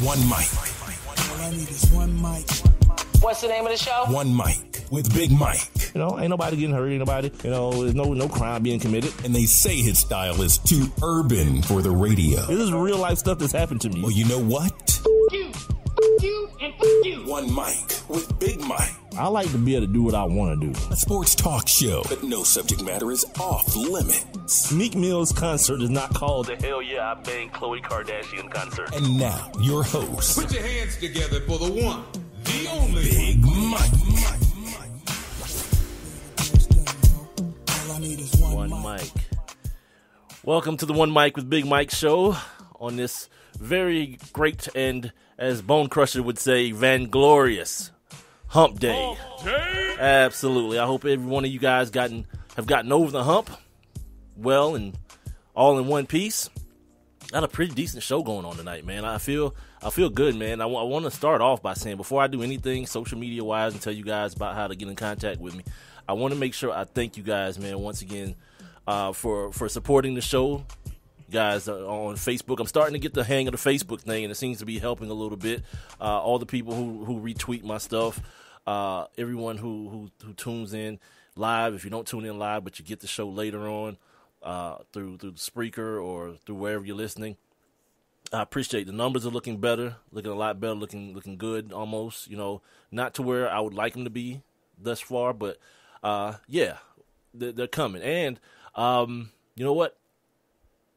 One mic. All I need is one mic. What's the name of the show? One mic with Big Mike. You know, ain't nobody getting hurt, ain't nobody, there's no crime being committed. And they say his style is too urban for the radio. This is real life stuff that's happened to me. Well, you know what? You, and you. One mic with Big Mike. I like to be able to do what I want to do. A sports talk show, but no subject matter is off limits. Meek Mill's concert is not called the Hell Yeah, I Banged Khloe Kardashian concert. And now, your host. Put your hands together for the one, the only Big Mike. All I need is one mic. Welcome to the One Mic with Big Mike show on this very great and, as Bone Crusher would say, vainglorious hump day. Absolutely. I hope every one of you guys have gotten over the hump well and all in one piece. Got a pretty decent show going on tonight, man. I feel good, man. I want to start off by saying, before I do anything social media wise and tell you guys about how to get in contact with me, I want to make sure I thank you guys, man, once again for supporting the show. You guys on Facebook, I'm starting to get the hang of the Facebook thing, and it seems to be helping a little bit. All the people who retweet my stuff, everyone who tunes in live. If you don't tune in live, but you get the show later on through the Spreaker or through wherever you're listening, I appreciate the numbers are looking better, looking a lot better, looking good almost. Not to where I would like them to be thus far, but yeah, they're coming. And you know what?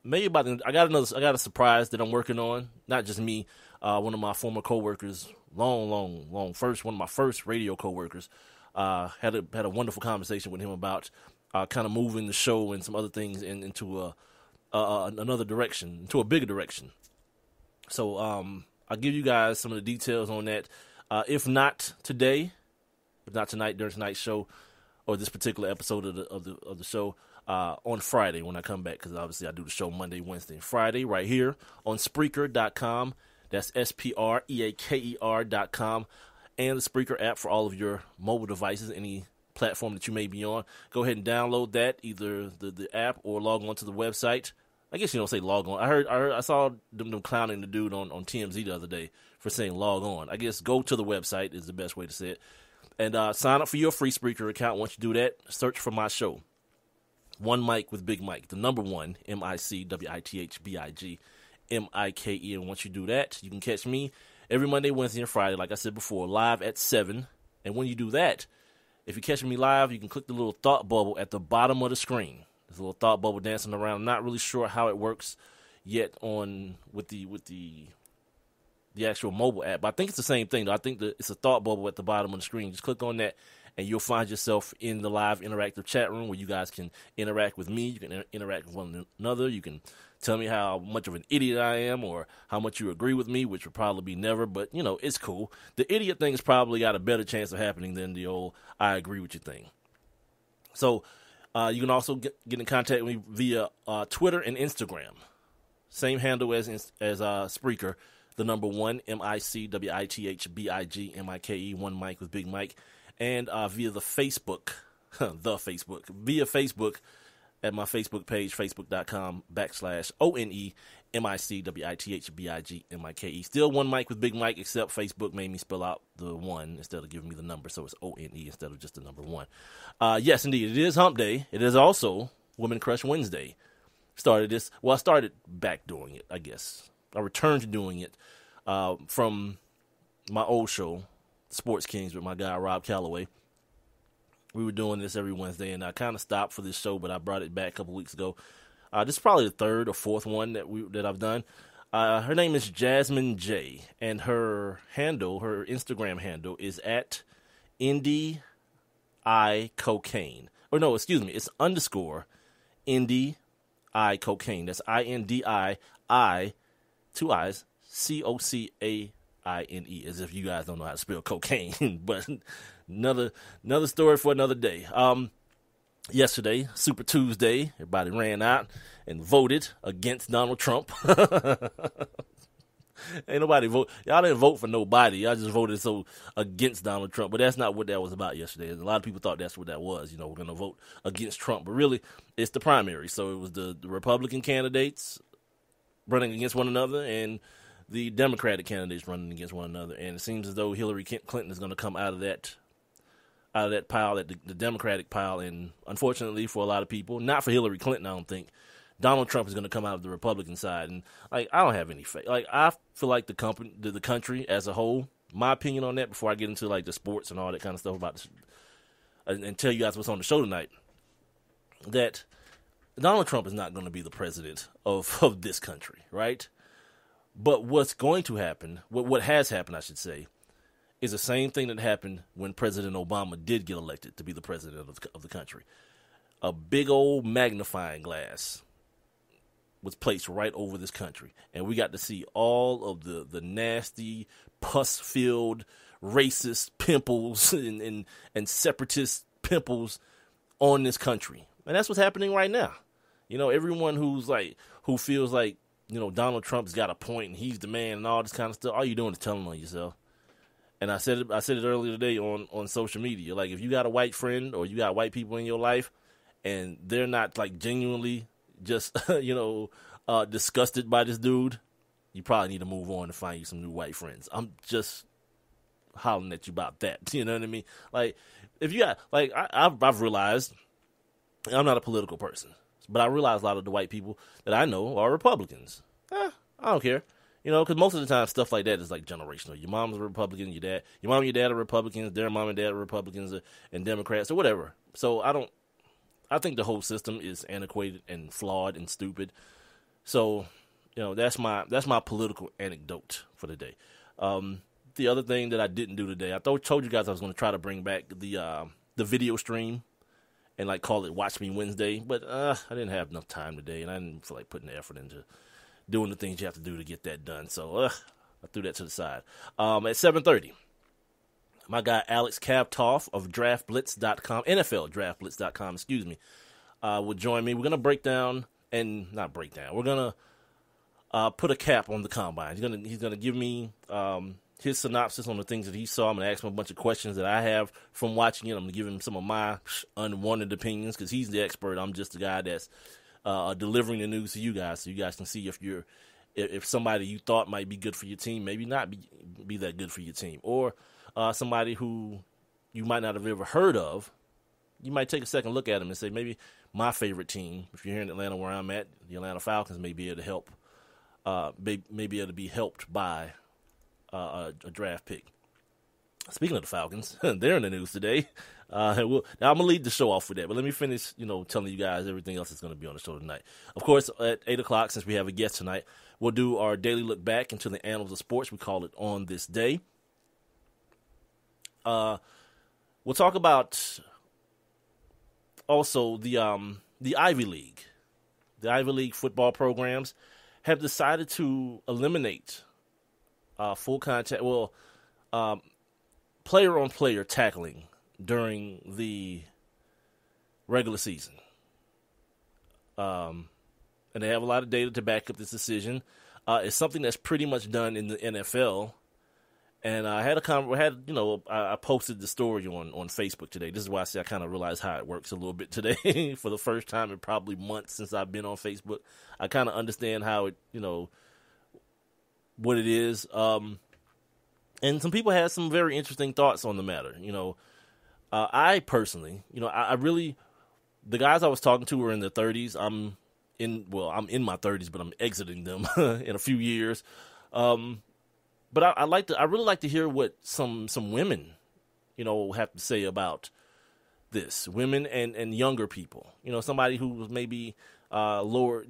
Maybe I got a surprise that I'm working on. Not just me. One of my former coworkers, one of my first radio coworkers, had a wonderful conversation with him about kind of moving the show and some other things into another direction, into a bigger direction. So I'll give you guys some of the details on that. If not today, if not tonight during tonight's show, or this particular episode of the show, on Friday when I come back, because obviously I do the show Monday, Wednesday, and Friday right here on Spreaker.com. That's SPREAKER.com, and the Spreaker app for all of your mobile devices, any platform that you may be on. Go ahead and download that, either the app or log on to the website. I guess you don't say log on. I saw them clowning the dude on TMZ the other day for saying log on. I guess go to the website is the best way to say it. And sign up for your free Spreaker account. Once you do that, search for my show, One Mic with Big Mike, the number one, MICWITHBIG, MIKE. And once you do that, you can catch me every Monday, Wednesday, and Friday, like I said before, live at 7. And when you do that, if you're catching me live, you can click the little thought bubble at the bottom of the screen. There's a little thought bubble dancing around. I'm not really sure how it works yet with the actual mobile app, but I think it's the same thing, though. I think it's a thought bubble at the bottom of the screen. Just click on that, and you'll find yourself in the live interactive chat room where you guys can interact with me. You can interact with one another. You can tell me how much of an idiot I am or how much you agree with me, which would probably be never, but, it's cool. The idiot thing has probably got a better chance of happening than the old I agree with you thing. So you can also get in contact with me via Twitter and Instagram. Same handle as Spreaker. The number one, MICWITHBIG, MIKE, One Mic with Big Mike, and via the Facebook, via Facebook at my Facebook page, facebook.com/ONE, MICWITHBIG, MIKE. Still One Mic with Big Mike, except Facebook made me spell out the one instead of giving me the number, so it's ONE instead of just the number one. Yes, indeed, it is Hump Day. It is also Women Crush Wednesday. I started back doing it, I guess. I returned to doing it from my old show, Sports Kings, with my guy Rob Calloway. We were doing this every Wednesday, and I kind of stopped for this show, but I brought it back a couple weeks ago. This is probably the third or fourth one that I've done. Her name is Jasmine J, and her Instagram handle is at Indie I Cocaine. Or no, excuse me, it's _ Indie I Cocaine. That's INDI, 2 I's, COCAINE, as if you guys don't know how to spell cocaine. But another story for another day. Yesterday, Super Tuesday, everybody ran out and voted against Donald Trump. Ain't nobody vote. Y'all didn't vote for nobody. Y'all just voted against Donald Trump. But that's not what that was about yesterday. A lot of people thought that's what that was. We're going to vote against Trump. But really, it's the primary. So it was the Republican candidates running against one another, and the Democratic candidates running against one another, and it seems as though Hillary Clinton is going to come out of that pile, the Democratic pile, and unfortunately for a lot of people, not for Hillary Clinton, I don't think, Donald Trump is going to come out of the Republican side, and like I don't have any faith. Like I feel like the country as a whole, my opinion on that before I get into like the sports and all that kind of stuff about this, and tell you guys what's on the show tonight, that Donald Trump is not going to be the president of this country, right? But what's going to happen, what has happened, I should say, is the same thing that happened when President Obama did get elected to be the president of the country. A big old magnifying glass was placed right over this country, and we got to see all of the nasty, pus-filled, racist pimples and separatist pimples on this country. And that's what's happening right now. You know, everyone who feels like, you know, Donald Trump's got a point and he's the man and all this kind of stuff, all you're doing is telling on yourself. And I said it earlier today on social media. Like, if you got a white friend or you got white people in your life and they're not, like, genuinely just, disgusted by this dude, you probably need to move on and find you some new white friends. I'm just hollering at you about that. You know what I mean? Like, if you got, like, I've realized, I'm not a political person, but I realize a lot of the white people that I know are Republicans. I don't care. You know, because most of the time stuff like that is like generational. Your mom's a Republican, your mom and your dad are Republicans, their mom and dad are Republicans and Democrats or whatever. So I think the whole system is antiquated and flawed and stupid. So, you know, that's my political anecdote for the day. The other thing that I didn't do today, I told you guys I was going to try to bring back the video stream and like call it Watch Me Wednesday, but I didn't have enough time today, and I didn't feel like putting the effort into doing the things you have to do to get that done. So I threw that to the side. At 7:30, my guy Alex Khvatov of DraftBlitz.com, NFLDraftBlitz.com, will join me. We're going to break down, and not break down, we're going to put a cap on the combine. He's gonna give me his synopsis on the things that he saw. I'm going to ask him a bunch of questions that I have from watching it. I'm going to give him some of my unwanted opinions because he's the expert. I'm just the guy that's delivering the news to you guys, so you guys can see if somebody you thought might be good for your team maybe not be that good for your team, or somebody who you might not have ever heard of. You might take a second look at him and say, maybe my favorite team, if you're here in Atlanta where I'm at, the Atlanta Falcons, may be able to help, may be able to be helped by a draft pick. Speaking of the Falcons, they're in the news today. Now I'm going to lead the show off with that, but let me finish, telling you guys everything else that's going to be on the show tonight. Of course, at 8 o'clock, since we have a guest tonight, we'll do our daily look back into the annals of sports. We call it On This Day. We'll talk about also the Ivy League. The Ivy League football programs have decided to eliminate full contact, player-on-player tackling during the regular season. And they have a lot of data to back up this decision. It's something that's pretty much done in the NFL. And I posted the story on Facebook today. This is why I say I kind of realized how it works a little bit today. For the first time in probably months since I've been on Facebook, I kind of understand how it, what it is. And some people had some very interesting thoughts on the matter. I personally, I really, the guys I was talking to were in their 30s. I'm in my 30s, but I'm exiting them in a few years. But I really like to hear what some women, have to say about this. Women and younger people. Somebody who was maybe lower,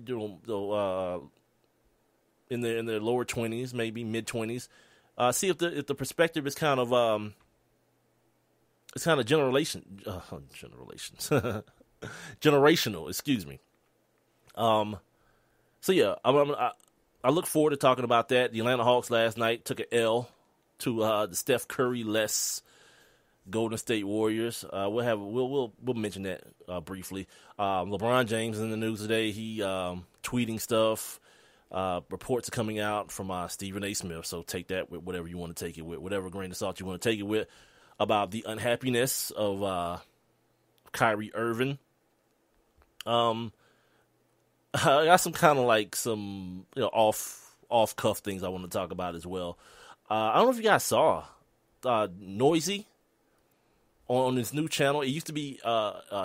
in their lower 20s, maybe mid 20s. See if the perspective is kind of generational. Excuse me. So yeah, I look forward to talking about that. The Atlanta Hawks last night took an L to the Steph Curry-less Golden State Warriors. We'll mention that briefly. LeBron James is in the news today. He tweeting stuff. Reports are coming out from Stephen A. Smith, so take that with whatever you want to take it with, whatever grain of salt you want to take it with, about the unhappiness of Kyrie Irving. I got some kind of like some off off-cuff things I want to talk about as well. I don't know if you guys saw Noisy on this new channel. It used to be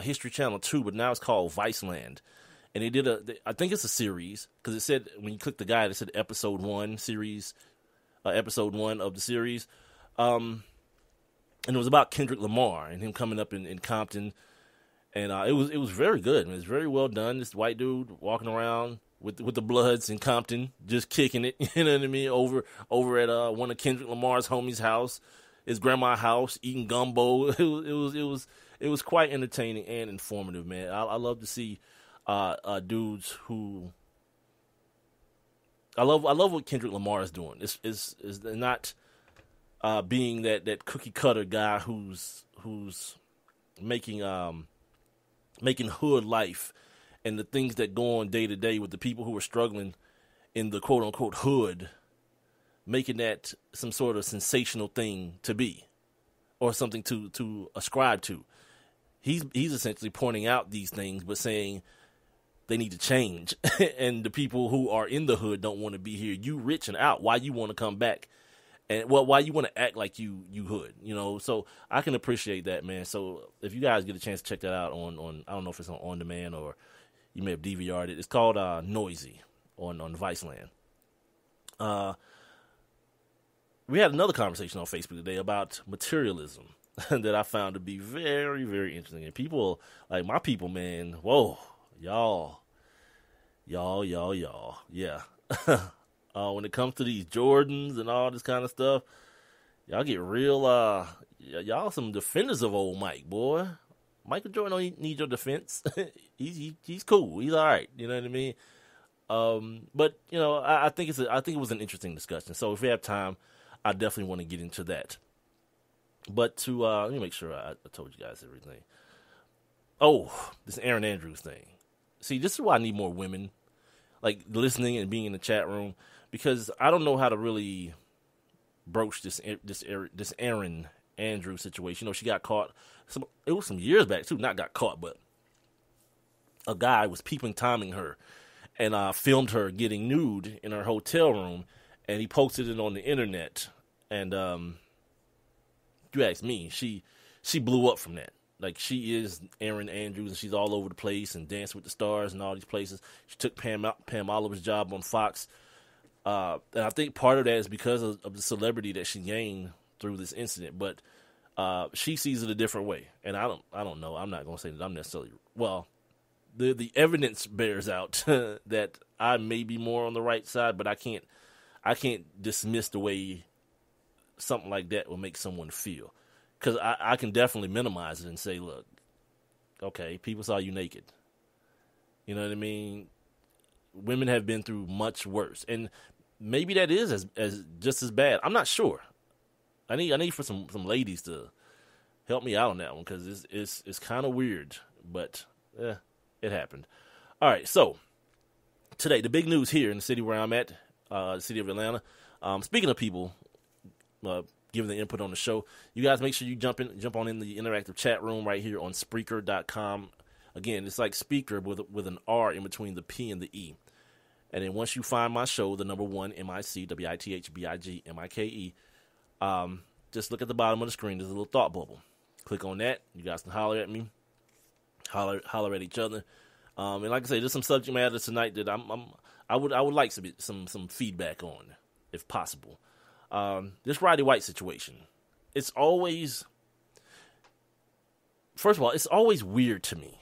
History Channel 2, but now it's called Viceland. And they did I think it's a series, because it said, when you click the guide, it said episode 1 series, episode 1 of the series. And it was about Kendrick Lamar and him coming up in Compton. And it was very good. It was very well done. This white dude walking around with the Bloods in Compton, just kicking it, you know what I mean, over at one of Kendrick Lamar's homies' house, his grandma's house, eating gumbo. It was quite entertaining and informative, man. I love to see dudes who I love what Kendrick Lamar is doing. Is not being that cookie cutter guy who's making hood life and the things that go on day to day with the people who are struggling in the quote unquote hood, making that some sort of sensational thing to be, or something to ascribe to. He's essentially pointing out these things, but saying they need to change. And the people who are in the hood don't want to be here. You rich and out. Why you want to come back? And why you want to act like you hood, you know? So I can appreciate that, man. So if you guys get a chance to check that out on I don't know if it's on demand or you may have DVR'd it. It's called Noisy on Viceland. We had another conversation on Facebook today about materialism that I found to be very, very interesting. And people, like my people, man, whoa, y'all, yeah. When it comes to these Jordans and all this kind of stuff, y'all get real, y'all some defenders of old Mike, boy. Michael Jordan don't need your defense. He's cool. He's all right. You know what I mean? But you know, I think it was an interesting discussion. So if we have time, I definitely want to get into that. But to let me make sure I told you guys everything. Oh, this Aaron Andrews thing. See, this is why I need more women, like listening and being in the chat room, because I don't know how to really broach this Aaron Andrews situation. You know, she got caught. It was some years back too. Not got caught, but a guy was peeping Toming her and filmed her getting nude in her hotel room, and he posted it on the internet. And you ask me, she blew up from that. Like, she is Aaron Andrews, and she's all over the place and Dance with the Stars and all these places. She took Pam Oliver's job on Fox. And I think part of that is because of the celebrity that she gained through this incident. But she sees it a different way. And I don't know. I'm not going to say that I'm necessarily... Well, the evidence bears out that I may be more on the right side, but I can't dismiss the way something like that will make someone feel. Because I can definitely minimize it and say, look, okay, people saw you naked. You know what I mean? Women have been through much worse. And maybe that is as just as bad. I'm not sure. I need for some ladies to help me out on that one, because it's kind of weird. But it happened. All right, so today, the big news here in the city where I'm at, the city of Atlanta. Speaking of people giving the input on the show, you guys make sure you jump on in the interactive chat room right here on Spreaker.com. Again, it's like speaker with an R in between the P and the E. And then once you find my show, the number 1 MICWITHBIGMIKE, just look at the bottom of the screen. There's a little thought bubble. Click on that. You guys can holler at me, holler at each other. And like I say, there's some subject matter tonight that I would like some feedback on, if possible. This Roddy White situation, it's always weird to me,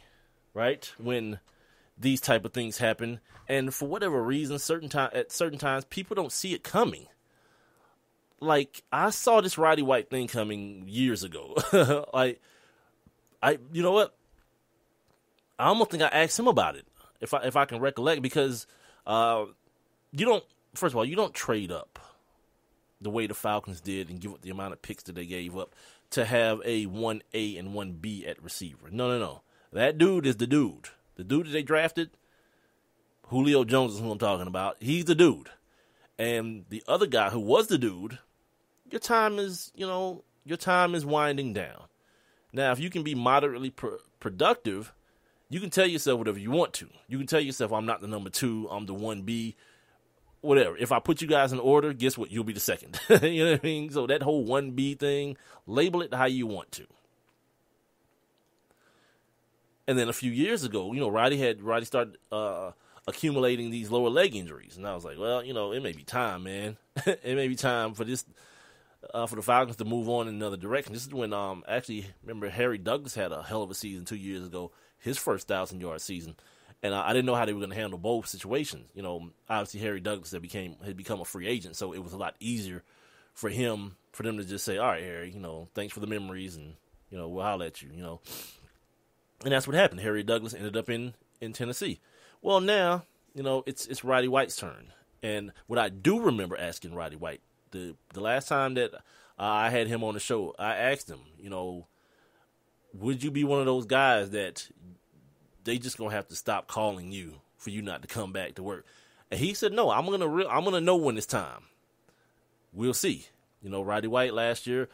right? When these type of things happen, and for whatever reason, at certain times, people don't see it coming. Like, I saw this Roddy White thing coming years ago. You know what? I almost think I asked him about it, if I can recollect, because you don't trade up the way the Falcons did and give up the amount of picks that they gave up to have a 1A and 1B at receiver. No. That dude is the dude. The dude that they drafted, Julio Jones is who I'm talking about. He's the dude. And the other guy who was the dude, your time is winding down. Now, if you can be moderately productive, you can tell yourself whatever you want to. You can tell yourself, I'm not the number 2, I'm the 1B. whatever. If I put you guys in order, guess what? You'll be the second. You know what I mean? So that whole 1B thing, label it how you want to. And then a few years ago, Roddy started accumulating these lower leg injuries. And I was like, well, it may be time, man. It may be time for this, for the Falcons to move on in another direction. This is when, remember Harry Douglas had a hell of a season 2 years ago, his first 1,000-yard season. And I didn't know how they were going to handle both situations. Obviously Harry Douglas had become a free agent, so it was a lot easier for them to just say, all right, Harry, thanks for the memories, and, we'll holler at you, And that's what happened. Harry Douglas ended up in Tennessee. Well, now, it's Roddy White's turn. And what I do remember asking Roddy White, the last time that I had him on the show, I asked him, would you be one of those guys that they just gonna have to stop calling you for you not to come back to work? And he said, no, I'm gonna know when it's time. We'll see. Roddy White last year,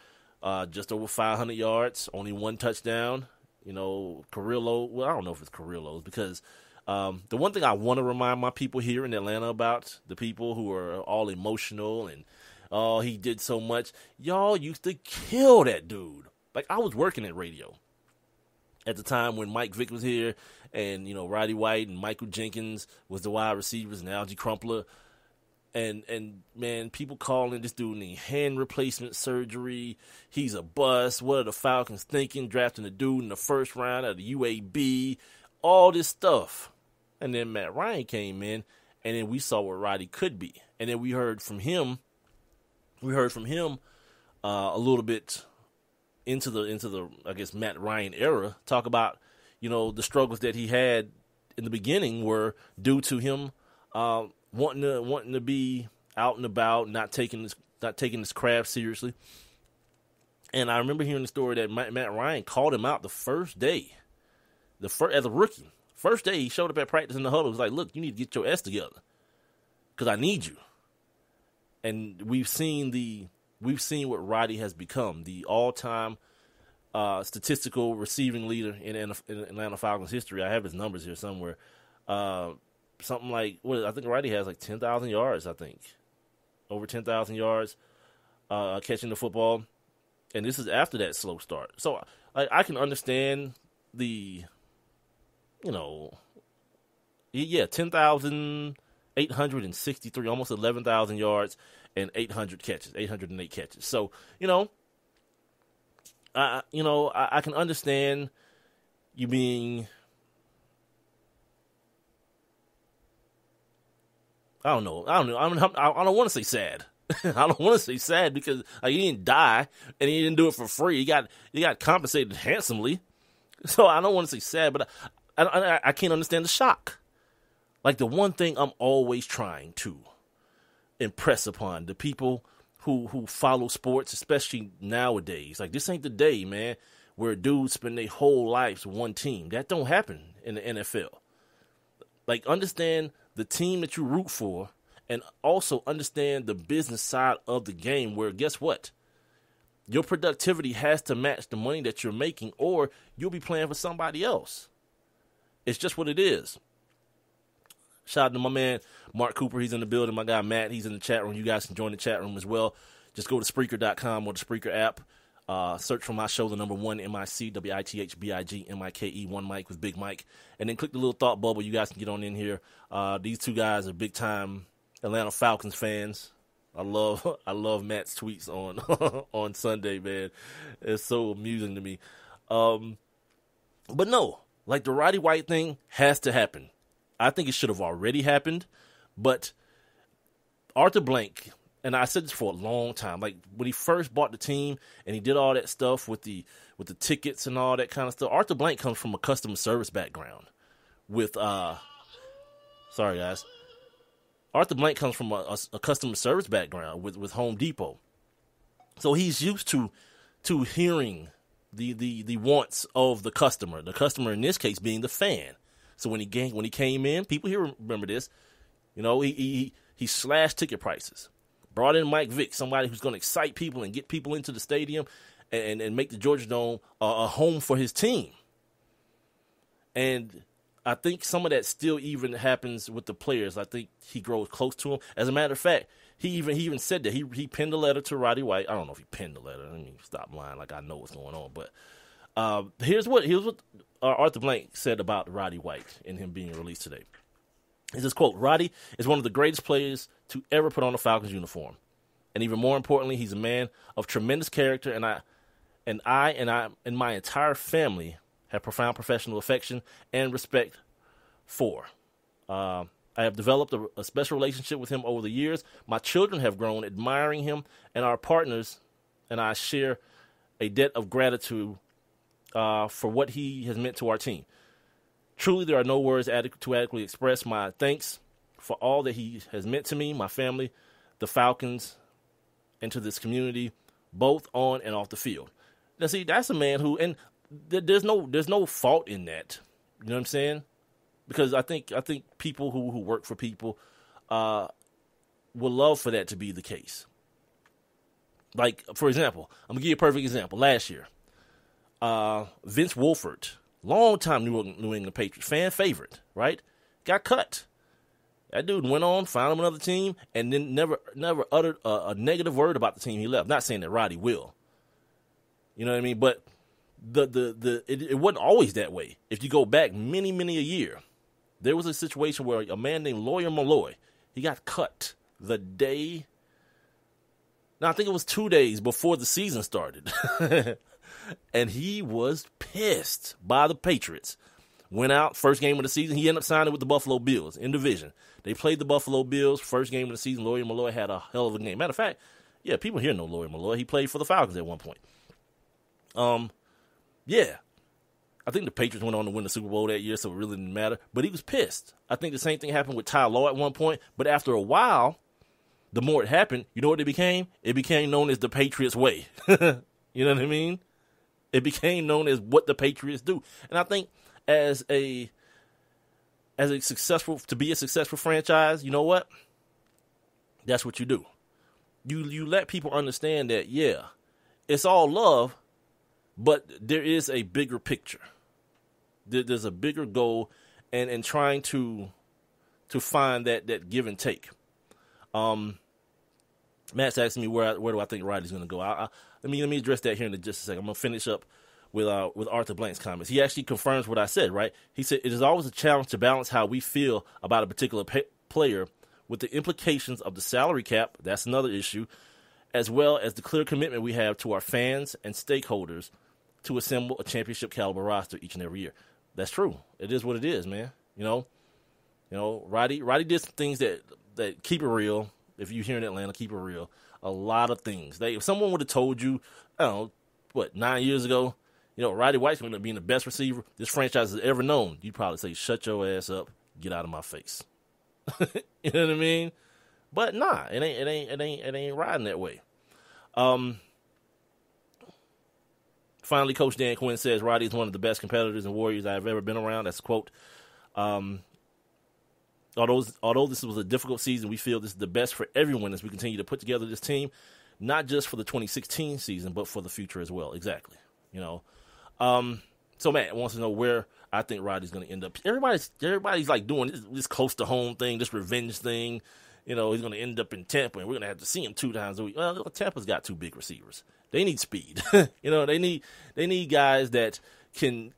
just over 500 yards, only one touchdown. Career low. Well, I don't know if it's career lows, because the one thing I want to remind my people here in Atlanta about, the people who are all emotional and, oh, he did so much. Y'all used to kill that dude. Like, I was working at radio at the time when Mike Vick was here, and, Roddy White and Michael Jenkins was the wide receivers, and Algie Crumpler. And man, people calling this dude need hand replacement surgery. He's a bust. What are the Falcons thinking? Drafting the dude in the first round of the UAB. All this stuff. And then Matt Ryan came in, and then we saw what Roddy could be. And then we heard from him a little bit into the I guess Matt Ryan era, talk about, the struggles that he had in the beginning were due to him wanting to be out and about, not taking his craft seriously. And I remember hearing the story that Matt Ryan called him out the first day, as a rookie. First day he showed up at practice in the huddle. He was like, look, you need to get your S together, because I need you. And we've seen what Roddy has become, the all-time statistical receiving leader in Atlanta Falcons history. I have his numbers here somewhere. Something like, I think Roddy has like 10,000 yards, I think. Over 10,000 yards catching the football. And this is after that slow start. So I can understand the, 10,863, almost 11,000 yards and 808 catches. So, I can understand you being, I don't know. I don't want to say sad. I don't want to say sad because he didn't die and he didn't do it for free. He got compensated handsomely. So I don't want to say sad, but I can't understand the shock. Like, the one thing I'm always trying to impress upon the people who follow sports, especially nowadays, like, this ain't the day, man, where dudes spend their whole lives with one team. That don't happen in the NFL. Like, understand the team that you root for, and also understand the business side of the game, where, guess what? Your productivity has to match the money that you're making, or you'll be playing for somebody else. It's just what it is. Shout out to my man, Mark Cooper. He's in the building. My guy, Matt, he's in the chat room. You guys can join the chat room as well. Just go to Spreaker.com or the Spreaker app. Search for my show, the number 1, MICWITHBIGMIKE, One Mike with Big Mike. And then click the little thought bubble. You guys can get on in here. These two guys are big-time Atlanta Falcons fans. I love Matt's tweets on Sunday, man. It's so amusing to me. But no, like, the Roddy White thing has to happen. I think it should have already happened, but Arthur Blank, and I said this for a long time, like, when he first bought the team and he did all that stuff with the tickets and all that kind of stuff, Arthur Blank comes from a customer service background with, sorry guys, Arthur Blank comes from a customer service background with Home Depot. So he's used to hearing the wants of the customer in this case being the fan. So when he came in, people here remember this, he slashed ticket prices, brought in Mike Vick, somebody who's going to excite people and get people into the stadium and make the Georgia Dome a home for his team. And I think some of that still even happens with the players. I think he grows close to him. As a matter of fact, he even said that he penned a letter to Roddy White. I don't know if he penned a letter. Let me stop lying like I know what's going on. But here's what Arthur Blank said about Roddy White and him being released today. He says, quote, "Roddy is one of the greatest players to ever put on a Falcons uniform. And even more importantly, he's a man of tremendous character, and I and my entire family have profound professional affection and respect for. I have developed a special relationship with him over the years. My children have grown admiring him, and our partners and I share a debt of gratitude for what he has meant to our team. Truly, there are no words to adequately express my thanks for all that he has meant to me, my family, the Falcons, and to this community, both on and off the field." Now, see, that's a man who, and there's no fault in that. You know what I'm saying? Because I think people who work for people would love for that to be the case. Like, for example, I'm gonna give you a perfect example. Last year, Vince Wilfork, long-time New England Patriots, fan favorite, right? Got cut. That dude went on, found him another team, and then never uttered a negative word about the team he left. Not saying that Roddy will. You know what I mean? But it wasn't always that way. If you go back many a year, there was a situation where a man named Lawyer Malloy, he got cut the day. Now I think it was 2 days before the season started. And he was pissed by the Patriots. Went out, first game of the season. He ended up signing with the Buffalo Bills in division. They played the Buffalo Bills, first game of the season. Lawyer Malloy had a hell of a game. Matter of fact, yeah, people here know Lawyer Malloy. He played for the Falcons at one point. Yeah. I think the Patriots went on to win the Super Bowl that year, so it really didn't matter. But he was pissed. I think the same thing happened with Ty Law at one point. But after a while, the more it happened, you know what it became? It became known as the Patriots way. You know what I mean? It became known as what the Patriots do. And I think as a successful franchise, you know what? That's what you do. You let people understand that, yeah, it's all love, but there is a bigger picture. There's a bigger goal, and trying to find that give and take. Matt's asking me where do I think Roddy's going to go. Let me address that here in just a second. I'm going to finish up with Arthur Blank's comments. He actually confirms what I said, right? He said, "It is always a challenge to balance how we feel about a particular player with the implications of the salary cap," that's another issue, "as well as the clear commitment we have to our fans and stakeholders to assemble a championship caliber roster each and every year." That's true. It is what it is, man. You know, Roddy did some things that keep it real. If you're here in Atlanta, keep it real. A lot of things. If someone would have told you, I don't know, 9 years ago, Roddy White's going to be the best receiver this franchise has ever known, you'd probably say, "Shut your ass up, get out of my face." You know what I mean? But nah, it ain't riding that way. Finally, Coach Dan Quinn says Roddy is one of the best competitors and warriors I've ever been around. That's a quote. Although this was a difficult season, we feel this is the best for everyone as we continue to put together this team, not just for the 2016 season, but for the future as well. Exactly. So Matt wants to know where I think Roddy's going to end up. Everybody's like doing this close to home thing, this revenge thing. He's going to end up in Tampa, and we're going to have to see him 2 times a week. Well, Tampa's got 2 big receivers. They need speed. They need guys that can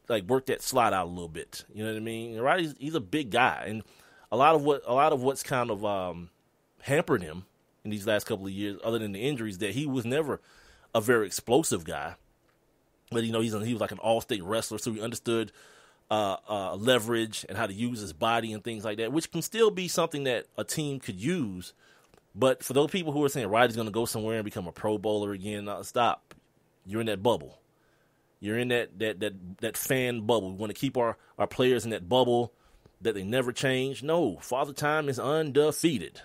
like work that slot out a little bit. You know what I mean? And Roddy's he's a big guy, and a lot of what's kind of hampered him in these last couple of years, other than the injuries, that he was never a very explosive guy. But he was like an all-state wrestler, so he understood leverage and how to use his body and things like that, which can still be something that a team could use. But for those people who are saying Roddy's going to go somewhere and become a Pro Bowler again, stop. You're in that bubble. You're in that fan bubble. We want to keep our players in that bubble that they never change. No, Father Time is undefeated.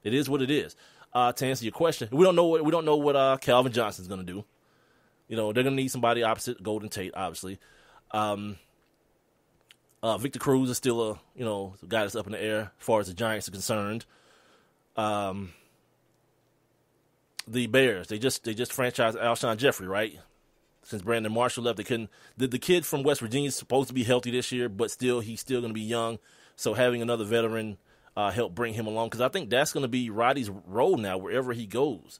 It is what it is. To answer your question, we don't know what Calvin Johnson's going to do. They're going to need somebody opposite Golden Tate, obviously. Victor Cruz is still a guy that's up in the air as far as the Giants are concerned. The Bears, they just franchised Alshon Jeffrey, right? since Brandon Marshall left, they couldn't. The kid from West Virginia is supposed to be healthy this year, but he's still going to be young. So having another veteran help bring him along, because I think that's going to be Roddy's role now wherever he goes.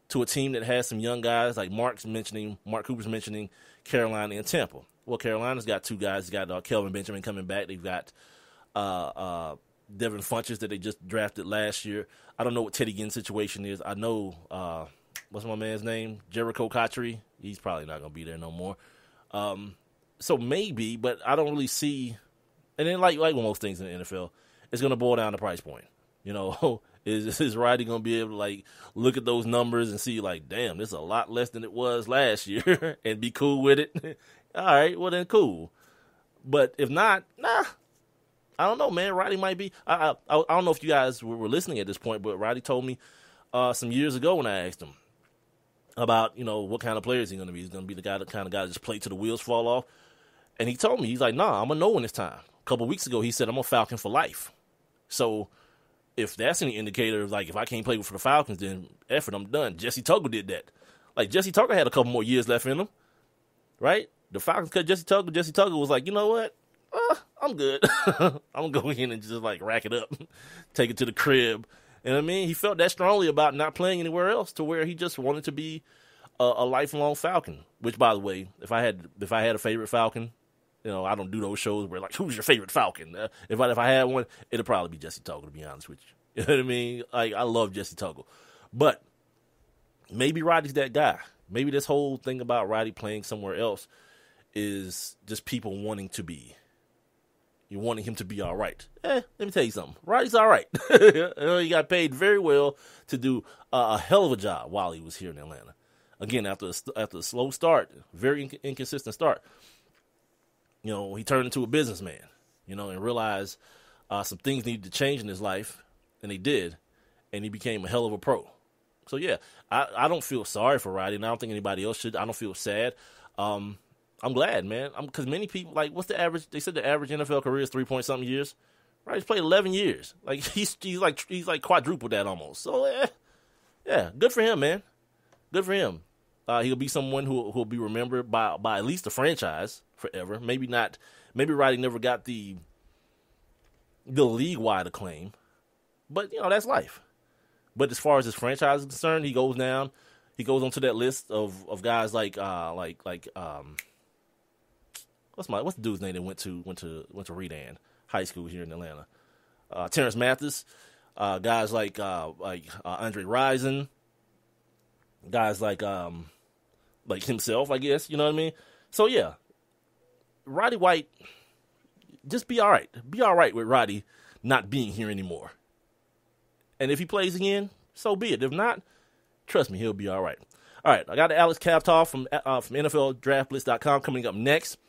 To a team that has some young guys like Mark Cooper's mentioning Carolina and Tampa. Well, Carolina's got two guys. They've got Kelvin Benjamin coming back. They've got Devin Funchess that they just drafted last year. I don't know what Teddy Ginn's situation is. I know, what's my man's name? Jericho Cotchery. He's probably not going to be there no more. So maybe, but I don't really see. And then like most things in the NFL, it's going to boil down to price point. You know, is Roddy going to be able to like look at those numbers and see like, damn, this is a lot less than it was last year and be cool with it? All right, well then cool. But if not, nah. I don't know, man. Roddy might be. I don't know if you guys were listening at this point, but Roddy told me some years ago when I asked him about, you know, what kind of player is he going to be. He's going to be the kind of guy that just play till the wheels fall off. And he told me, he's like, nah, I'm going to know when it's time. A couple weeks ago, he said, I'm a Falcon for life. So if that's any indicator of, like, if I can't play for the Falcons, then effort, I'm done. Jesse Tuggle did that. Like, Jesse Tuggle had a couple more years left in him, right? The Falcons cut Jesse Tuggle. Jesse Tuggle was like, you know what? I'm good. I'm going to go in and just, like, rack it up, take it to the crib. And I mean, he felt that strongly about not playing anywhere else to where he just wanted to be a lifelong Falcon. Which, by the way, if I had a favorite Falcon, you know, I don't do those shows where, like, who's your favorite Falcon? If I had one, it'd probably be Jesse Tuggle, to be honest with you. You know what I mean? Like, I love Jesse Tuggle. But maybe Roddy's that guy. Maybe this whole thing about Roddy playing somewhere else is just people wanting to be. You're wanting him to be all right. Let me tell you something. Roddy's all right. He got paid very well to do a hell of a job while he was here in Atlanta. Again, after a slow start, very inconsistent start, you know, he turned into a businessman, you know, and realized some things needed to change in his life, and they did, and he became a hell of a pro. So, yeah, I don't feel sorry for Roddy, and I don't think anybody else should. I don't feel sad. I'm glad, man. Because many people, like, what's the average? They said the average NFL career is 3-point-something years. Right? He's played 11 years. Like, he's like quadrupled that almost. So, yeah, good for him, man. Good for him. He'll be someone who'll be remembered by at least the franchise forever. Maybe not. Maybe Roddy never got the league-wide acclaim. But, you know, that's life. But as far as his franchise is concerned, he goes onto that list of guys like what's the dude's name that went to Redan High School here in Atlanta? Terrence Mathis, guys like Andre Rison, guys like himself, I guess, you know what I mean? So yeah, Roddy White, just be all right. Be all right with Roddy not being here anymore. And if he plays again, so be it. If not, trust me, he'll be all right. All right, I got Alex Khvatov from NFLDraftBlitz.com coming up next.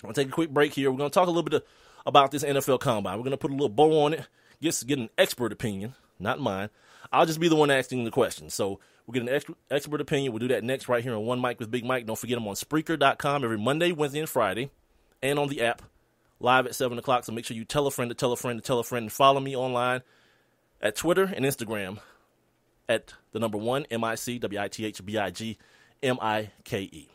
I'm going to take a quick break here. We're going to talk a little bit about this NFL Combine. We're going to put a little bow on it, get an expert opinion, not mine. I'll just be the one asking the questions. So we'll get an expert opinion. We'll do that next right here on One Mic with Big Mike. Don't forget I'm on Spreaker.com every Monday, Wednesday, and Friday, and on the app, live at 7 o'clock. So make sure you tell a friend to tell a friend to tell a friend, and follow me online at Twitter and Instagram at the number 1, MICWITHBIGMIKE.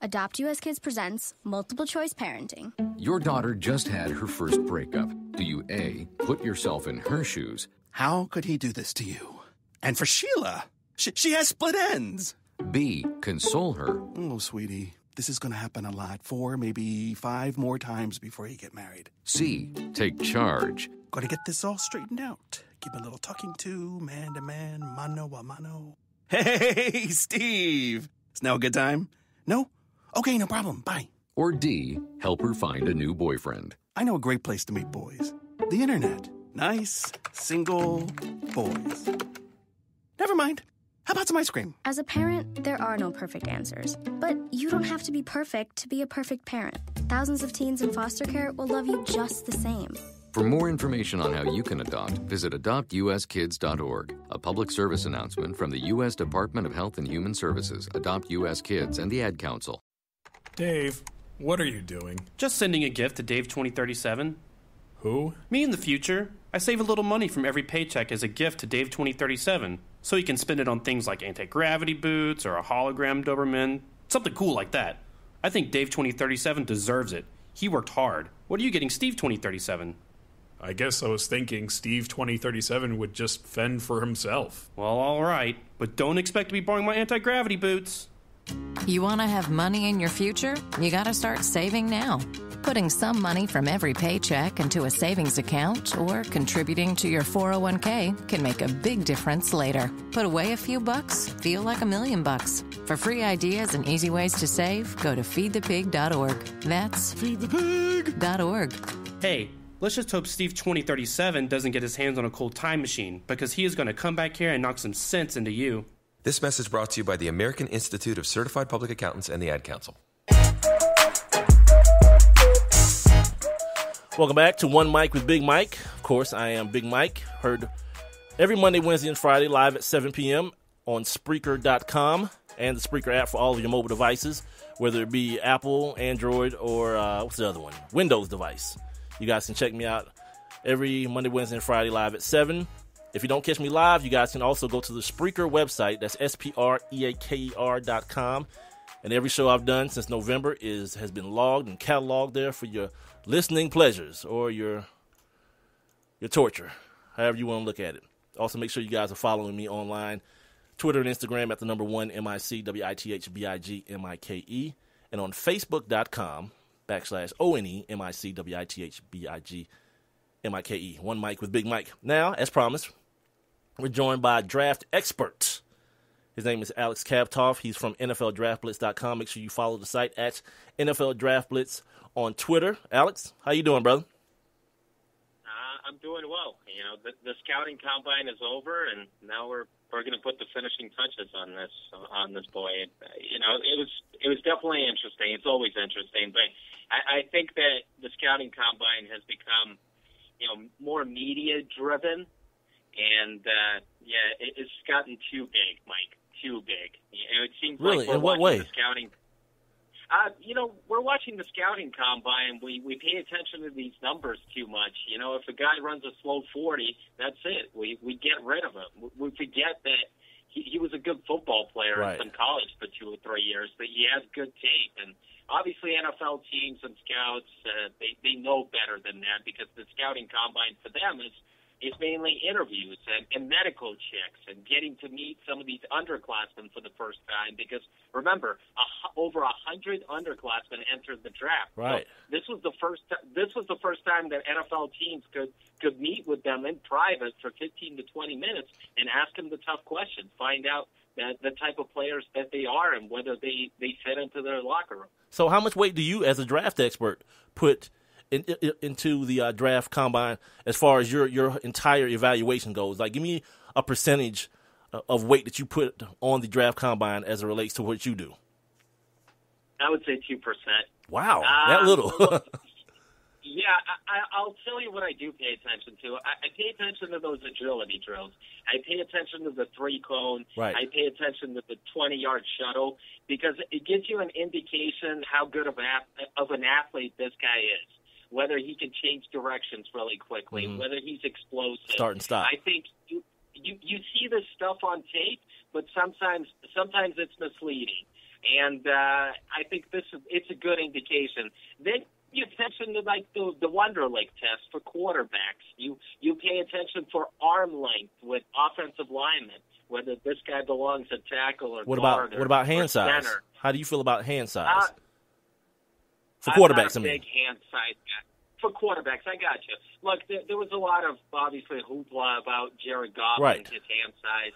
Adopt US Kids presents Multiple Choice Parenting. Your daughter just had her first breakup. Do you A, put yourself in her shoes? How could he do this to you? And for Sheila, she has split ends. B, console her? Oh, sweetie, this is going to happen a lot. 4, maybe 5 more times before you get married. C, take charge? Got to get this all straightened out. Give a little talking to, man to man, mano a mano. Hey, Steve. Is now a good time? No? Okay, no problem. Bye. Or D, help her find a new boyfriend? I know a great place to meet boys. The internet. Nice, single boys. Never mind. How about some ice cream? As a parent, there are no perfect answers. But you don't have to be perfect to be a perfect parent. Thousands of teens in foster care will love you just the same. For more information on how you can adopt, visit adoptuskids.org. A public service announcement from the U.S. Department of Health and Human Services, Adopt U.S. Kids, and the Ad Council. Dave, what are you doing? Just sending a gift to Dave 2037. Who? Me in the future. I save a little money from every paycheck as a gift to Dave 2037, so he can spend it on things like anti-gravity boots or a hologram Doberman. Something cool like that. I think Dave 2037 deserves it. He worked hard. What are you getting Steve 2037? I guess I was thinking Steve 2037 would just fend for himself. Well, all right, but don't expect to be borrowing my anti-gravity boots. You want to have money in your future? You got to start saving now. Putting some money from every paycheck into a savings account or contributing to your 401k can make a big difference later. Put away a few bucks, feel like $1 million. For free ideas and easy ways to save, go to feedthepig.org. That's feedthepig.org. Hey, let's just hope Steve 2037 doesn't get his hands on a cold time machine, because he is going to come back here and knock some sense into you. This message brought to you by the American Institute of Certified Public Accountants and the Ad Council. Welcome back to One Mic with Big Mike. Of course, I am Big Mike. Heard every Monday, Wednesday, and Friday live at 7 p.m. on Spreaker.com and the Spreaker app for all of your mobile devices, whether it be Apple, Android, or what's the other one? Windows device. You guys can check me out every Monday, Wednesday, and Friday live at 7. If you don't catch me live, you guys can also go to the Spreaker website. That's SPREAKER.com. And every show I've done since November has been logged and cataloged there for your listening pleasures or your torture, however you want to look at it. Also, make sure you guys are following me online, Twitter and Instagram at the number 1 MICWITHBIGMIKE, and on Facebook.com/ONEMICWITHBIGMIKE. One Mic with Big Mike. Now, as promised, we're joined by a draft expert. His name is Alex Khvatov. He's from NFLDraftBlitz.com. Make sure you follow the site at NFL Draft Blitz on Twitter. Alex, how you doing, brother? I'm doing well. You know, the scouting combine is over, and now we're going to put the finishing touches on this boy. You know, it was definitely interesting. It's always interesting, but I think that the scouting combine has become, you know, more media driven, and it's gotten too big, Mike. Too big. You know, it seems really? like we're in what watching way? The scouting. You know, we're watching the scouting combine. We pay attention to these numbers too much. You know, if a guy runs a slow 40, that's it. We get rid of him. We forget that he was a good football player in college for 2 or 3 years, but he has good tape. And obviously NFL teams and scouts, they know better than that, because the scouting combine for them is mainly interviews and medical checks and getting to meet some of these underclassmen for the first time, because remember, over 100 underclassmen entered the draft. Right. So this was the first time that NFL teams could meet with them in private for 15 to 20 minutes and ask them the tough questions, find out the type of players that they are and whether they fit into their locker room. So how much weight do you, as a draft expert, put into the draft combine as far as your entire evaluation goes? Like, give me a percentage of weight that you put on the draft combine as it relates to what you do. I would say 2%. Wow, that little. Yeah, I'll tell you what I do pay attention to. I pay attention to those agility drills. I pay attention to the 3-cone. Right. I pay attention to the 20-yard shuttle, because it gives you an indication how good of an athlete this guy is, whether he can change directions really quickly, whether he's explosive. Start and stop. I think you see this stuff on tape, but sometimes it's misleading. And I think it's a good indication. Then you pay attention to like the Wonderlic test for quarterbacks. You pay attention for arm length with offensive linemen, whether this guy belongs at tackle or guard. What about hand size? Center. How do you feel about hand size? For quarterbacks, I'm not a big hand size guy. For quarterbacks, I got you. Look, there was a lot of, obviously, hoopla about Jared Goff and his hand size,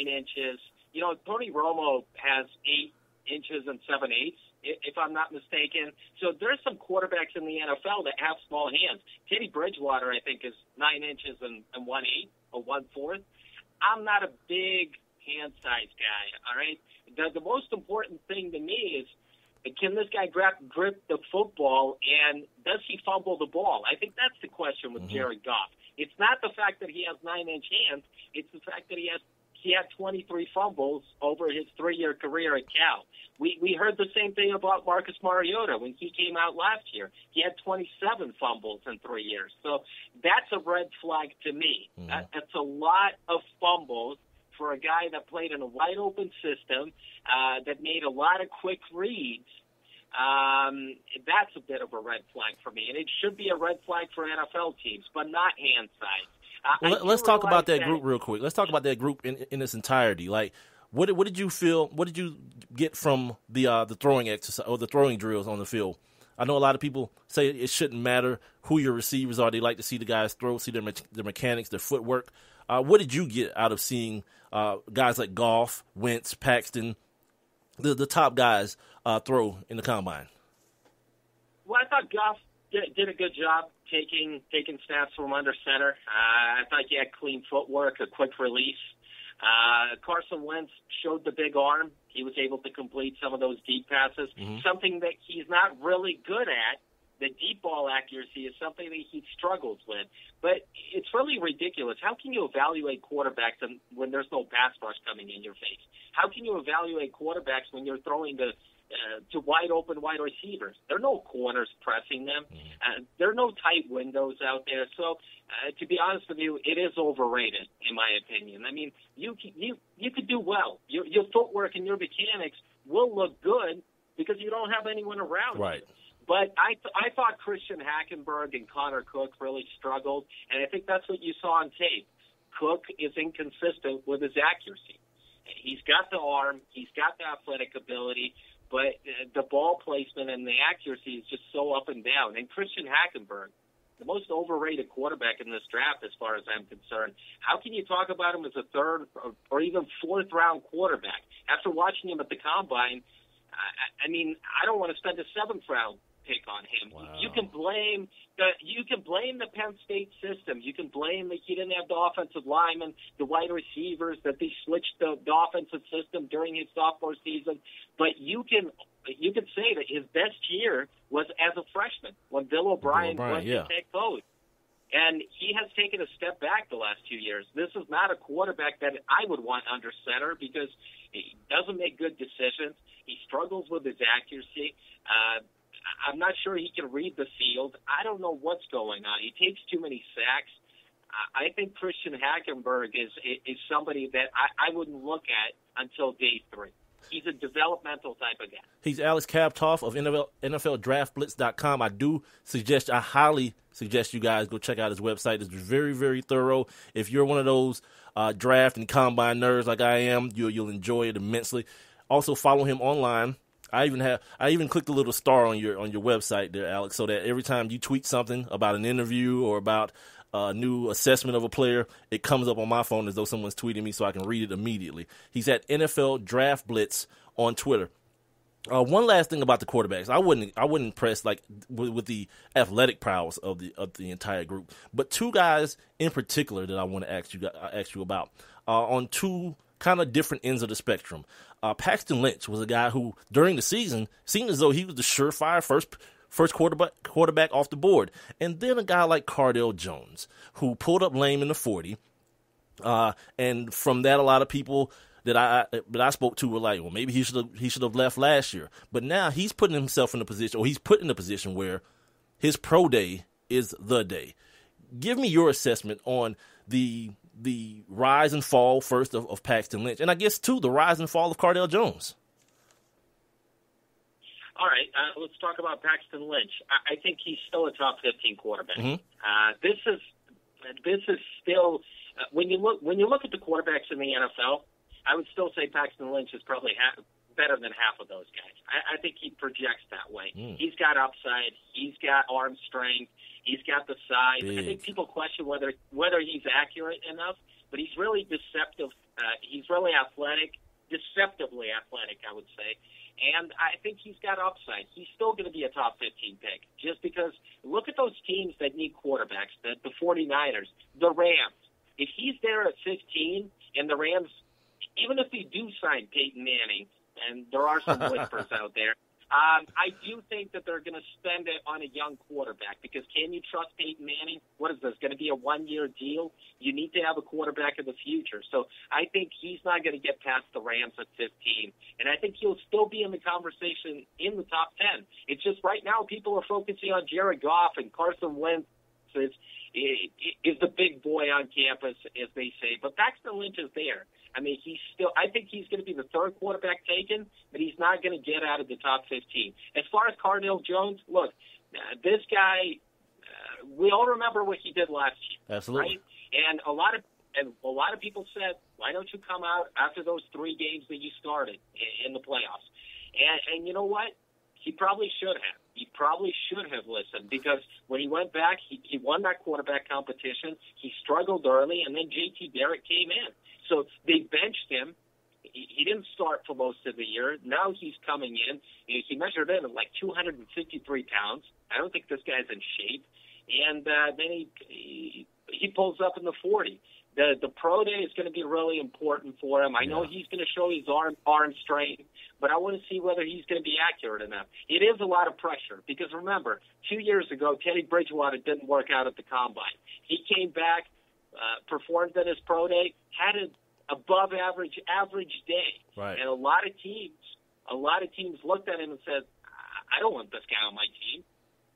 9 inches. You know, Tony Romo has 8 inches and 7/8, if I'm not mistaken. So there's some quarterbacks in the NFL that have small hands. Teddy Bridgewater, I think, is 9 inches and 1/8 or 1/4. I'm not a big hand size guy, all right? The most important thing to me is, can this guy grip the football, and does he fumble the ball? I think that's the question with Jared Goff. It's not the fact that he has 9-inch hands. It's the fact that he had 23 fumbles over his 3-year career at Cal. We heard the same thing about Marcus Mariota when he came out last year. He had 27 fumbles in 3 years. So that's a red flag to me. That's a lot of fumbles for a guy that played in a wide-open system, that made a lot of quick reads, that's a bit of a red flag for me. And it should be a red flag for NFL teams, but not hand size. Well, let's talk about that group real quick. Let's talk about that group in its entirety. Like, what did you feel? What did you get from the throwing exercise or the throwing drills on the field? I know a lot of people say it shouldn't matter who your receivers are. They like to see the guys throw, see their mechanics, their footwork. What did you get out of seeing guys like Goff, Wentz, Paxton, the top guys throw in the combine? Well, I thought Goff did a good job taking snaps from under center. I thought he had clean footwork, a quick release. Carson Wentz showed the big arm. He was able to complete some of those deep passes, something that he's not really good at. The deep ball accuracy is something that he struggles with. But it's really ridiculous. How can you evaluate quarterbacks when there's no pass rush coming in your face? How can you evaluate quarterbacks when you're throwing to wide open wide receivers? There are no corners pressing them. There are no tight windows out there. So, to be honest with you, it is overrated, in my opinion. I mean, you could do well. Your footwork and your mechanics will look good because you don't have anyone around you. But I thought Christian Hackenberg and Connor Cook really struggled, and I think that's what you saw on tape. Cook is inconsistent with his accuracy. He's got the arm. He's got the athletic ability. But the ball placement and the accuracy is just so up and down. And Christian Hackenberg, the most overrated quarterback in this draft as far as I'm concerned, how can you talk about him as a third or even fourth-round quarterback? After watching him at the Combine, I mean, I don't want to spend a seventh-round pick on him. Wow. You can blame the Penn State system. You can blame that he didn't have the offensive linemen, the wide receivers, that they switched the offensive system during his sophomore season. But you can say that his best year was as a freshman when Bill O'Brien was his head coach. And he has taken a step back the last 2 years. This is not a quarterback that I would want under center because he doesn't make good decisions. He struggles with his accuracy. I'm not sure he can read the field. I don't know what's going on. He takes too many sacks. I think Christian Hackenberg is somebody that I wouldn't look at until day 3. He's a developmental type of guy. He's Alex Khvatov of NFLDraftBlitz.com. I highly suggest you guys go check out his website. It's very, very thorough. If you're one of those draft and combine nerds like I am, you'll enjoy it immensely. Also, follow him online. I even clicked a little star on your website there, Alex, so that every time you tweet something about an interview or about a new assessment of a player, it comes up on my phone as though someone's tweeting me so I can read it immediately. He's at NFL Draft Blitz on Twitter. One last thing about the quarterbacks. I wouldn't impress like with the athletic prowess of the entire group, but two guys in particular that I want to ask you about on two kind of different ends of the spectrum. Paxton Lynch was a guy who, during the season, seemed as though he was the surefire first quarterback off the board. And then a guy like Cardale Jones, who pulled up lame in the 40. And from that, a lot of people that I spoke to were like, well, maybe he should have left last year. But now he's putting himself in a position, or he's put in a position where his pro day is the day. Give me your assessment on the rise and fall, first, of Paxton Lynch, and I guess, too, the rise and fall of Cardale Jones. All right, let's talk about Paxton Lynch. I think he's still a top 15 quarterback. This is still when you look at the quarterbacks in the NFL, I would still say Paxton Lynch is probably better than half of those guys. I think he projects that way. He's got upside. He's got arm strength. He's got the size. I think people question whether he's accurate enough, but he's really deceptive. He's really athletic, deceptively athletic, I would say. And I think he's got upside. He's still going to be a top 15 pick just because look at those teams that need quarterbacks, the 49ers, the Rams. If he's there at 15 and the Rams, even if they do sign Peyton Manning, and there are some whispers out there, I do think that they're going to spend it on a young quarterback because can you trust Peyton Manning? What is this, going to be a one-year deal? You need to have a quarterback of the future. So I think he's not going to get past the Rams at 15, and I think he'll still be in the conversation in the top 10. It's just right now people are focusing on Jared Goff and Carson Wentz is the big boy on campus, as they say. But Baxter Lynch is there. I mean, I think he's going to be the third quarterback taken, but he's not going to get out of the top 15. As far as Cardale Jones, look, this guy, we all remember what he did last year. Absolutely. Right? And a lot of people said, why don't you come out after those 3 games that you started in the playoffs? And you know what? He probably should have. He probably should have listened, because when he went back, he won that quarterback competition. He struggled early, and then J.T. Barrett came in. So they benched him. He didn't start for most of the year. Now he's coming in. He measured in at like 253 pounds. I don't think this guy's in shape. And then he pulls up in the 40. The pro day is going to be really important for him. I know he's going to show his arm strength, but I want to see whether he's going to be accurate enough. It is a lot of pressure, because remember, 2 years ago, Teddy Bridgewater didn't work out at the combine. He came back, performed at his pro day, had an above average day. Right. And a lot of teams looked at him and said, I don't want this guy on my team.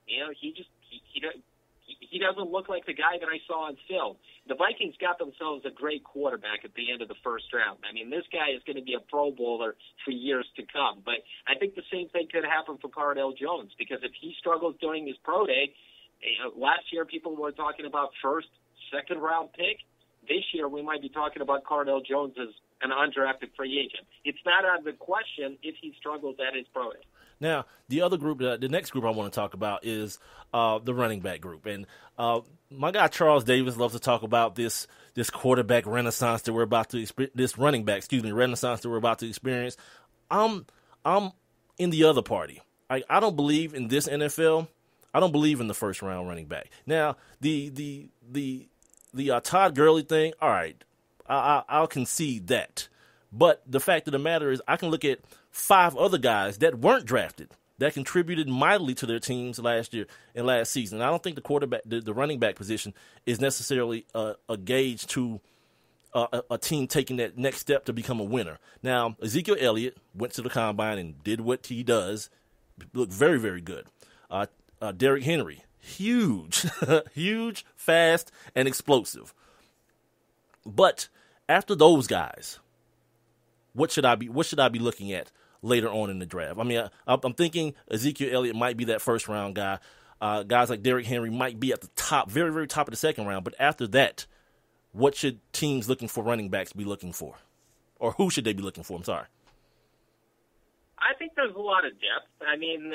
You know, he doesn't look like the guy that I saw on film. The Vikings got themselves a great quarterback at the end of the first round. I mean, this guy is going to be a Pro Bowler for years to come. But I think the same thing could happen for Cardale Jones, because if he struggles during his pro day, last year people were talking about first, second round pick. This year we might be talking about Cardale Jones as an undrafted free agent. It's not out of the question if he struggles at his pro day. Now, the other group, the next group I want to talk about is the running back group. And my guy Charles Davis loves to talk about this quarterback renaissance that we're about to this running back, renaissance that we're about to experience. I'm in the other party. I don't believe in this NFL. I don't believe in the first round running back. Now, the Todd Gurley thing, all right, I'll concede that. But the fact of the matter is, I can look at 5 other guys that weren't drafted that contributed mightily to their teams last year and last season. And I don't think the running back position is necessarily a gauge to a team taking that next step to become a winner. Now, Ezekiel Elliott went to the combine and did what he does, looked very, very good. Derrick Henry, huge, huge, fast, and explosive. But after those guys, what should I be looking at later on in the draft? I mean, I'm thinking Ezekiel Elliott might be that first round guy. Guys like Derrick Henry might be at the top, very, very top of the second round. But after that, what should teams looking for running backs be looking for? Or who should they be looking for? I'm sorry. I think there's a lot of depth. I mean,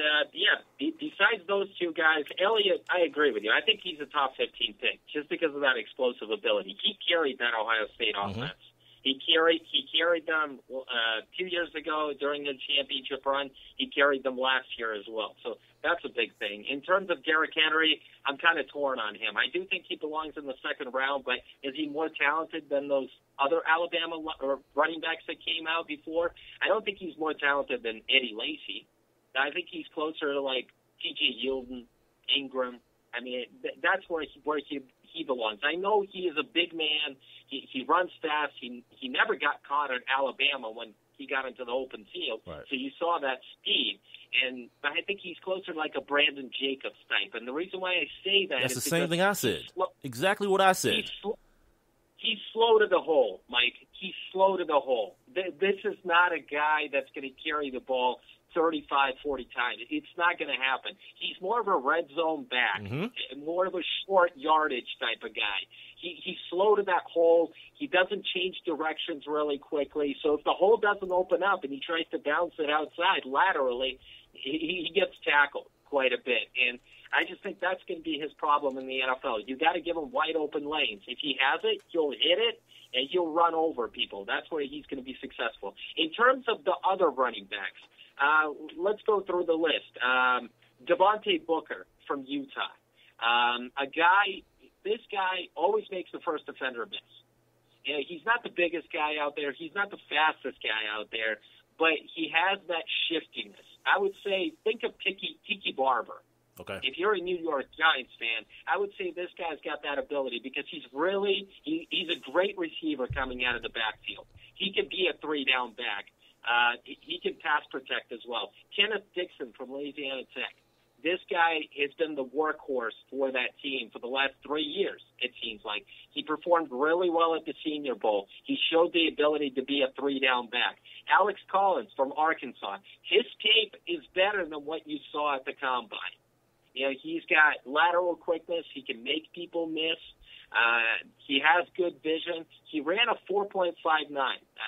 besides those 2 guys, Elliott, I agree with you. I think he's a top 15 pick just because of that explosive ability. He carried that Ohio State offense. He carried them 2 years ago during the championship run. He carried them last year as well. So that's a big thing. In terms of Derrick Henry, I'm kind of torn on him. I do think he belongs in the second round, but is he more talented than those other Alabama running backs that came out before? I don't think he's more talented than Eddie Lacy. I think he's closer to like T.J. Yeldon, Ingram. I mean, that's where he belongs. I know he is a big man. He runs fast. He never got caught at Alabama when he got into the open field. Right. So you saw that speed. And I think he's closer to like a Brandon Jacobs type. And the reason why I say that That's is the same thing I said. Exactly what I said. He's slow to the hole, Mike. He's slow to the hole. This is not a guy that's going to carry the ball 35, 40 times. It's not going to happen. He's more of a red zone back, more of a short yardage type of guy. He's slow to that hole. He doesn't change directions really quickly. So if the hole doesn't open up and he tries to bounce it outside laterally, he gets tackled quite a bit. And I just think that's going to be his problem in the NFL. You got to give him wide open lanes. If he has it, he'll hit it and he'll run over people. That's where he's going to be successful. In terms of the other running backs, let's go through the list. Devontae Booker from Utah. This guy always makes the first defender miss. You know, he's not the biggest guy out there. He's not the fastest guy out there, but he has that shiftiness. I would say, think of Tiki Barber. Okay. If you're a New York Giants fan, I would say this guy's got that ability because he's a great receiver coming out of the backfield. He can be a 3-down back. He can pass protect as well. Kenneth Dixon from Louisiana Tech. This guy has been the workhorse for that team for the last 3 years, it seems like. He performed really well at the Senior Bowl. He showed the ability to be a three-down back. Alex Collins from Arkansas, his tape is better than what you saw at the Combine. He's got lateral quickness. He can make people miss. He has good vision. He ran a 4.59.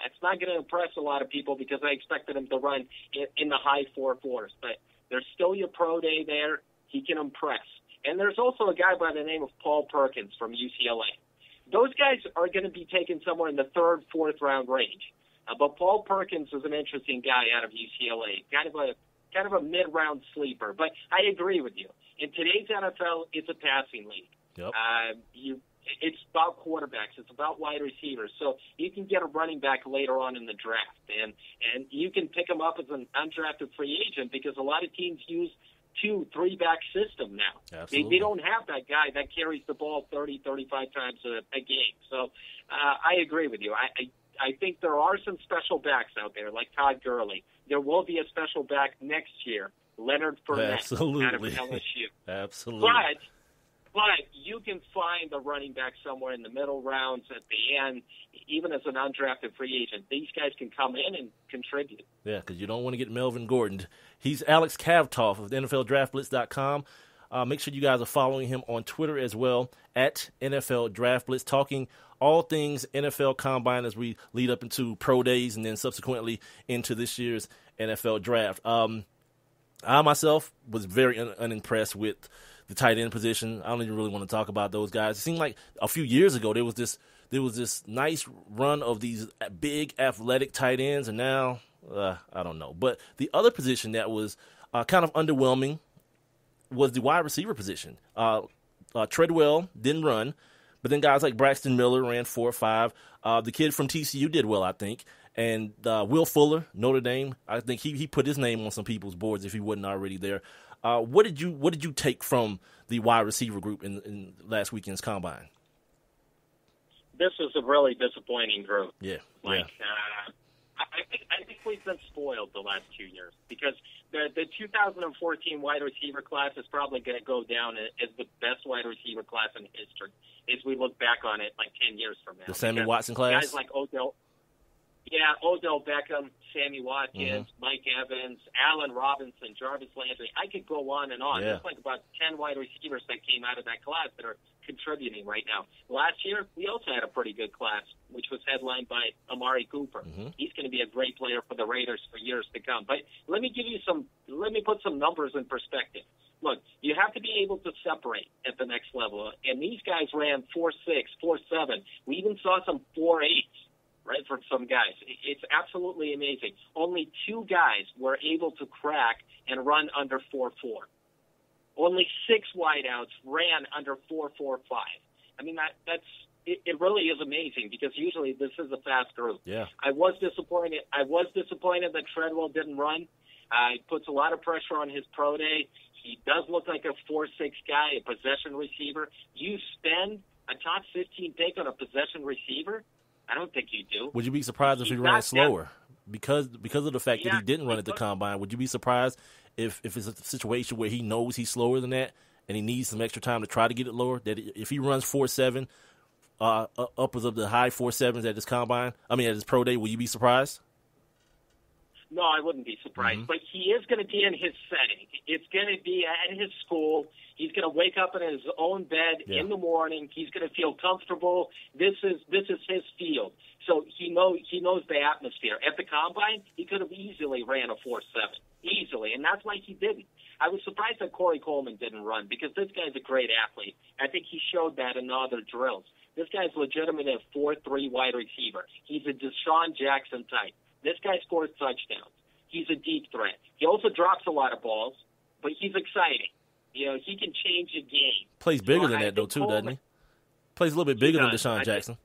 It's not going to impress a lot of people because I expected him to run in the high 4.4s, but there's still your pro day there. He can impress. And there's also a guy by the name of Paul Perkins from UCLA. Those guys are going to be taken somewhere in the third, fourth round range. But Paul Perkins is an interesting guy out of UCLA, kind of a mid-round sleeper. But I agree with you. In today's NFL, it's a passing league. Yep. It's about quarterbacks. It's about wide receivers. So you can get a running back later on in the draft, and you can pick him up as an undrafted free agent because a lot of teams use 2-3 back system now. They don't have that guy that carries the ball 30, 35 times a game. So I agree with you. I think there are some special backs out there, like Todd Gurley. There will be a special back next year, Leonard Fournette out of LSU. Absolutely. But you can find the running back somewhere in the middle rounds at the end, even as an undrafted free agent. These guys can come in and contribute. Yeah, because you don't want to get Melvin Gordon. He's Alex Khvatov of NFLDraftBlitz.com. Make sure you guys are following him on Twitter as well, at NFL Draft Blitz, talking all things NFL Combine as we lead up into pro days and then subsequently into this year's NFL Draft. I myself was very unimpressed with the tight end position. I don't even really want to talk about those guys. It seemed like a few years ago there was this nice run of these big athletic tight ends, and now I don't know. But the other position that was kind of underwhelming was the wide receiver position. Treadwell didn't run, but then guys like Braxton Miller ran 4.5. The kid from TCU did well, I think. And Will Fuller, Notre Dame, I think he put his name on some people's boards if he wasn't already there. What did you take from the wide receiver group in last weekend's Combine? This is a really disappointing group. Yeah. I think we've been spoiled the last 2 years because the 2014 wide receiver class is probably going to go down as the best wide receiver class in history as we look back on it like 10 years from now. The Sammy Watson class? Guys like Odell Beckham, Sammy Watkins, Mike Evans, Allen Robinson, Jarvis Landry. I could go on and on. Yeah. There's like about 10 wide receivers that came out of that class that are contributing right now. Last year, we also had a pretty good class, which was headlined by Amari Cooper. Mm-hmm. He's going to be a great player for the Raiders for years to come. But let me put some numbers in perspective. Look, you have to be able to separate at the next level. And these guys ran 4.6, 4.7. We even saw some 4.8s. Right, for some guys. It's absolutely amazing. Only 2 guys were able to crack and run under 4.4. Only 6 wideouts ran under 4.45. I mean, it really is amazing because usually this is a fast group. Yeah. I was disappointed that Treadwell didn't run. It puts a lot of pressure on his pro day. He does look like a 4.6 guy, a possession receiver. You spend a top 15 pick on a possession receiver? I don't think you do. Would you be surprised if he ran slower? Because of the fact that he didn't run at the Combine, would you be surprised if it's a situation where he knows he's slower than that and he needs some extra time to try to get it lower, that if he runs 4.7, upwards of the high 4.7s at his Combine, at his pro day, will you be surprised? No, I wouldn't be surprised. Mm-hmm. But he is going to be in his setting. It's going to be at his school. He's going to wake up in his own bed in the morning. He's going to feel comfortable. This is his field. So he knows the atmosphere. At the Combine, he could have easily ran a 4.7. Easily. And that's why he didn't. I was surprised that Corey Coleman didn't run because this guy's a great athlete. I think he showed that in the other drills. This guy's legitimate at 4.3 wide receiver. He's a Deshaun Jackson type. This guy scores touchdowns. He's a deep threat. He also drops a lot of balls, but he's exciting. He can change a game. Plays bigger than that, though, too, doesn't he? Plays a little bit bigger than Deshaun Jackson.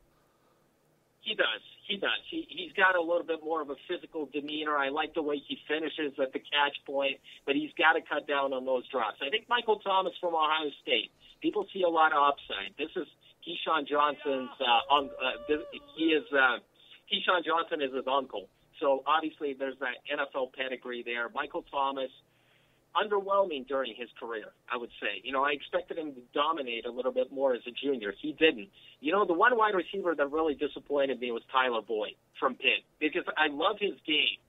He does. He's got a little bit more of a physical demeanor. I like the way he finishes at the catch point, but he's got to cut down on those drops. I think Michael Thomas from Ohio State, people see a lot of upside. This is Keyshawn Johnson's Keyshawn Johnson is his uncle. So, obviously, there's that NFL pedigree there. Michael Thomas, underwhelming during his career, I would say. I expected him to dominate a little bit more as a junior. He didn't. The one wide receiver that really disappointed me was Tyler Boyd from Pitt, because I love his game.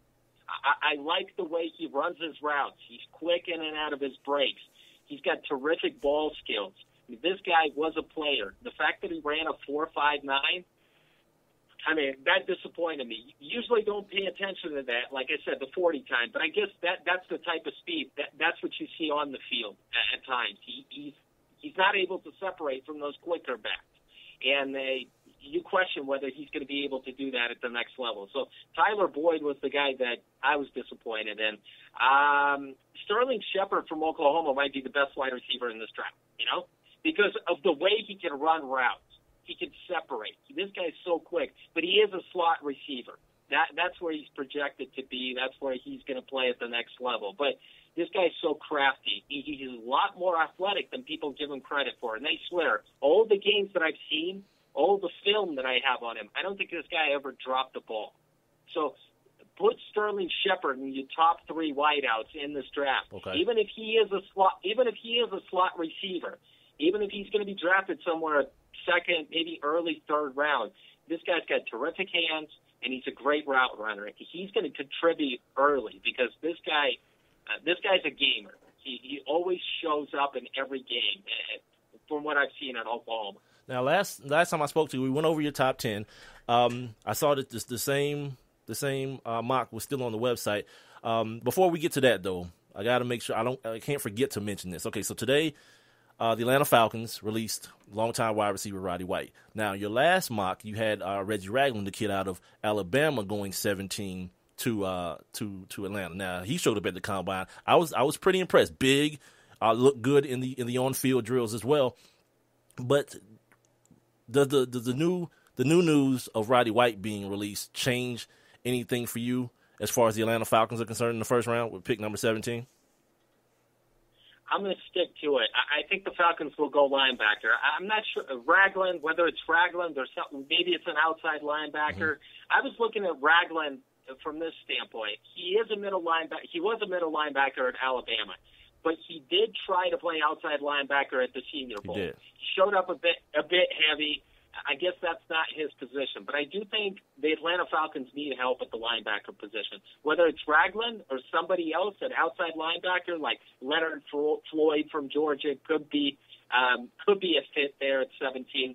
I like the way he runs his routes. He's quick in and out of his breaks. He's got terrific ball skills. This guy was a player. The fact that he ran a 4.59, that disappointed me. Usually don't pay attention to that, like I said, the 40 time, but I guess that's the type of speed. That's what you see on the field at times. He's not able to separate from those quicker backs. And you question whether he's going to be able to do that at the next level. So Tyler Boyd was the guy that I was disappointed in. Sterling Shepard from Oklahoma might be the best wide receiver in this draft, because of the way he can run routes. He can separate. This guy's so quick, but he is a slot receiver. That's where he's projected to be. That's where he's going to play at the next level. But this guy's so crafty. He's a lot more athletic than people give him credit for. And I swear, all the games that I've seen, all the film that I have on him, I don't think this guy ever dropped the ball. So put Sterling Shepard in your top 3 wideouts in this draft. Okay. Even if he is a slot receiver, even if he's going to be drafted somewhere second, maybe early third round, this guy's got terrific hands, and he's a great route runner. He's going to contribute early because this guy's a gamer. He always shows up in every game, from what I've seen at Oklahoma. Now, last time I spoke to you, we went over your top 10. I saw that the same mock was still on the website. Before we get to that, though, I got to make sure I can't forget to mention this. Okay, so today, the Atlanta Falcons released longtime wide receiver Roddy White. Now, your last mock, you had Reggie Ragland, the kid out of Alabama, going 17 to Atlanta. Now, he showed up at the combine. I was pretty impressed. Big, looked good in the on-field drills as well. But does the new news of Roddy White being released change anything for you as far as the Atlanta Falcons are concerned in the first round with pick number 17? I'm going to stick to it. I think the Falcons will go linebacker. I'm not sure Ragland, whether it's Ragland or something. Maybe it's an outside linebacker. I was looking at Ragland from this standpoint. He is a middle linebacker. He was a middle linebacker at Alabama, but he did try to play outside linebacker at the Senior Bowl. He showed up a bit heavy. I guess that's not his position, but I do think the Atlanta Falcons need help at the linebacker position. Whether it's Ragland or somebody else, an outside linebacker like Leonard Floyd from Georgia could be a fit there at 17.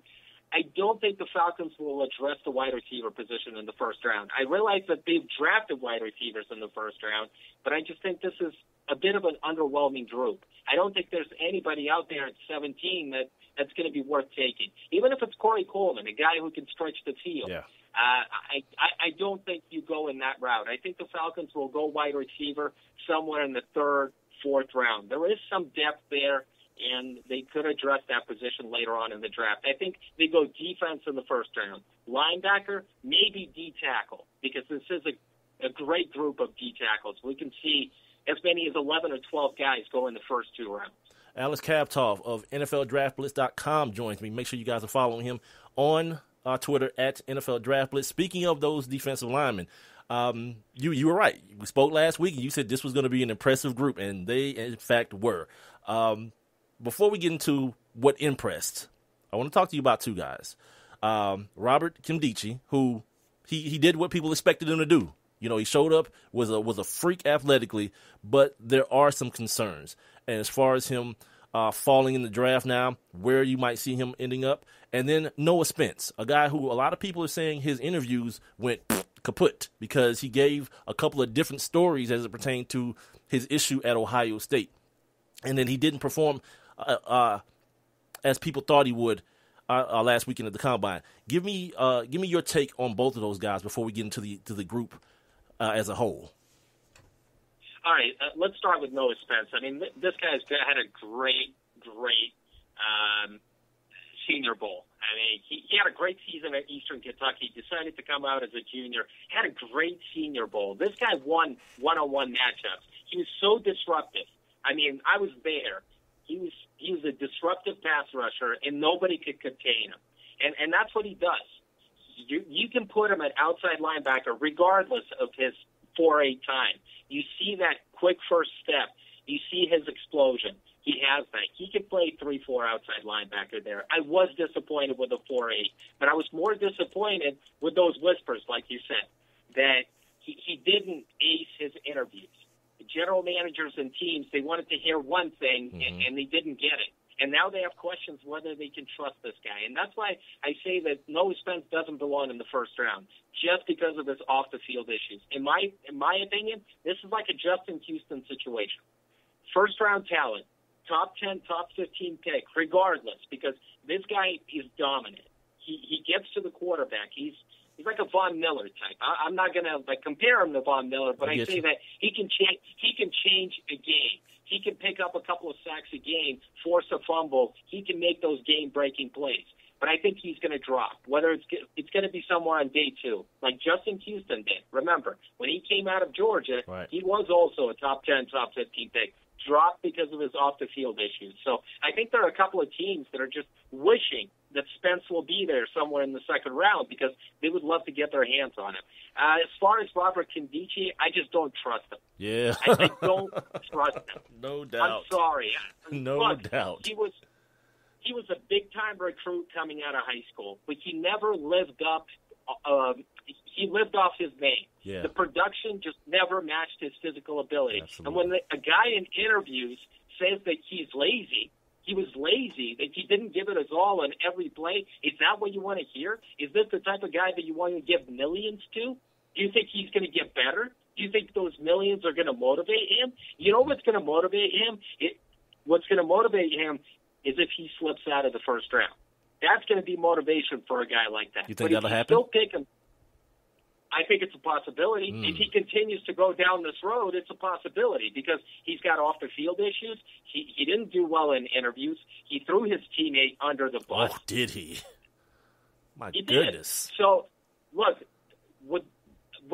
I don't think the Falcons will address the wide receiver position in the first round. I realize that they've drafted wide receivers in the first round, but I just think this is a bit of an underwhelming group. I don't think there's anybody out there at 17 that's going to be worth taking. Even if it's Corey Coleman, a guy who can stretch the field. Yeah. I don't think you go in that route. I think the Falcons will go wide receiver somewhere in the third, fourth round. There is some depth there, and they could address that position later on in the draft. I think they go defense in the first round. Linebacker, maybe D-tackle, because this is a great group of D-tackles. We can see as many as 11 or 12 guys go in the first 2 rounds. Alex Khvatov of NFLDraftBlitz.com joins me. Make sure you guys are following him on Twitter at NFL Draft Blitz. Speaking of those defensive linemen, you were right. We spoke last week, and you said this was going to be an impressive group, and they, in fact, were. Before we get into what impressed, I want to talk to you about 2 guys. Robert Nkemdiche, who he did what people expected him to do. He showed up, was a freak athletically, but there are some concerns. And as far as him falling in the draft now, where you might see him ending up. And then Noah Spence, a guy who a lot of people are saying his interviews went kaput because he gave a couple of different stories as it pertained to his issue at Ohio State. And then he didn't perform as people thought he would last weekend at the Combine. Give me your take on both of those guys before we get into the group as a whole. All right, let's start with Noah Spence. I mean, this guy's had a great Senior Bowl. I mean, he had a great season at Eastern Kentucky, decided to come out as a junior, had a great Senior Bowl. This guy won one-on-one matchups. He was so disruptive. I mean, I was there. He was a disruptive pass rusher, and nobody could contain him. And that's what he does. You can put him at outside linebacker regardless of his 4.8 time. You see that quick first step. You see his explosion. He has that. He could play 3-4 outside linebacker there. I was disappointed with a 4-8, but I was more disappointed with those whispers, like you said, that he didn't ace his interviews. The general managers and teams, they wanted to hear one thing, and they didn't get it. And now they have questions whether they can trust this guy. And that's why I say that Noah Spence doesn't belong in the first round, just because of his off-the-field issues. In my opinion, this is like a Justin Houston situation. First-round talent, top 10, top 15 pick, regardless, because this guy is dominant. He gets to the quarterback. He's like a Von Miller type. I'm not going to compare him to Von Miller, but I say that he can change a game. He can pick up a couple of sacks a game, force a fumble. He can make those game-breaking plays. But I think he's going to drop, whether it's going to be somewhere on day 2, like Justin Houston did. Remember, when he came out of Georgia, he was also a top 10, top 15 pick. Dropped because of his off-the-field issues. So I think there are a couple of teams that are just wishing that Spence will be there somewhere in the second round because they would love to get their hands on him. As far as Robert Nkemdiche, I just don't trust him. Yeah. I don't trust him. No doubt. I'm sorry. No doubt. He was a big-time recruit coming out of high school, but he never lived up. He lived off his name. Yeah. The production just never matched his physical ability. Absolutely. And when a guy in interviews says that he's lazy, he was lazy, that he didn't give it his all on every play, is that what you want to hear? Is this the type of guy that you want to give millions to? Do you think he's going to get better? Do you think those millions are going to motivate him? You know what's going to motivate him? What's going to motivate him is if he slips out of the first round. That's going to be motivation for a guy like that. You think but that'll if you happen? still pick him, I think it's a possibility. If he continues to go down this road, it's a possibility because he's got off-the-field issues. He didn't do well in interviews. He threw his teammate under the bus. Oh, did he? My He goodness. did. So, look, would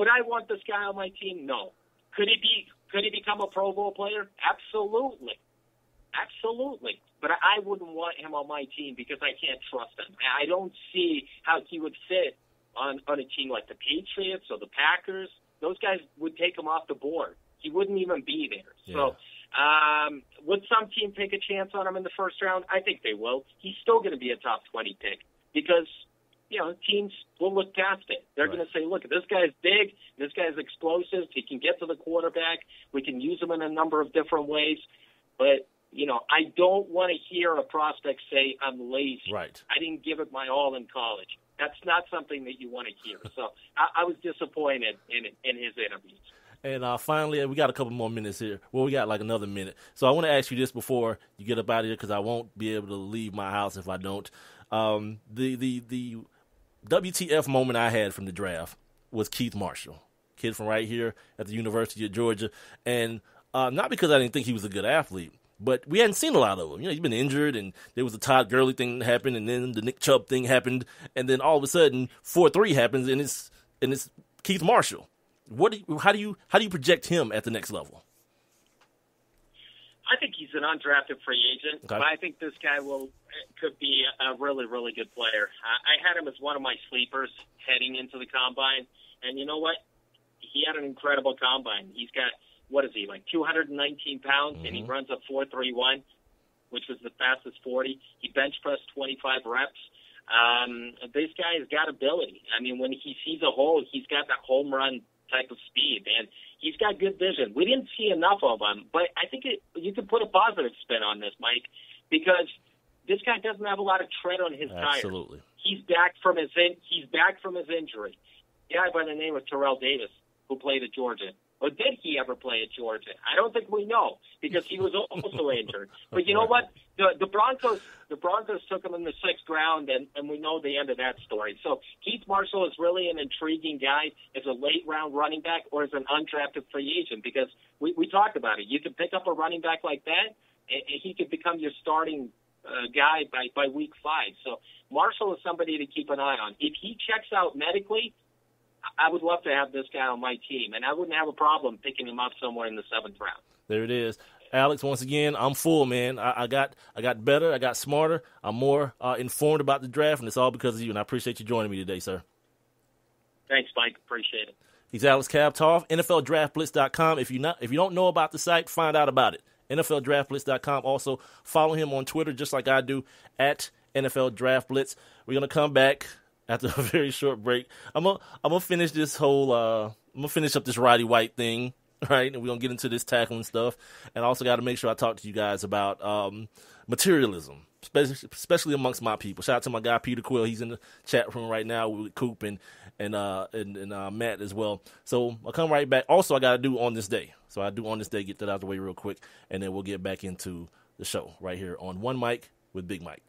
I want this guy on my team? No. Could he become a Pro Bowl player? Absolutely. Absolutely. But I wouldn't want him on my team because I can't trust him. I don't see how he would fit on a team like the Patriots or the Packers. Those guys would take him off the board. He wouldn't even be there. Yeah. So would some team take a chance on him in the first round? I think they will. He's still going to be a top 20 pick because, teams will look past it. They're going to say, look, this guy's big. This guy's explosive. He can get to the quarterback. We can use him in a number of different ways. But I don't want to hear a prospect say, I'm lazy. Right. I didn't give it my all in college. That's not something that you want to hear. So I was disappointed in his interviews. And finally, we got a couple more minutes here. Well, we got like another minute. So I want to ask you this before you get up out of here because I won't be able to leave my house if I don't. The WTF moment I had from the draft was Keith Marshall, kid from right here at the University of Georgia. And not because I didn't think he was a good athlete, but we hadn't seen a lot of him. He's been injured, and there was a Todd Gurley thing that happened, and then the Nick Chubb thing happened, and then all of a sudden 4-3 happens, and it's Keith Marshall. How do you project him at the next level? I think he's an undrafted free agent, but I think this guy could be a really, really good player. I had him as one of my sleepers heading into the combine, and you know what? He had an incredible combine. He's got, 219 pounds, and he runs a 4.31, which was the fastest 40. He bench pressed 25 reps. This guy has got ability. I mean, when he sees a hole, he's got that home run type of speed, and he's got good vision. We didn't see enough of him, but I think you can put a positive spin on this, Mike, because this guy doesn't have a lot of tread on his tires. Absolutely. He's back from his injury. A guy by the name of Terrell Davis, who played at Georgia. Or did he ever play at Georgia? I don't think we know because he was also injured. But you know what? The Broncos took him in the 6th round, and we know the end of that story. So Keith Marshall is really an intriguing guy as a late-round running back or as an undrafted free agent because we talked about it. You can pick up a running back like that, and he could become your starting guy by week 5. So Marshall is somebody to keep an eye on. If he checks out medically, I would love to have this guy on my team, and I wouldn't have a problem picking him up somewhere in the 7th round. There it is. Alex, once again, I'm full, man. I got better. I got smarter. I'm more informed about the draft, and it's all because of you, and I appreciate you joining me today, sir. Thanks, Mike. Appreciate it. He's Alex Khvatov, NFLDraftBlitz.com. If you don't know about the site, find out about it. NFLDraftBlitz.com. Also, follow him on Twitter, just like I do, at NFL Draft Blitz. We're going to come back after a very short break. I'm gonna finish this whole, I'm going to finish up this Roddy White thing, right? And we're going to get into this tackling stuff. And I also got to make sure I talk to you guys about materialism, especially amongst my people. Shout out to my guy, Peter Quill. He's in the chat room right now with Coop and Matt as well. So I'll come right back. Also, I got to do On This Day. So I do On This Day, get that out of the way real quick, and then we'll get back into the show right here on One Mic with Big Mike.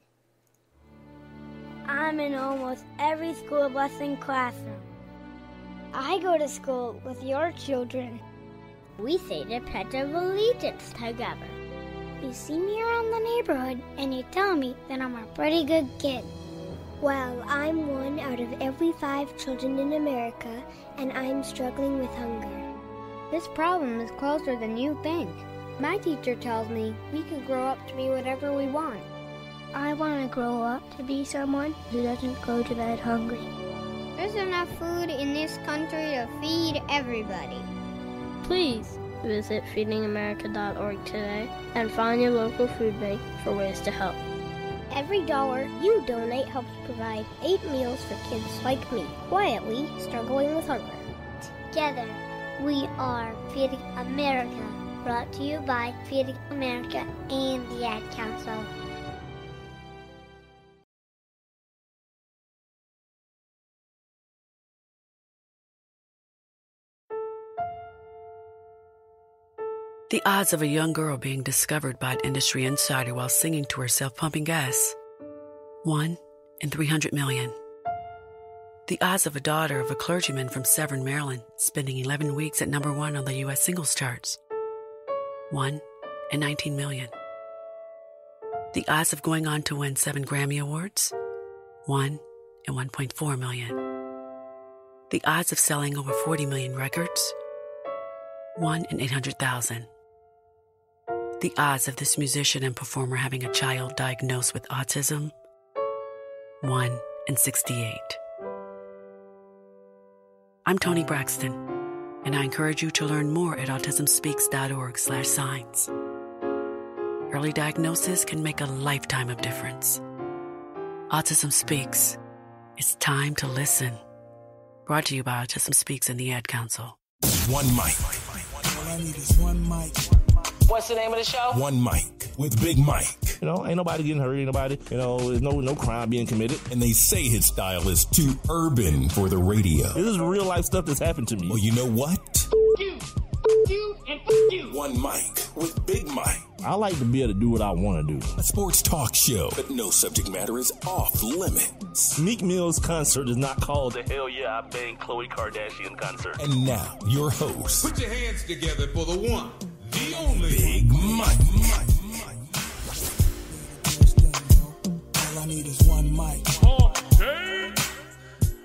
I'm in almost every school bus and classroom. I go to school with your children. We say the Pledge of Allegiance together. You see me around the neighborhood, and you tell me that I'm a pretty good kid. Well, I'm one out of every 5 children in America, and I'm struggling with hunger. This problem is closer than you think. My teacher tells me we can grow up to be whatever we want. I want to grow up to be someone who doesn't go to bed hungry. There's enough food in this country to feed everybody. Please visit feedingamerica.org today and find your local food bank for ways to help. Every dollar you donate helps provide 8 meals for kids like me, quietly struggling with hunger. Together, we are Feeding America, brought to you by Feeding America and the Ad Council. The odds of a young girl being discovered by an industry insider while singing to herself pumping gas. 1 in 300 million. The odds of a daughter of a clergyman from Severn, Maryland, spending 11 weeks at number 1 on the U.S. singles charts. 1 in 19 million. The odds of going on to win 7 Grammy Awards. 1 in 1.4 million. The odds of selling over 40 million records. 1 in 800,000. The odds of this musician and performer having a child diagnosed with autism. 1 in 68. I'm Toni Braxton, and I encourage you to learn more at autismspeaks.org/signs. Early diagnosis can make a lifetime of difference. Autism Speaks. It's time to listen. Brought to you by Autism Speaks and the Ad Council. One mic. All I need is one mic. What's the name of the show? One mic with Big Mike. You know, ain't nobody getting hurt, ain't nobody, there's no crime being committed. And they say his style is too urban for the radio. This is real life stuff that's happened to me. Well, you know what? You, and you. One mic with Big Mike. I like to be able to do what I want to do. A sports talk show, but no subject matter is off limits. Meek Mill's concert is not called the Hell Yeah I Banged Khloe Kardashian concert. And now, your host. Put your hands together for the one, the only Big Mike. All I need is one mic.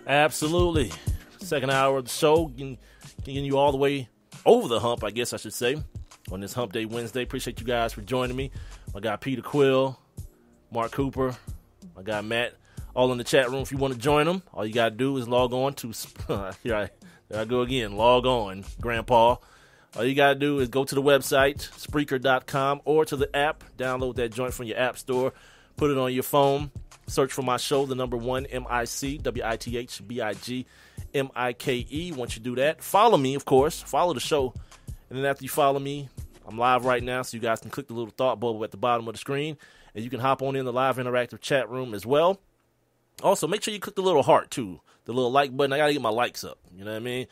Absolutely. Second hour of the show, getting you all the way over the hump, I guess I should say, on this Hump Day Wednesday. Appreciate you guys for joining me. My guy Peter Quill, Mark Cooper, my guy Matt, all in the chat room. If you want to join them, all you got to do is log on to, there I go again, log on, Grandpa. All you got to do is go to the website, Spreaker.com, or to the app. Download that joint from your app store. Put it on your phone. Search for my show, the number 1, MIC, WITHBIGMIKE. Once you do that, follow me, of course. Follow the show. And then after you follow me, I'm live right now, so you guys can click the little thought bubble at the bottom of the screen. And you can hop on in the live interactive chat room as well. Also, make sure you click the little heart, too. The little like button. I got to get my likes up. You know what I mean?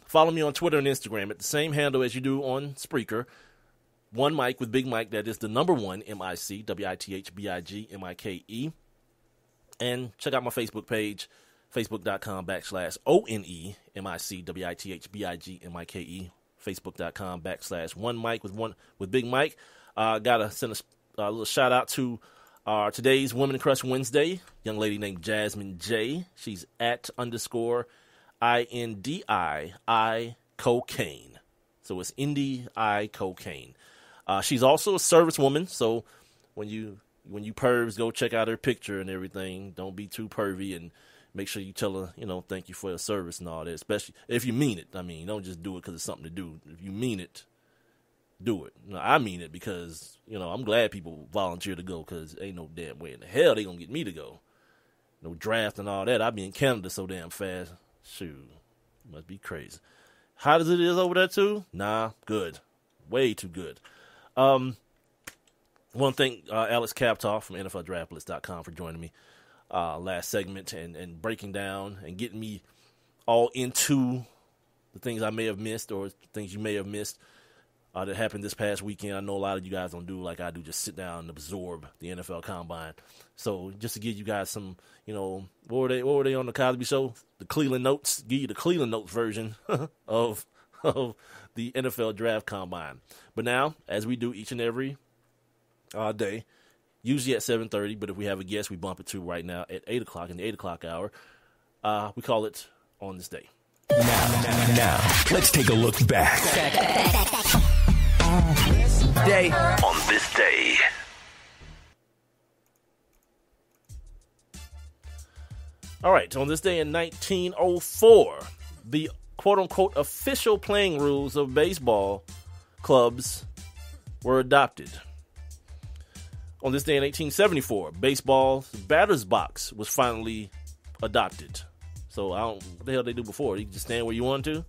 Follow me on Twitter and Instagram at the same handle as you do on Spreaker. One mic with Big Mike. That is the number 1, MIC, WITHBIGMIKE. And check out my Facebook page, facebook.com/ONE, MIC, WITHBIGMIKE. Facebook.com/one mic with Big Mike. Gotta send a little shout out to today's Women Crush Wednesday. Young lady named Jasmine J. She's at _INDII cocaine. So it's Indie cocaine. She's also a service woman. So when you pervs go check out her picture and everything, don't be too pervy and make sure you tell her, thank you for your service and all that, especially if you mean it. I mean, don't just do it because it's something to do. If you mean it, do it. No, I mean it because, I'm glad people volunteer to go because ain't no damn way in the hell they going to get me to go. No draft and all that. I'll be in Canada so damn fast. Shoot, must be crazy. Hot as it is over there too? Nah, good. Way too good. Want to thank Alex Khvatov from NFLDraftList.com for joining me last segment and breaking down and getting me all into the things I may have missed or things you may have missed that happened this past weekend. I know a lot of you guys don't do like I do, just sit down and absorb the NFL Combine. So just to give you guys some, what were they on the Cosby Show? The Cleveland Notes. Give you the Cleveland Notes version of the NFL Draft Combine. But now, as we do each and every day, usually at 7:30, but if we have a guest, we bump it to right now at 8 o'clock in the 8 o'clock hour. We call it On This Day. Now, let's take a look back. On this day. All right, on this day in 1904, the quote-unquote official playing rules of baseball clubs were adopted. On this day in 1874, baseball's batter's box was finally adopted. So what the hell they do before? You just stand where you want to?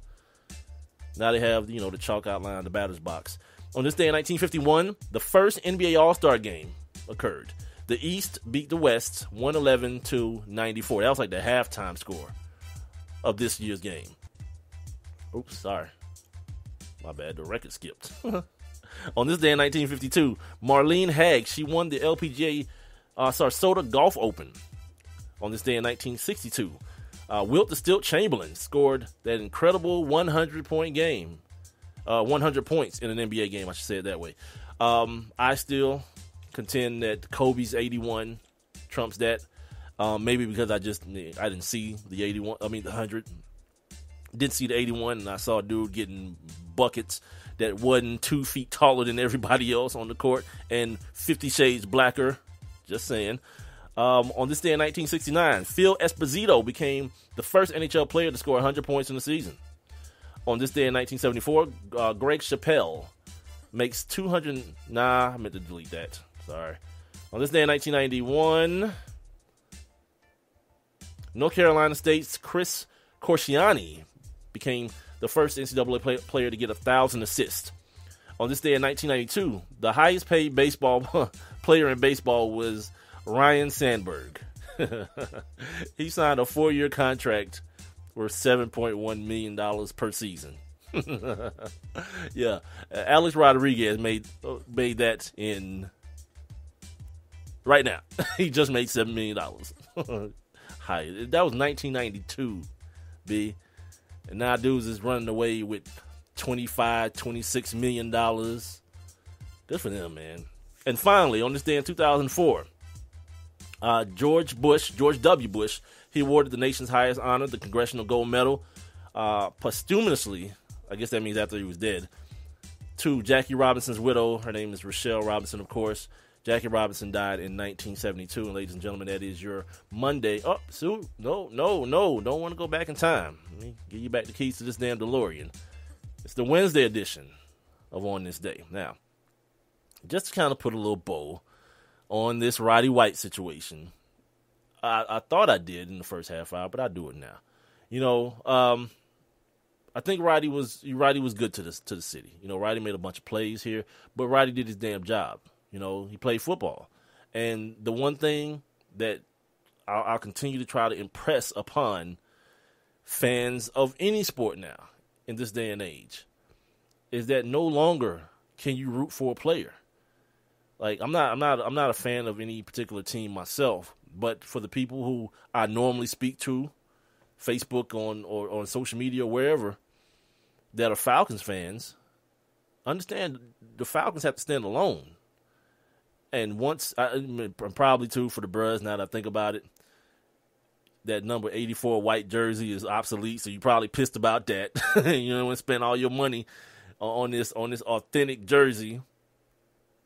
Now they have, the chalk outline, the batter's box. On this day in 1951, the first NBA All-Star game occurred. The East beat the West 111-94. That was like the halftime score of this year's game. Oops, sorry. My bad, the record skipped. On this day in 1952, Marlene Hague, she won the LPGA Sarasota Golf Open. On this day in 1962, Wilt the Stilt Chamberlain scored that incredible 100-point game. 100 points in an NBA game, I should say it that way. I still contend that Kobe's 81 trumps that. Maybe because I didn't see the 81, the 100. Didn't see the 81, and I saw a dude getting buckets that wasn't 2 feet taller than everybody else on the court and 50 shades blacker. Just saying. On this day in 1969, Phil Esposito became the first NHL player to score 100 points in the season. On this day in 1974, Greg Chappelle makes 200... Nah, I meant to delete that. Sorry. On this day in 1991, North Carolina State's Chris Corsiani became the first NCAA player to get 1,000 assists. On this day in 1992, the highest paid baseball player in baseball was Ryan Sandberg. He signed a 4-year contract worth $7.1 million per season. Yeah, Alex Rodriguez made that in right now. He just made $7 million. Hi, that was 1992, B. And now dudes is running away with $26 million. Good for them, man. And finally, on this day in 2004, George W. Bush, he awarded the nation's highest honor, the Congressional Gold Medal, posthumously, I guess that means after he was dead, to Jackie Robinson's widow. Her name is Rochelle Robinson, of course. Jackie Robinson died in 1972, and ladies and gentlemen, that is your Monday. Oh, Sue, no, don't want to go back in time. Let me give you back the keys to this damn DeLorean. It's the Wednesday edition of On This Day. Now, just to kind of put a little bow on this Roddy White situation, I thought I did in the first half hour, but I do it now. I think Roddy was good to the city. Roddy made a bunch of plays here, but Roddy did his damn job. He played football. And the one thing that I'll continue to try to impress upon fans of any sport now in this day and age is that no longer can you root for a player. Like I'm not a fan of any particular team myself, but for the people who I normally speak to, Facebook or on social media or wherever, that are Falcons fans, understand the Falcons have to stand alone. And probably too for the Bruz, now that I think about it, that number 84 white jersey is obsolete, so you're probably pissed about that. And spend all your money on this authentic jersey,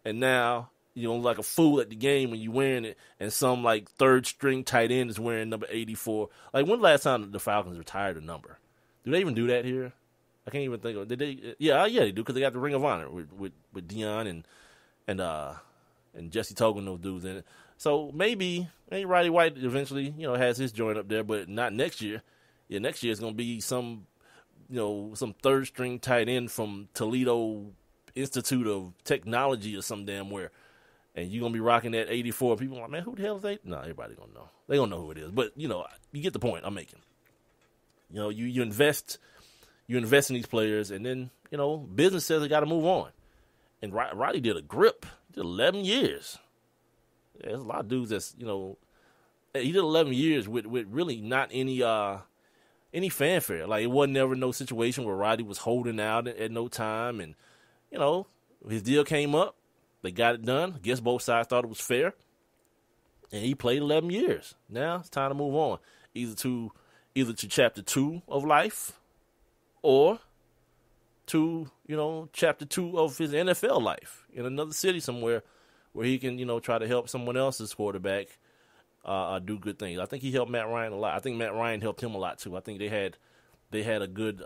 and now you look like a fool at the game when you're wearing it, and some like third string tight end is wearing number 84. Like, when the last time the Falcons retired a number? Do they even do that here? I can't even think of. Did they? Yeah, they do because they got the Ring of Honor with Dion and Jesse Togan, those dudes in it. So maybe Roddy White eventually, has his joint up there, but not next year. Yeah, next year it's gonna be some third string tight end from Toledo Institute of Technology or some damn where, and you're gonna be rocking that 84. People are like, man, who the hell is that? No, everybody gonna know. They gonna know who it is. But you get the point I'm making. You invest in these players, and then business says they got to move on. And Roddy did a grip. He did 11 years. Yeah, there's a lot of dudes that's he did 11 years with really not any fanfare. Like, it wasn't never no situation where Roddy was holding out at no time. And, his deal came up. They got it done. I guess both sides thought it was fair. And he played 11 years. Now it's time to move on. Either to chapter 2 of life or to, chapter 2 of his NFL life in another city somewhere where he can, try to help someone else's quarterback do good things. I think he helped Matt Ryan a lot. I think Matt Ryan helped him a lot too. I think they had a good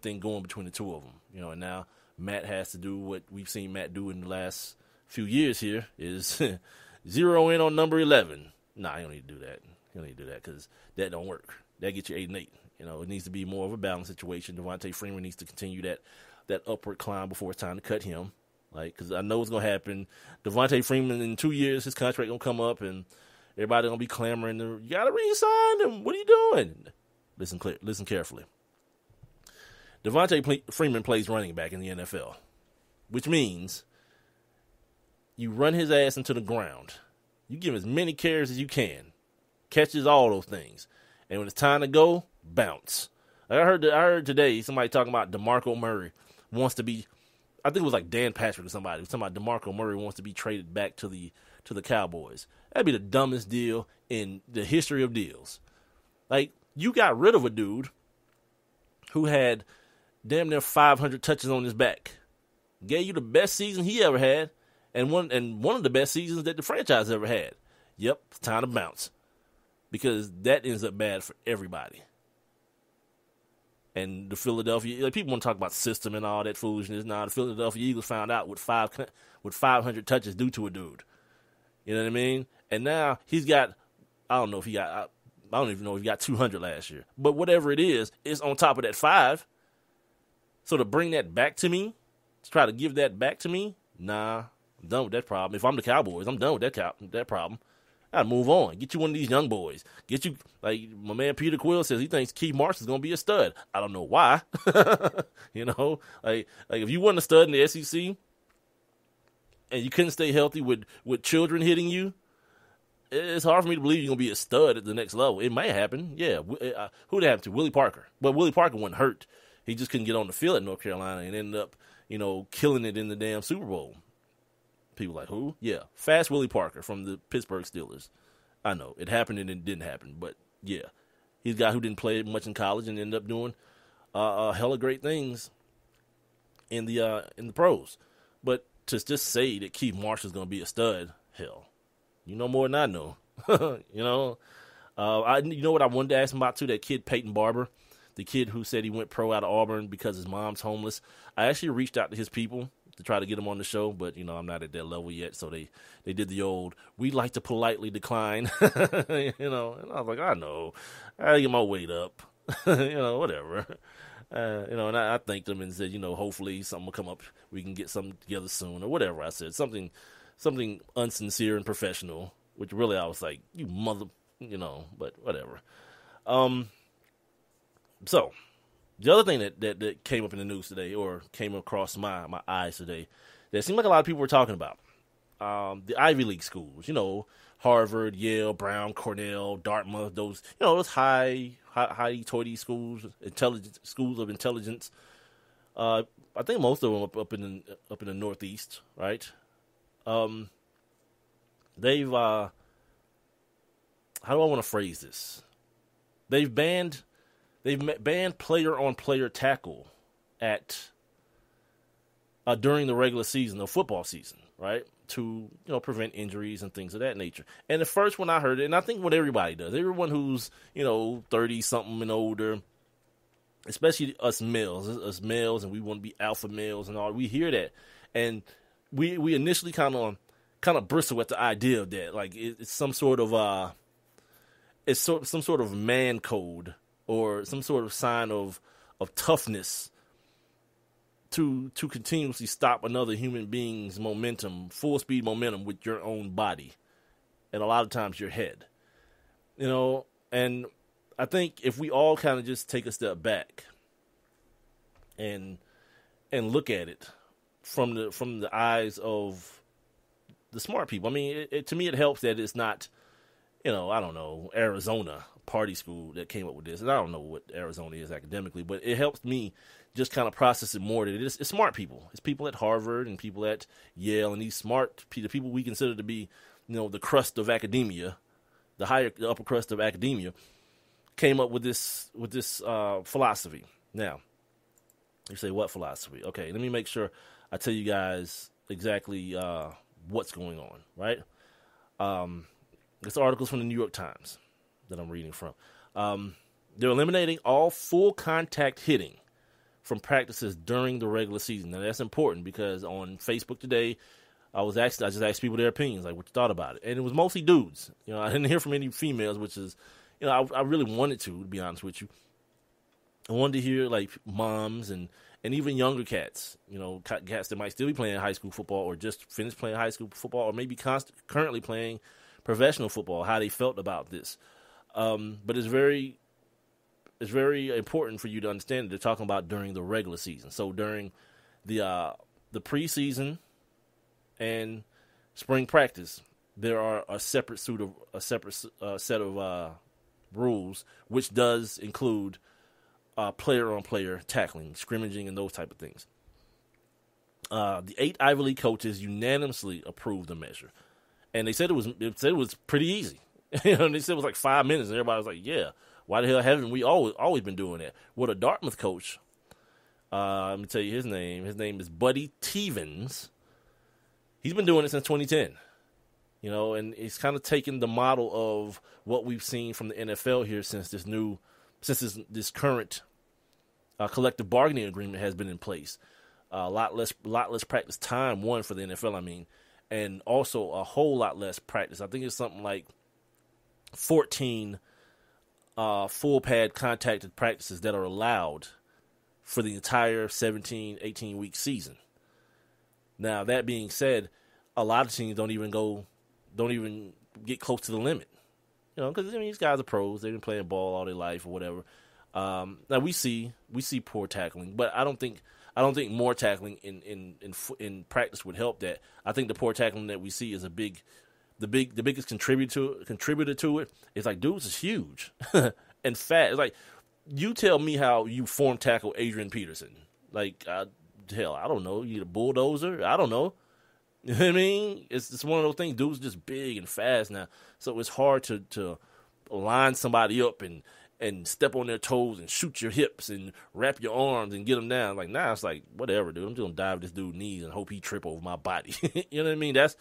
thing going between the two of them, and now Matt has to do what we've seen Matt do in the last few years here is zero in on number 11. Nah, he don't need to do that. He don't need to do that because that don't work. That gets you 8-8. It needs to be more of a balanced situation. Devontae Freeman needs to continue that upward climb before it's time to cut him. Because I know it's going to happen. Devontae Freeman, in 2 years, his contract going to come up, and everybody going to be clamoring, you got to re-sign him. What are you doing? Listen carefully. Devontae Freeman plays running back in the NFL, which means you run his ass into the ground. You give him as many carries as you can. Catches, all those things. And when it's time to go, bounce. I heard today somebody talking about DeMarco Murray wants to be, I think it was like Dan Patrick or somebody was talking about DeMarco Murray wants to be traded back to the Cowboys. That'd be the dumbest deal in the history of deals. Like, you got rid of a dude who had damn near 500 touches on his back. Gave you the best season he ever had, and one of the best seasons that the franchise ever had. Yep, it's time to bounce. Because that ends up bad for everybody. And the Philadelphia, people want to talk about system and all that foolishness. Now, the Philadelphia Eagles found out what 500 touches do to a dude. You know what I mean? And now he's got, I don't even know if he got 200 last year. But whatever it is, it's on top of that 5. So to bring that back to me, to try to give that back to me, nah, I'm done with that problem. If I'm the Cowboys, I'm done with that problem. I gotta move on. Get you one of these young boys. Get you, like my man Peter Quill says, he thinks Keith Marsh is gonna be a stud. I don't know why. Like if you wasn't a stud in the SEC and you couldn't stay healthy with children hitting you, it's hard for me to believe you're gonna be a stud at the next level. It might happen, yeah. Who'd it happen to? Willie Parker. But Willie Parker wasn't hurt. He just couldn't get on the field at North Carolina and ended up, killing it in the damn Super Bowl. People like, who? Yeah, fast Willie Parker from the Pittsburgh Steelers. I know, it happened and it didn't happen, but yeah. He's a guy who didn't play much in college and ended up doing hella great things in the pros. But to just say that Keith Marsh is going to be a stud, hell, you know more than I know. You know what I wanted to ask him about too? That kid Peyton Barber, the kid who said he went pro out of Auburn because his mom's homeless. I actually reached out to his people to try to get him on the show, but I'm not at that level yet. So they did the old, we'd like to politely decline, and I was like, I know, I gotta get my weight up, whatever. And I thanked him and said, hopefully something will come up, we can get something together soon or whatever. I said something unsincere and professional, which really I was like, you mother, but whatever. So the other thing that came up in the news today, or came across my eyes today, that seemed like a lot of people were talking about, the Ivy League schools, Harvard, Yale, Brown, Cornell, Dartmouth, those high-toity schools, schools of intelligence. I think most of them up in the Northeast, right? They've how do I want to phrase this? They've banned player-on-player tackle at during the regular season, the football season, right? To prevent injuries and things of that nature. And the first one I heard it, and I think what everybody does, everyone who's 30 something and older, especially us males, and we want to be alpha males and all. We hear that, and we initially kind of bristle at the idea of that, like it's some sort of some sort of man code or some sort of sign of toughness to continuously stop another human being's momentum, full speed momentum with your own body, and a lot of times your head, and I think if we all kind of just take a step back and look at it from the eyes of the smart people. I mean, to me, it helps that it's not, I don't know, Arizona party school that came up with this. And I don't know what Arizona is academically, but it helps me just kind of process it more that it's smart people. It's people at Harvard and people at Yale, and these the people we consider to be, the crust of academia, the upper crust of academia, came up with this philosophy. Now, you say, what philosophy? Okay, let me make sure I tell you guys exactly what's going on, right? This article's from the New York Times that I'm reading from. They're eliminating all full contact hitting from practices during the regular season. Now, that's important because on Facebook today, I just asked people their opinions, like what you thought about it. And it was mostly dudes. I didn't hear from any females, which is, I really wanted to be honest with you. I wanted to hear like moms and even younger cats, cats that might still be playing high school football or just finished playing high school football or maybe currently playing professional football, how they felt about this. But it's very important for you to understand that they're talking about during the regular season. So during the preseason and spring practice, there are a separate set of rules, which does include player-on-player tackling, scrimmaging, and those type of things. The 8 Ivy League coaches unanimously approved the measure, and they said it was pretty easy. They said it was like 5 minutes, and everybody was like, "Yeah, why the hell haven't we always been doing that?" Well, the Dartmouth coach, let me tell you his name. His name is Buddy Tevens. He's been doing it since 2010. And he's kind of taken the model of what we've seen from the NFL here since this current collective bargaining agreement has been in place. A lot less practice time, one, for the NFL, I mean, and also a whole lot less practice. I think it's something like 14 full pad contacted practices that are allowed for the entire 17, 18-week season. Now, that being said, a lot of teams don't even get close to the limit. Because these guys are pros. They've been playing ball all their life or whatever. Now we see poor tackling, but I don't think more tackling in practice would help that. I think the poor tackling that we see is the biggest contributor to it. It's like dudes is huge and fat. It's like, you tell me how you form tackle Adrian Peterson. Like, hell, I don't know. You a bulldozer? I don't know. You know what I mean? It's one of those things. Dudes just big and fast now, so it's hard to line somebody up and step on their toes and shoot your hips and wrap your arms and get them down. Like, nah, it's like, whatever, dude. I'm just gonna dive this dude's knees and hope he trip over my body. You know what I mean? That's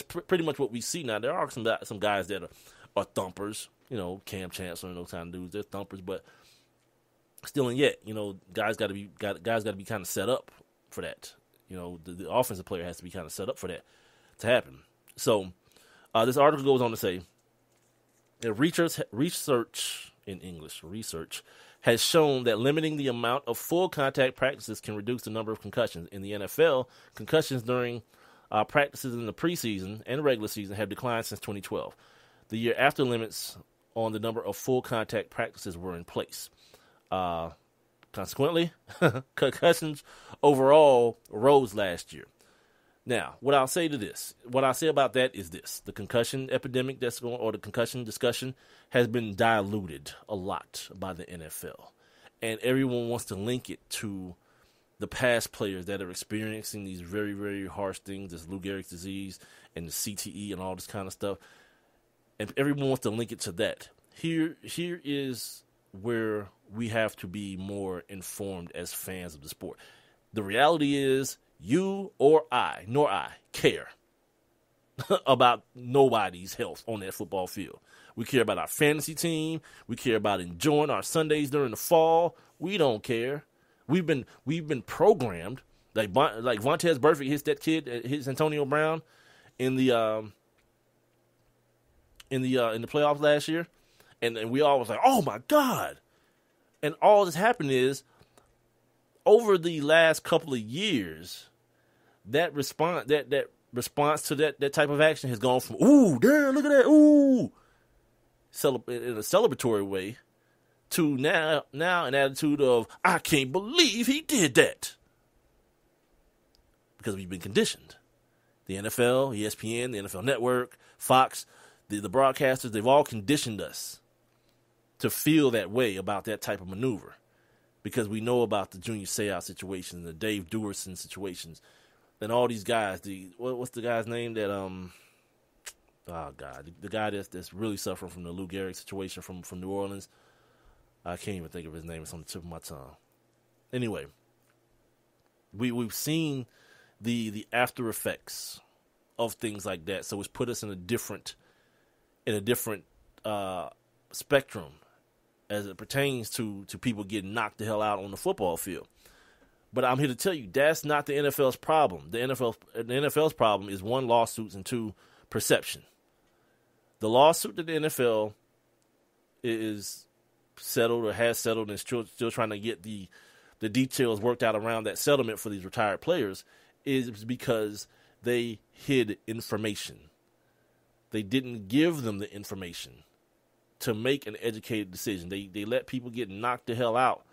pretty much what we see now. There are some guys that are thumpers. Cam Chancellor and those kind of dudes. They're thumpers, but still, and yet, guys got to be kind of set up for that. The offensive player has to be kind of set up for that to happen. So this article goes on to say that research has shown that limiting the amount of full contact practices can reduce the number of concussions. In the NFL, concussions during practices in the preseason and regular season have declined since 2012, the year after limits on the number of full contact practices were in place. Consequently, concussions overall rose last year. Now, what I'll say about that is this: the concussion epidemic or the concussion discussion has been diluted a lot by the NFL, and everyone wants to link it to the past players that are experiencing these very, very harsh things, this Lou Gehrig's disease and the CTE and all this kind of stuff, and everyone wants to link it to that. Here is where we have to be more informed as fans of the sport. The reality is, you or I care about nobody's health on that football field. We care about our fantasy team. We care about enjoying our Sundays during the fall. We don't care. We've been programmed like Vontaze Burfict hits that kid, hits Antonio Brown in the playoffs last year, and we all was like, oh my God. And all that's happened is over the last couple of years, that response to that type of action has gone from ooh, damn, look at that, ooh, in a celebratory way, to now an attitude of I can't believe he did that, because we've been conditioned. The NFL, ESPN, the NFL Network, Fox, the broadcasters, they've all conditioned us to feel that way about that type of maneuver, because we know about the Junior Seau situation, the Dave Duerson situations, and all these guys. What's the guy's name that the guy that's really suffering from the Lou Gehrig situation from New Orleans. I can't even think of his name. It's on the tip of my tongue. Anyway, we've seen the after effects of things like that, so it's put us in a different spectrum as it pertains to people getting knocked the hell out on the football field. But I'm here to tell you that's not the NFL's problem. The NFL's problem is 1, lawsuits, and 2, perception. The lawsuit that the NFL is settled or has settled and is still trying to get the details worked out around that settlement for these retired players is because they hid information. They didn't give them the information to make an educated decision. They let people get knocked the hell out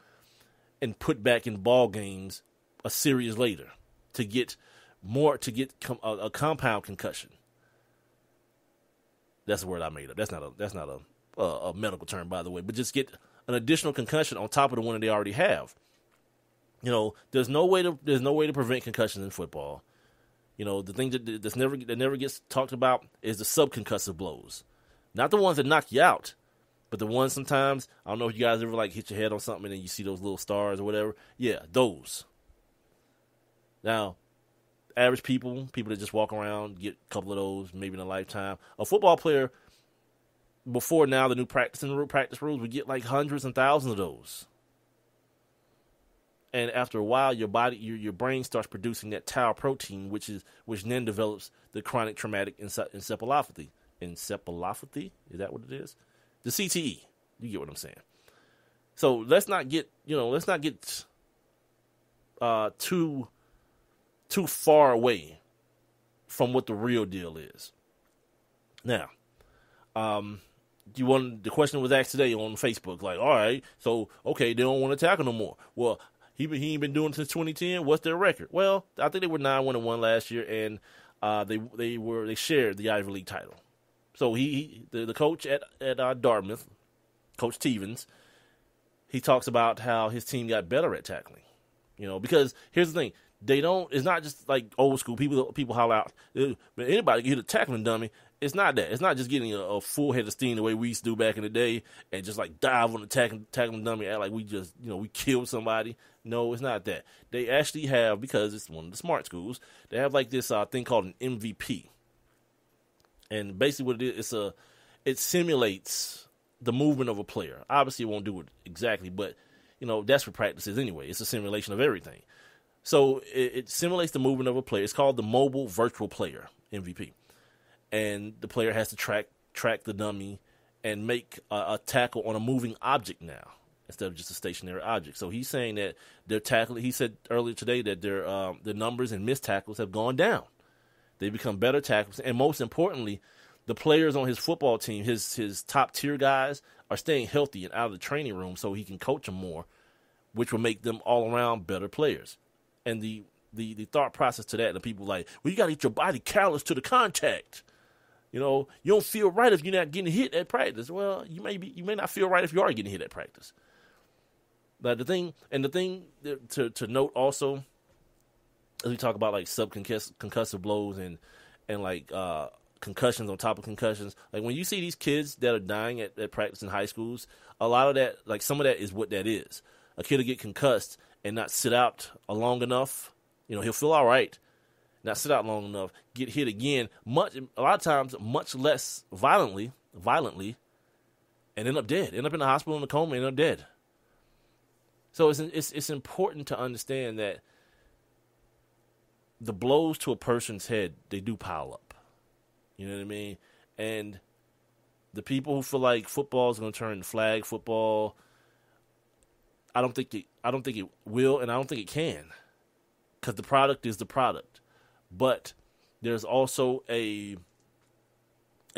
and put back in ball games a series later to get a compound concussion. That's a word I made up. That's not a medical term, by the way. But just get an additional concussion on top of the one that they already have. You know, there's no way to prevent concussions in football. You know, the thing that never gets talked about is the subconcussive blows, not the ones that knock you out, but the ones sometimes, I don't know if you guys ever like hit your head on something and then you see those little stars or whatever. Yeah, those. Now, average people that just walk around, get a couple of those maybe in a lifetime. A football player, before now the new practice rules, would get like hundreds and thousands of those. And after a while, your brain starts producing that tau protein, which then develops the chronic traumatic encephalopathy. Encephalopathy? Is that what it is? The CTE. You get what I'm saying. So let's not get too far away from what the real deal is. Now, the question was asked today on Facebook, like, all right, so okay, they don't want to tackle no more. Well, he ain't been doing it since 2010. What's their record? Well, I think they were 9-1-1 last year, and they shared the Ivy League title. So the coach at Dartmouth, Coach Stevens, he talks about how his team got better at tackling. You know, because here's the thing. It's not just like old school people holler out, anybody can hit a tackling dummy. It's not that. It's not just getting a full head of steam the way we used to do back in the day and just like dive on the tackling dummy, act like we just, we killed somebody. No, it's not that. They actually have, because it's one of the smart schools, they have like this thing called an MVP. And basically what it is, it simulates the movement of a player. Obviously it won't do it exactly, but that's what practice is anyway. It's a simulation of everything. So it simulates the movement of a player. It's called the Mobile Virtual Player, MVP. And the player has to track the dummy and make a tackle on a moving object now instead of just a stationary object. So he's saying that their tackle. He said earlier today that their numbers and missed tackles have gone down. They become better tackles, and most importantly, the players on his football team, his top tier guys, are staying healthy and out of the training room, so he can coach them more, which will make them all around better players. And the thought process to that, the people like, well, you got to get your body callous to the contact. You don't feel right if you're not getting hit at practice. Well, you may not feel right if you are getting hit at practice. But the thing to note also, as we talk about like subconcussive blows and like concussions on top of concussions, like when you see these kids that are dying at practice in high schools, a lot of that, like some of that is what that is. A kid will get concussed and not sit out long enough. He'll feel all right. Not sit out long enough, get hit again, a lot of times much less violently, and end up dead, end up in the hospital in a coma, and end up dead. So it's important to understand that the blows to a person's head, they do pile up. You know what I mean? And the people who feel like football is going to turn flag football, I don't think it will, and I don't think it can, because the product is the product. But there's also a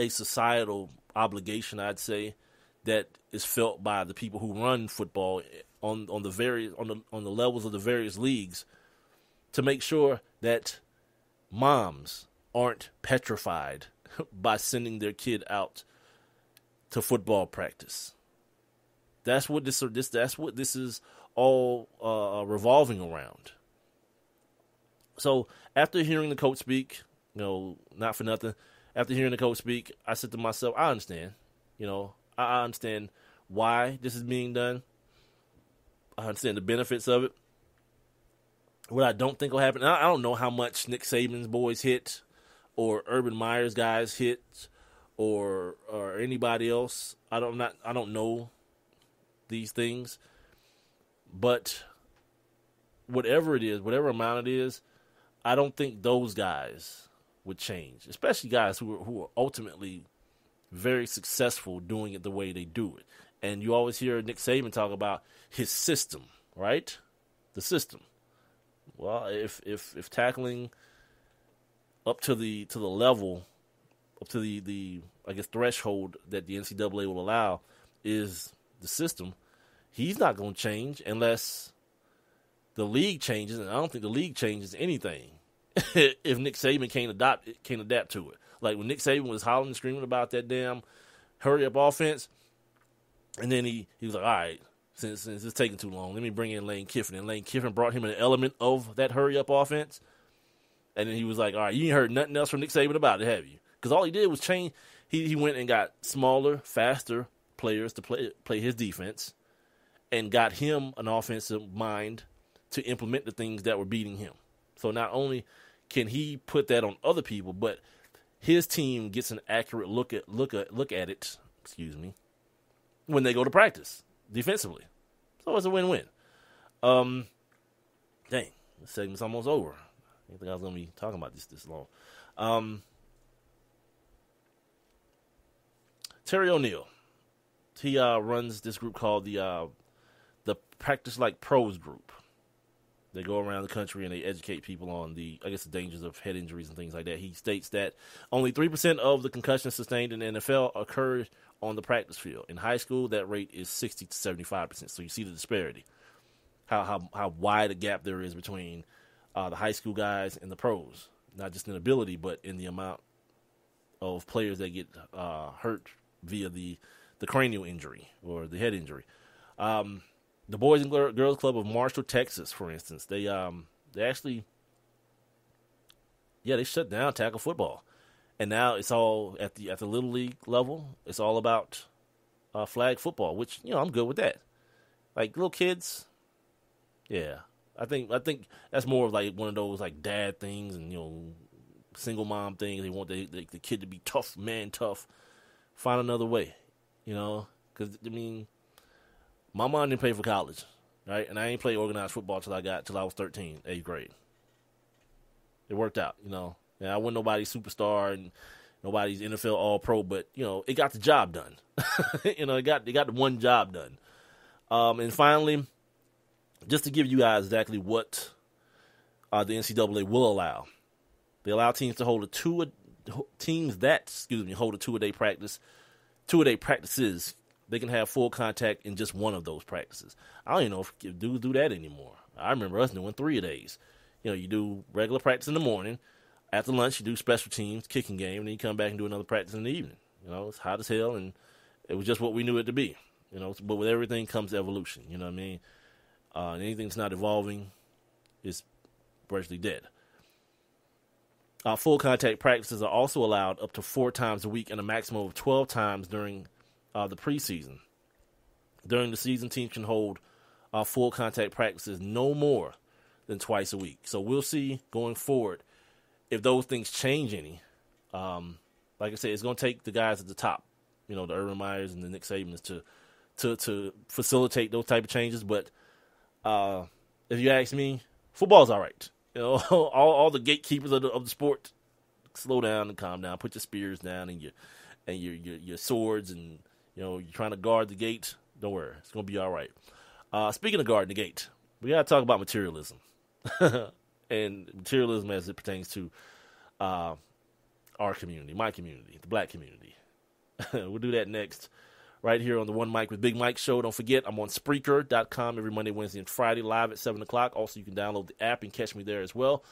societal obligation, I'd say, that is felt by the people who run football on the levels of the various leagues, to make sure that moms aren't petrified by sending their kid out to football practice. That's what this is all revolving around. So after hearing the coach speak, not for nothing, after hearing the coach speak, I said to myself, I understand. I understand why this is being done. I understand the benefits of it. What I don't think will happen, I don't know how much Nick Saban's boys hit, or Urban Meyer's guys hit, or anybody else. I don't know these things, but whatever it is, whatever amount it is, I don't think those guys would change, especially guys who are ultimately very successful doing it the way they do it. And you always hear Nick Saban talk about his system, right? The system. Well, if tackling up to the level, up to the I guess threshold that the NCAA will allow is the system, he's not going to change unless the league changes, and I don't think the league changes anything if Nick Saban can't adapt to it. Like when Nick Saban was hollering and screaming about that damn hurry up offense, and then he was like, all right, since it's taking too long, let me bring in Lane Kiffin. And Lane Kiffin brought him an element of that hurry up offense. And then he was like, all right, you ain't heard nothing else from Nick Saban about it, have you? Because all he did was change. He went and got smaller, faster players to play his defense, and got him an offensive mind to implement the things that were beating him. So not only can he put that on other people, but his team gets an accurate look at it. When they go to practice defensively. So it's a win-win. Dang, the segment's almost over. I didn't think I was going to be talking about this long. Terry O'Neill, he runs this group called the Practice Like Pros group. They go around the country and they educate people on the dangers of head injuries and things like that. He states that only 3% of the concussions sustained in the NFL occurred on the practice field. In high school, that rate is 60 to 75%. So you see the disparity, how wide a gap there is between the high school guys and the pros, not just in ability, but in the amount of players that get hurt via the cranial injury or the head injury. The Boys and Girls Club of Marshall, Texas, for instance, they actually shut down tackle football. And now it's all at the little league level. It's all about flag football, which I'm good with that. Like little kids, yeah. I think that's more of like one of those like dad things and single mom things. They want the kid to be tough, man, tough. Find another way, because my mom didn't pay for college, right? And I ain't played organized football till I was 13, 8th grade. It worked out, Yeah, I wasn't nobody's superstar and nobody's NFL All-Pro, but it got the job done. It got the one job done. And finally, just to give you guys exactly what the NCAA will allow, they allow teams to hold hold a two-a-day practices. They can have full contact in just one of those practices. I don't even know if dudes do that anymore. I remember us doing 3-a-days. You do regular practice in the morning. After lunch, you do special teams, kicking game, and then you come back and do another practice in the evening. It's hot as hell, and it was just what we knew it to be. But with everything comes evolution. You know what I mean? And anything that's not evolving is virtually dead. Full contact practices are also allowed up to 4 times a week and a maximum of 12 times during the preseason. During the season, teams can hold full contact practices no more than twice a week. So we'll see going forward if those things change any. Like I said, it's going to take the guys at the top the Urban Meyers and the Nick Sabans to facilitate those type of changes. But if you ask me, football's all right. All the gatekeepers of the sport, slow down and calm down. Put your spears down and your swords, and you're trying to guard the gate. Don't worry, it's gonna be all right. Speaking of guarding the gate, we gotta talk about materialism and materialism as it pertains to our community, my community, the black community. We'll do that next, right here on the One Mic with Big Mike show. Don't forget, I'm on Spreaker.com every Monday, Wednesday, and Friday, live at 7 o'clock. Also, you can download the app and catch me there as well.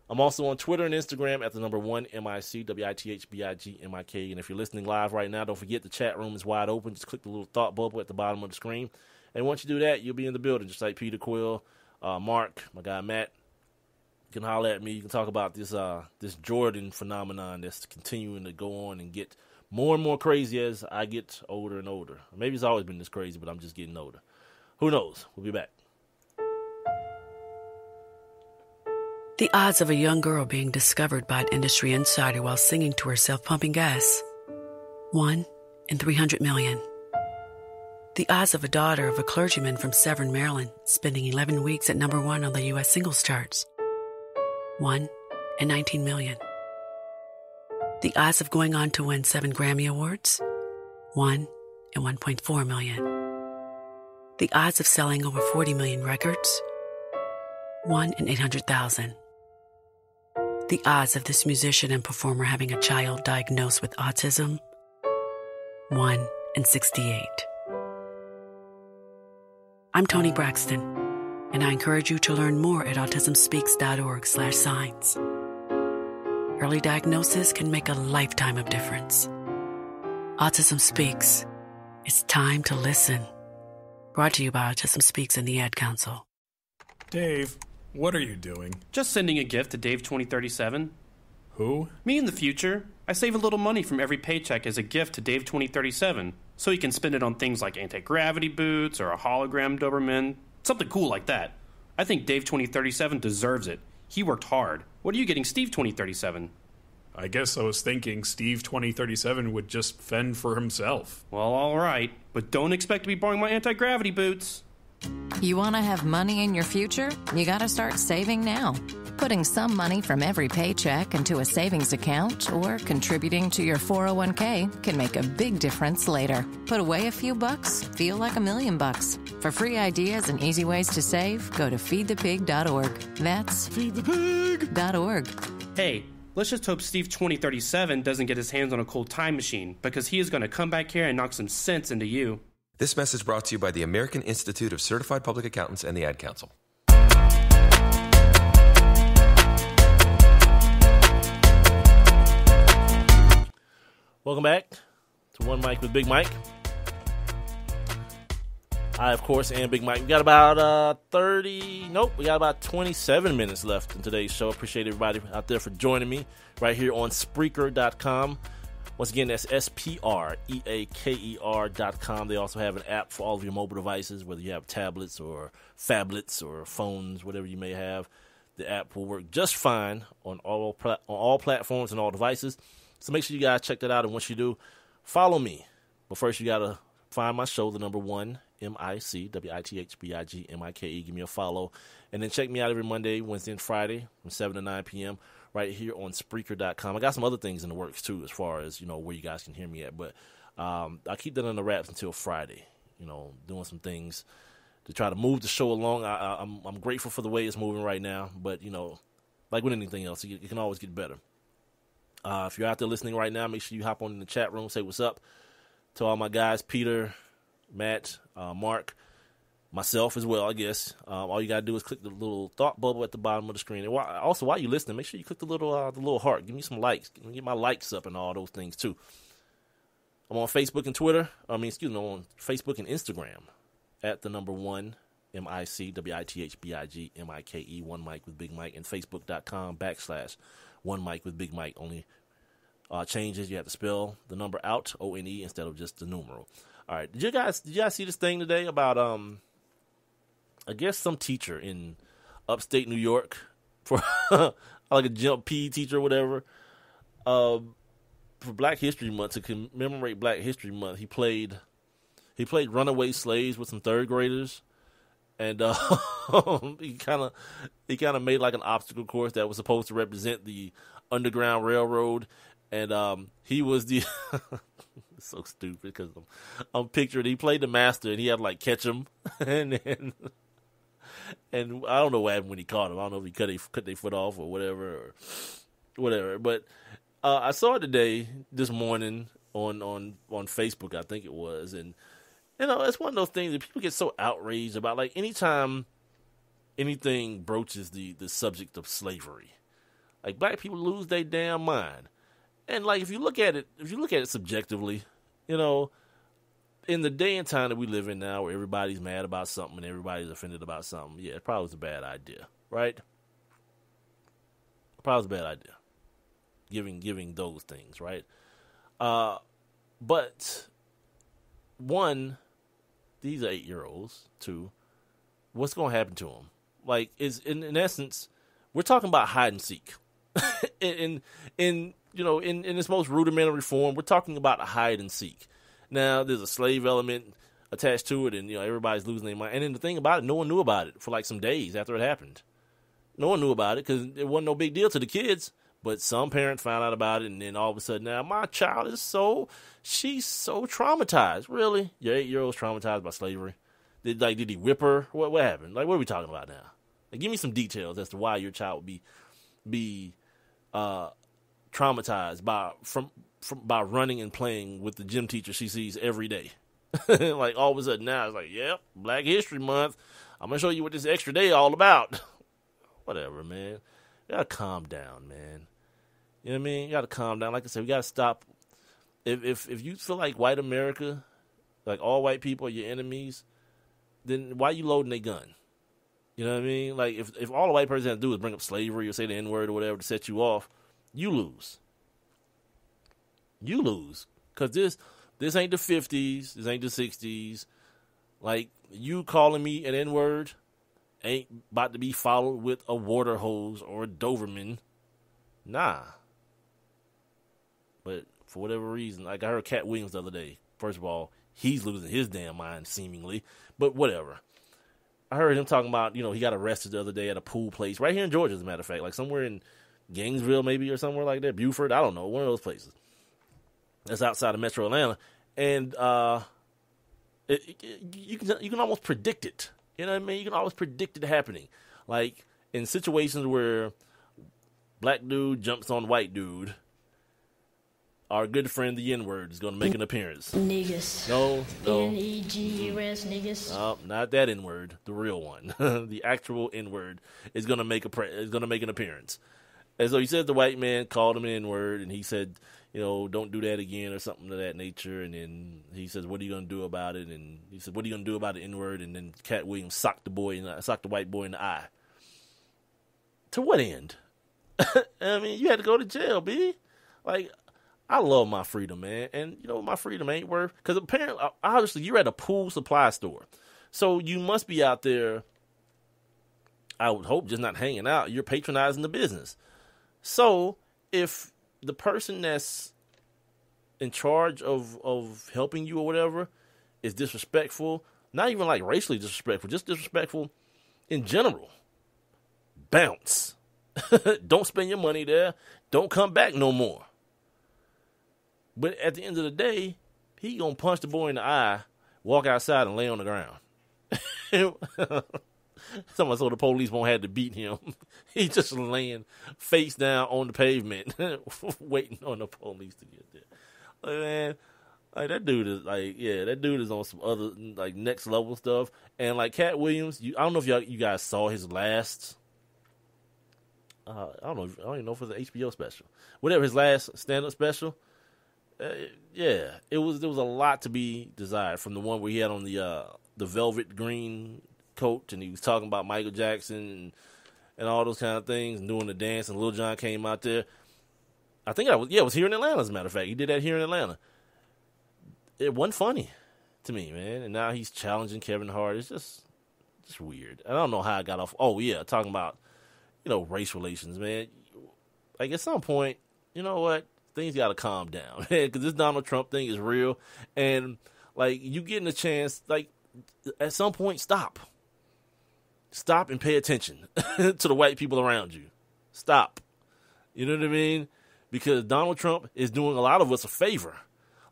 I'm also on Twitter and Instagram at the number 1 MIC, WITHBIGMIK. And if you're listening live right now, don't forget the chat room is wide open. Just click the little thought bubble at the bottom of the screen. And once you do that, you'll be in the building, just like Peter Quill, Mark, my guy Matt. You can holler at me. You can talk about this Jordan phenomenon that's continuing to go on and get more and more crazy as I get older and older. Maybe it's always been this crazy, but I'm just getting older. Who knows? We'll be back. The odds of a young girl being discovered by an industry insider while singing to herself pumping gas. 1 in 300 million. The odds of a daughter of a clergyman from Severn, Maryland, spending 11 weeks at number 1 on the U.S. singles charts. 1 in 19 million. The odds of going on to win 7 Grammy Awards? 1 in 1.4 million. The odds of selling over 40 million records? 1 in 800,000. The odds of this musician and performer having a child diagnosed with autism? 1 in 68. I'm Toni Braxton, and I encourage you to learn more at autismspeaks.org/signs. Early diagnosis can make a lifetime of difference. Autism Speaks. It's time to listen. Brought to you by Autism Speaks and the Ad Council. Dave, what are you doing? Just sending a gift to Dave 2037. Who? Me in the future. I save a little money from every paycheck as a gift to Dave 2037, so he can spend it on things like anti-gravity boots or a hologram Doberman, something cool like that. I think Dave 2037 deserves it. He worked hard. What are you getting Steve 2037? I guess I was thinking Steve 2037 would just fend for himself. Well, all right, but don't expect to be borrowing my anti-gravity boots. You want to have money in your future? You got to start saving now. Putting some money from every paycheck into a savings account or contributing to your 401k can make a big difference later. Put away a few bucks, feel like $1 million. For free ideas and easy ways to save, go to feedthepig.org. That's feedthepig.org. Hey, let's just hope Steve 2037 doesn't get his hands on a cold time machine, because he is going to come back here and knock some sense into you. This message brought to you by the American Institute of Certified Public Accountants and the Ad Council. Welcome back to One Mic with Big Mike. I, of course, am Big Mike. We got about 27 minutes left in today's show. Appreciate everybody out there for joining me right here on Spreaker.com. Once again, that's Spreaker.com. They also have an app for all of your mobile devices, whether you have tablets or phablets or phones, whatever you may have. The app will work just fine on all platforms and all devices. So make sure you guys check that out. And once you do, follow me. But first, you got to find my show, the number 1 MIC, WITHBIGMIKE. Give me a follow. And then check me out every Monday, Wednesday, and Friday from 7 to 9 p.m. right here on Spreaker.com. I got some other things in the works, too, as far as, where you guys can hear me at. But I'll keep that on the wraps until Friday, doing some things to try to move the show along. I'm grateful for the way it's moving right now. But, like with anything else, it can always get better. If you're out there listening right now, make sure you hop on in the chat room, say what's up to all my guys, Peter, Matt, Mark, myself as well, I guess. All you got to do is click the little thought bubble at the bottom of the screen. And also, while you're listening, make sure you click the little heart. Give me some likes. Get my likes up and all those things, too. I'm on Facebook and Twitter. on Facebook and Instagram at the number 1 MIC, WITHBIGMIKE, One Mic with Big Mike, and Facebook.com/One Mic with Big Mike. Only changes, you have to spell the number out, O-N-E, instead of just the numeral. All right, did you guys see this thing today about I guess some teacher in upstate New York for like a PE teacher or whatever, for Black History Month, to commemorate Black History Month, he played Runaway Slaves with some third graders, and he kind of made like an obstacle course that was supposed to represent the Underground Railroad, and he was the it's so stupid because I'm picturing he played the master and he had to like catch him, and I don't know what happened when he caught him. I don't know if he cut their foot off or whatever. But I saw it this morning on Facebook, I think it was, and it's one of those things that people get so outraged about. Like anytime anything broaches the subject of slavery, like black people lose their damn mind. And like if you look at it subjectively, in the day and time that we live in now, where everybody's mad about something and everybody's offended about something, yeah, it probably was a bad idea, right? Probably was a bad idea. Giving those things, right? But one, these are 8-year-olds. Two, what's going to happen to them? Like, is in essence, we're talking about hide and seek. in its most rudimentary form, we're talking about a hide and seek. Now, there's a slave element attached to it, and everybody's losing their mind. And then the thing about it, no one knew about it for like some days after it happened. No one knew about it because it wasn't no big deal to the kids. But some parents found out about it, and then all of a sudden, now my child she's so traumatized. Really? Your 8-year-old's traumatized by slavery? Did he whip her? What happened? Like, what are we talking about now? Like, give me some details as to why your child would be traumatized by running and playing with the gym teacher she sees every day. Like, all of a sudden now, it's like, yep, Black History Month. I'm going to show you what this extra day all about. Whatever, man. You got to calm down, man. You know what I mean? You got to calm down. Like I said, we got to stop. If you feel like white America, like all white people are your enemies, then why are you loading a gun? You know what I mean? Like, if all a white person has to do is bring up slavery or say the N-word or whatever to set you off, you lose. You lose. Because this ain't the 50s. This ain't the 60s. Like, you calling me an N-word ain't about to be followed with a water hose or a Doberman. Nah. But for whatever reason, like I heard Cat Williams the other day. First of all, he's losing his damn mind, seemingly. But whatever. I heard him talking about, he got arrested the other day at a pool place. Right here in Georgia, as a matter of fact. Like somewhere in Gainesville, maybe, or somewhere like that. Buford, I don't know. One of those places. That's outside of Metro Atlanta. And you can almost predict it. You know what I mean? You can always predict it happening. Like, in situations where black dude jumps on white dude, our good friend, the N-word, is going to make an appearance. Niggas. No. N-E-G-U-S, niggas. No, not that N-word. The real one. The actual N-word is going to make an appearance. And so he said the white man called him an N-word, and he said, don't do that again or something of that nature. And then he says, what are you going to do about it? And he said, what are you going to do about the N-word? And then Cat Williams socked the white boy in the eye. To what end? I mean, you had to go to jail, B. Like, I love my freedom, man. And you know what my freedom ain't worth? Because apparently, obviously, you're at a pool supply store. So you must be out there, I would hope, just not hanging out. You're patronizing the business. So if the person that's in charge of helping you or whatever is disrespectful, not even like racially disrespectful, just disrespectful in general, bounce. Don't spend your money there. Don't come back no more. But at the end of the day, he gonna punch the boy in the eye, walk outside, and lay on the ground. Someone so the police won't have to beat him. He's just laying face down on the pavement, waiting on the police to get there. Like, man, like that dude is on some other like next level stuff. And like Cat Williams, I don't know if you guys saw his last. I don't even know if it was an HBO special. Whatever his last stand-up special. Yeah, there was a lot to be desired from the one where he had on the velvet green coat and he was talking about Michael Jackson and all those kind of things and doing the dance, and Lil Jon came out there. I think it was here in Atlanta, as a matter of fact. He did that here in Atlanta. It wasn't funny to me, man. And now he's challenging Kevin Hart. It's just weird. I don't know how I got off. Oh yeah, talking about race relations, man. Like at some point, you know what? things got to calm down, because this Donald Trump thing is real. And, like, you getting a chance, like, at some point, stop. Stop and pay attention to the white people around you. Stop. You know what I mean? Because Donald Trump is doing a lot of us a favor.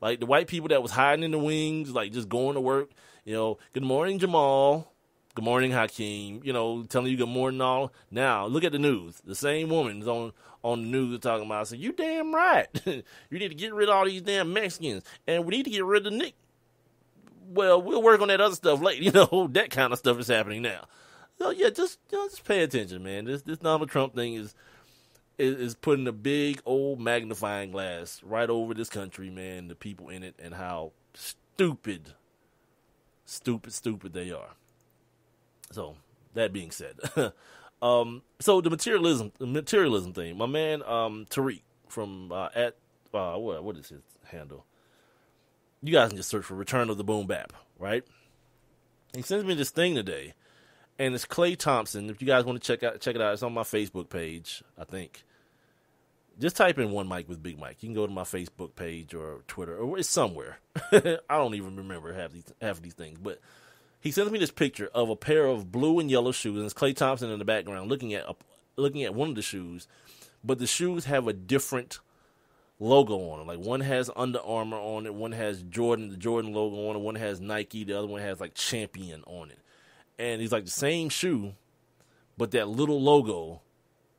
Like, the white people that was hiding in the wings, like, just going to work, you know, good morning, Jamal. Good morning, Hakeem. You know, telling you good morning all. Now, look at the news. The same woman is on the news talking about, saying, you damn right. You need to get rid of all these damn Mexicans. And we need to get rid of Nick. Well, we'll work on that other stuff later. You know, that kind of stuff is happening now. So, yeah, just pay attention, man. This Donald Trump thing is putting a big old magnifying glass right over this country, man, the people in it, and how stupid they are. So, that being said, so the materialism thing, my man Tariq from what is his handle? You guys can just search for Return of the Boom Bap, right? He sends me this thing today, and it's Klay Thompson. If you guys want to check it out, it's on my Facebook page, I think. Just type in One Mic with Big Mike. You can go to my Facebook page or Twitter, or it's somewhere. I don't even remember half of these things, but he sends me this picture of a pair of blue and yellow shoes, and it's Klay Thompson in the background looking at one of the shoes, but the shoes have a different logo on it. Like, one has Under Armour on it, one has the Jordan logo on it, one has Nike, the other one has like Champion on it. And he's like, the same shoe, but that little logo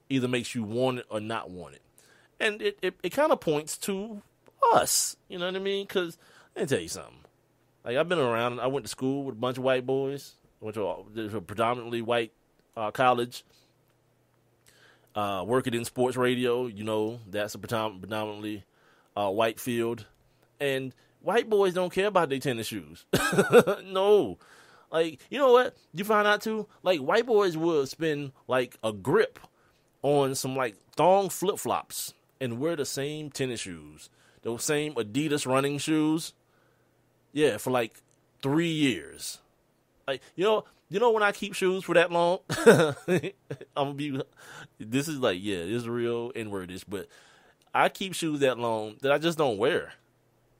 either makes you want it or not want it. And it kind of points to us, you know what I mean? Because let me tell you something. Like, I've been around, I went to school with a bunch of white boys. I went to a predominantly white college. Working in sports radio, you know, that's a predominantly white field. And white boys don't care about their tennis shoes. No. Like, you know what? You find out, too? Like, white boys will spend, like, a grip on some, like, thong flip-flops and wear the same tennis shoes. Those same Adidas running shoes. Yeah, for, like, 3 years. Like, you know when I keep shoes for that long? This is like, yeah, it's real N-wordish, but I keep shoes that long that I just don't wear.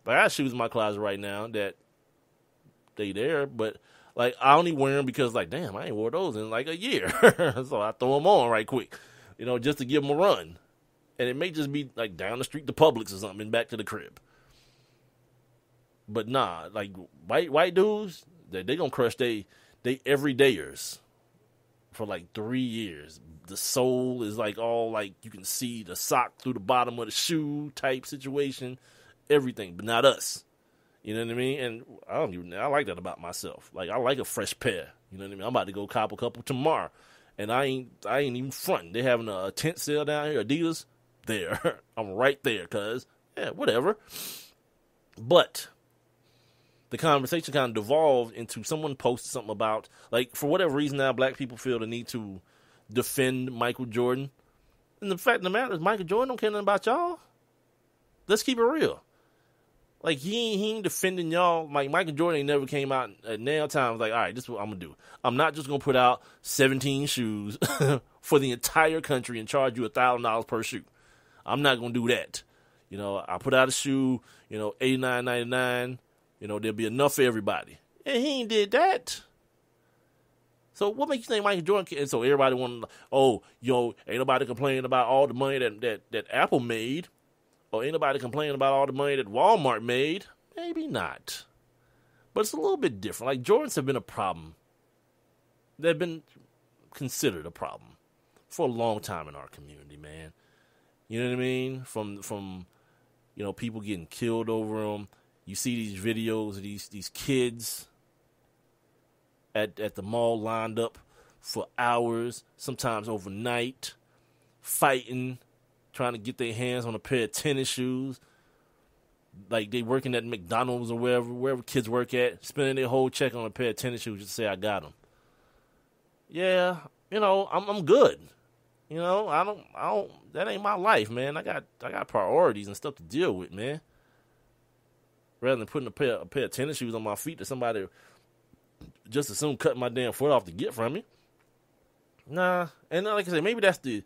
Like, I have shoes in my closet right now that they there, but, like, I only wear them because, like, damn, I ain't wore those in, like, a year. So I throw them on right quick, you know, just to give them a run. And it may just be, like, down the street to Publix or something and back to the crib. But nah, like, white dudes, they gonna crush they everydayers for like 3 years. The sole is like all like, you can see the sock through the bottom of the shoe type situation, everything, but not us. You know what I mean? And I like that about myself. Like, I like a fresh pair. You know what I mean? I'm about to go cop a couple tomorrow, and I ain't even fronting. They having a tent sale down here, Adidas. There, I'm right there, cuz yeah, whatever. But the conversation kind of devolved into someone posted something about, like, for whatever reason now, black people feel the need to defend Michael Jordan. And the fact of the matter is, Michael Jordan don't care nothing about y'all. Let's keep it real. Like, he ain't defending y'all. Like, Michael Jordan ain't never came out at nail time. Was like, all right, this is what I'm going to do. I'm not just going to put out 17 shoes for the entire country and charge you $1,000 per shoe. I'm not going to do that. You know, I put out a shoe, you know, $89.99. You know, there'll be enough for everybody. And he ain't did that. So what makes you think Michael Jordan can? And so everybody want to, oh, yo, ain't nobody complaining about all the money that Apple made. Or ain't nobody complaining about all the money that Walmart made. Maybe not. But it's a little bit different. Like, Jordans have been a problem. They've been considered a problem for a long time in our community, man. You know what I mean? From you know, people getting killed over them. You see these videos of these kids at the mall lined up for hours, sometimes overnight, fighting, trying to get their hands on a pair of tennis shoes. Like, they working at McDonald's or wherever kids work at, spending their whole check on a pair of tennis shoes just to say, I got them. Yeah, you know, I'm good. You know, I don't, that ain't my life, man. I got priorities and stuff to deal with, man. Rather than putting a pair of tennis shoes on my feet that somebody just as soon cut my damn foot off to get from me. Nah, and like I said, maybe that's the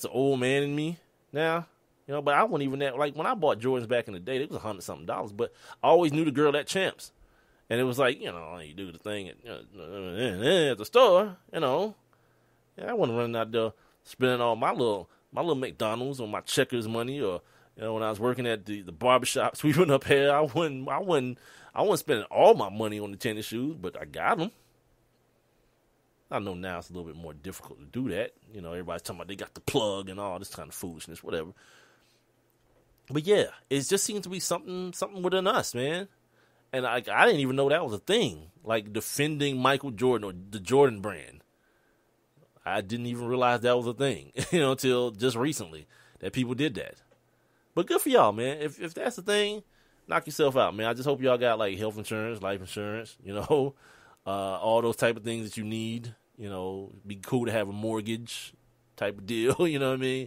old man in me now. You know, but I wasn't even that. Like, when I bought Jordans back in the day, it was $100-something, but I always knew the girl at Champs. And it was like, you know, you do the thing at the store, you know. Yeah, I wasn't running out there spending all my little McDonald's or my Checkers money, or, you know, when I was working at the barbershop sweeping up hair, I wasn't spending all my money on the tennis shoes, but I got them. I know now it's a little bit more difficult to do that. You know, everybody's talking about they got the plug and all this kind of foolishness, whatever. But yeah, it just seems to be something within us, man. And I didn't even know that was a thing, like defending Michael Jordan or the Jordan brand. I didn't even realize that was a thing, you know, until just recently that people did that. But good for y'all, man. If that's the thing, knock yourself out, man. I just hope y'all got like health insurance, life insurance, you know, all those type of things that you need. You know, be cool to have a mortgage type of deal, you know what I mean?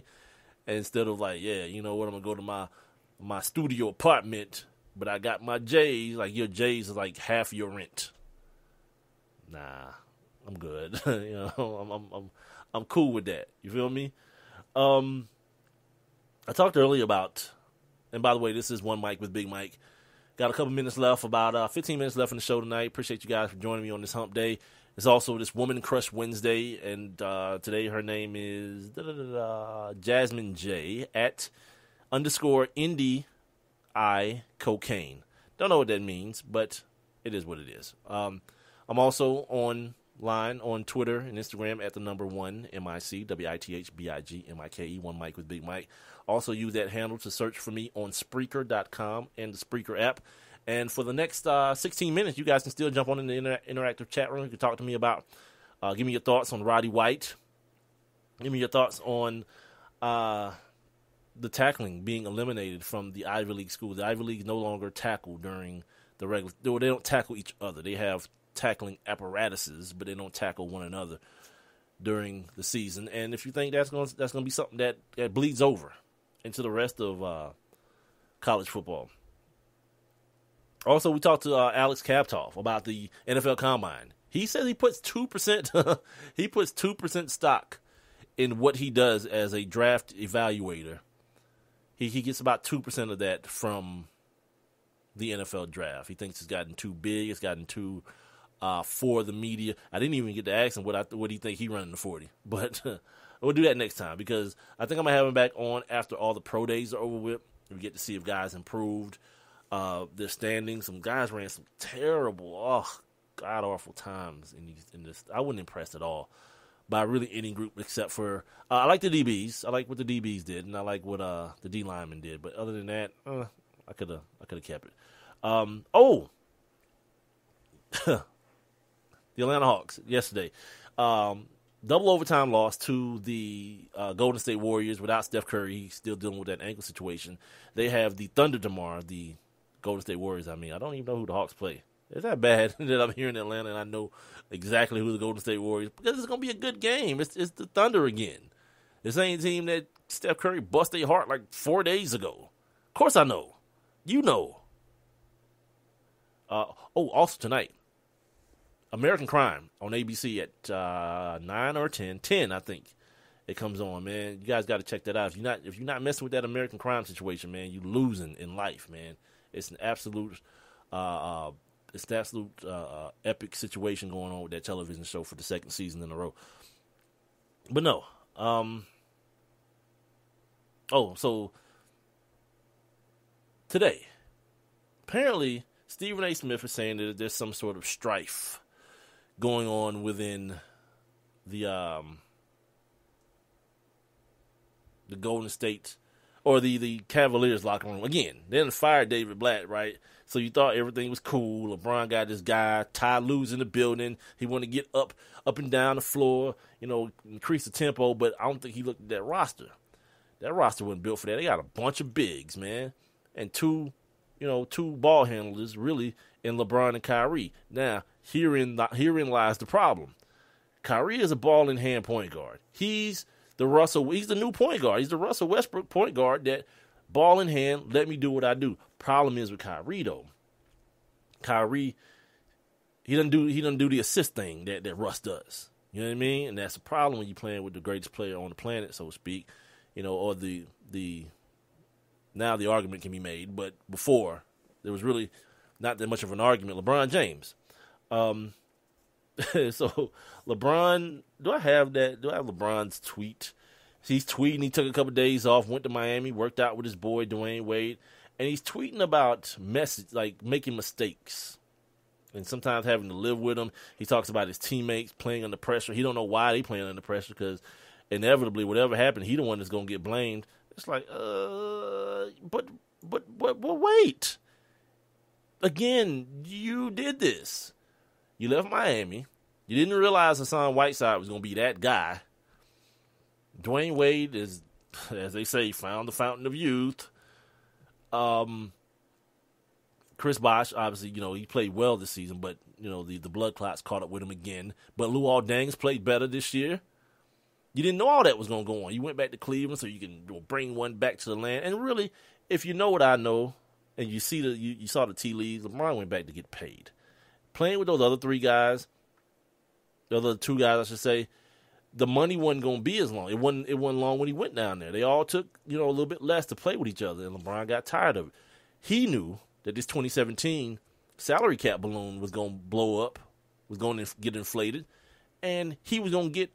And instead of like, yeah, you know what, I'm gonna go to my studio apartment, but I got my J's. Like, your J's is like half your rent. Nah, I'm good. You know, I'm cool with that. You feel me? I talked earlier about, and by the way, this is One Mic with Big Mike. Got a couple minutes left, about 15 minutes left in the show tonight. Appreciate you guys for joining me on this hump day. It's also this Woman Crush Wednesday, and today her name is Jasmine J at _Indie I Cocaine. Don't know what that means, but it is what it is. I'm also online on Twitter and Instagram at @1 MIC WITHBIGMIKE, One Mic with Big Mike. Also use that handle to search for me on Spreaker.com and the Spreaker app. And for the next 16 minutes, you guys can still jump on in the interactive chat room. You can talk to me about, give me your thoughts on Roddy White. Give me your thoughts on the tackling being eliminated from the Ivy League schools. The Ivy League no longer tackle during the regular. They don't tackle each other. They have tackling apparatuses, but they don't tackle one another during the season. And if you think that's going to be something that bleeds over into the rest of college football. Also, we talked to Alex Khvatov about the NFL Combine. He says he puts 2% he puts 2% stock in what he does as a draft evaluator. He gets about 2% of that from the NFL draft. He thinks it's gotten too big. It's gotten too for the media. I didn't even get to ask him what do you think he running the 40. But we'll do that next time, because I think I'm going to have him back on after all the pro days are over with. We get to see if guys improved their standings. Some guys ran some terrible, god-awful times in this. I wasn't impressed at all by really any group except for I like the DBs. I like what the DBs did, and I like what the D linemen did. But other than that, I could have kept it. The Atlanta Hawks yesterday, double overtime loss to the Golden State Warriors without Steph Curry. He's still dealing with that ankle situation. They have the Thunder tomorrow. The Golden State Warriors. I mean, I don't even know who the Hawks play. It's that bad that I'm here in Atlanta and I know exactly who the Golden State Warriors, because it's going to be a good game. It's the Thunder again. The same team that Steph Curry bust their heart like 4 days ago. Of course I know. You know. Also tonight, American Crime on ABC at 9 or 10. 10, I think. It comes on, man. You guys got to check that out. If you're not messing with that American Crime situation, man, you're losing in life, man. It's an absolute epic situation going on with that television show for the second season in a row. But no. So today, apparently Stephen A. Smith is saying that there's some sort of strife going on within the Golden State or the Cavaliers locker room. Again, they done fired David Blatt, right? So you thought everything was cool. LeBron got this guy, Ty Lue's in the building. He wanted to get up and down the floor, increase the tempo, but I don't think he looked at that roster. That roster wasn't built for that. They got a bunch of bigs, man, and two ball handlers, really, in LeBron and Kyrie. Now, herein lies the problem. Kyrie is a ball-in-hand point guard. He's the new point guard. He's the Russell Westbrook point guard that ball in hand, let me do what I do. Problem is with Kyrie, though. Kyrie, he doesn't do the assist thing that Russ does. You know what I mean? And that's a problem when you're playing with the greatest player on the planet, so to speak. Or the Now the argument can be made, but before there was really not that much of an argument. LeBron James. So LeBron, do I have LeBron's tweet? He's tweeting. He took a couple days off, went to Miami, worked out with his boy Dwayne Wade, and he's tweeting about making mistakes, and sometimes having to live with them. He talks about his teammates playing under pressure. He don't know why they playing under pressure because inevitably, whatever happened, he the one that's gonna get blamed. It's like, but wait. Again, you did this. You left Miami. You didn't realize Hassan Whiteside was going to be that guy. Dwayne Wade is, as they say, found the fountain of youth. Chris Bosh, obviously, he played well this season, but, the blood clots caught up with him again. But Luol Deng's played better this year. You didn't know all that was going to go on. You went back to Cleveland so you can bring one back to the land. And really, if you know what I know, and you see you saw the tea leaves, LeBron went back to get paid. Playing with those other three guys, the other two guys, I should say, the money wasn't going to be as long. It wasn't long when he went down there. They all took, a little bit less to play with each other, and LeBron got tired of it. He knew that this 2017 salary cap balloon was going to blow up, was going to get inflated, and he was going to get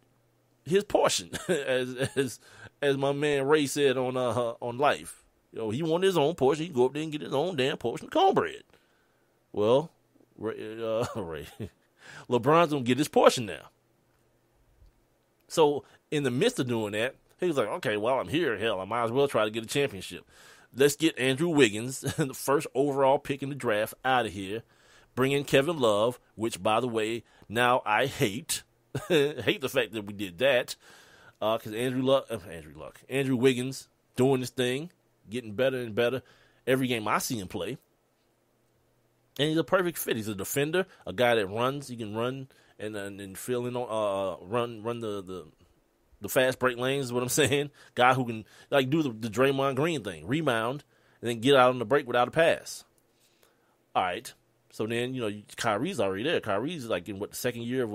his portion, as my man Ray said on Life. He wanted his own portion. He'd go up there and get his own damn portion of cornbread. Well, Ray, LeBron's going to get his portion now. So, in the midst of doing that, he was like, okay, well, I'm here. Hell, I might as well try to get a championship. Let's get Andrew Wiggins, the first overall pick in the draft, out of here. Bring in Kevin Love, which, by the way, now I hate. Hate the fact that we did that. Because Andrew Wiggins doing this thing, getting better and better every game I see him play. And he's a perfect fit. He's a defender, a guy that runs. He can run and fill in on run the fast break lanes is what I'm saying. Guy who can do the Draymond Green thing, rebound, and then get out on the break without a pass. All right. So then, Kyrie's already there. Kyrie's in the second year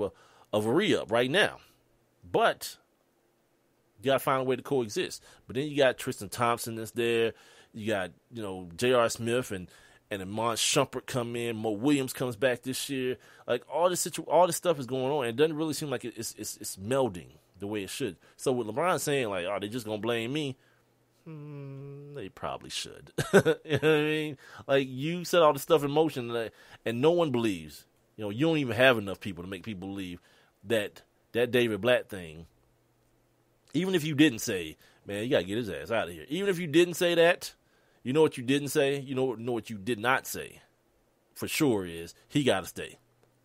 of a re-up right now. But you got to find a way to coexist. But then you got Tristan Thompson that's there. You got, J.R. Smith and Iman Shumpert come in. Mo Williams comes back this year. All this stuff is going on, and it doesn't really seem like it's melding the way it should. So with LeBron saying, they just going to blame me, they probably should. You know what I mean? You set all this stuff in motion, and no one believes. You don't even have enough people to make people believe that David Blatt thing, even if you didn't say, man, you got to get his ass out of here. Even if you didn't say that, you know what you didn't say? You know what you did not say for sure is he got to stay.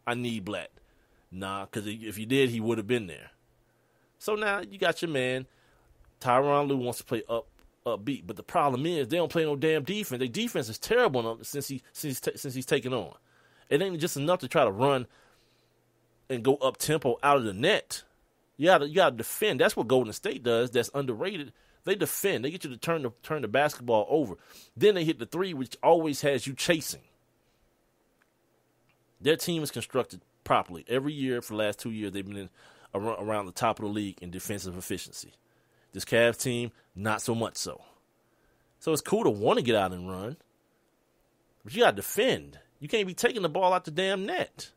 I need Blatt. Nah, because if he did, he would have been there. So now you got your man. Tyronn Lue wants to play upbeat, but the problem is they don't play no damn defense. Their defense is terrible since he's taken on. It ain't just enough to try to run and go up tempo out of the net. You gotta defend. That's what Golden State does. That's underrated. They defend. They get you to turn the basketball over. Then they hit the three, which always has you chasing. Their team is constructed properly. Every year for the last 2 years, they've been around the top of the league in defensive efficiency. This Cavs team, not so much so. So it's cool to want to get out and run, but you got to defend. You can't be taking the ball out the damn net.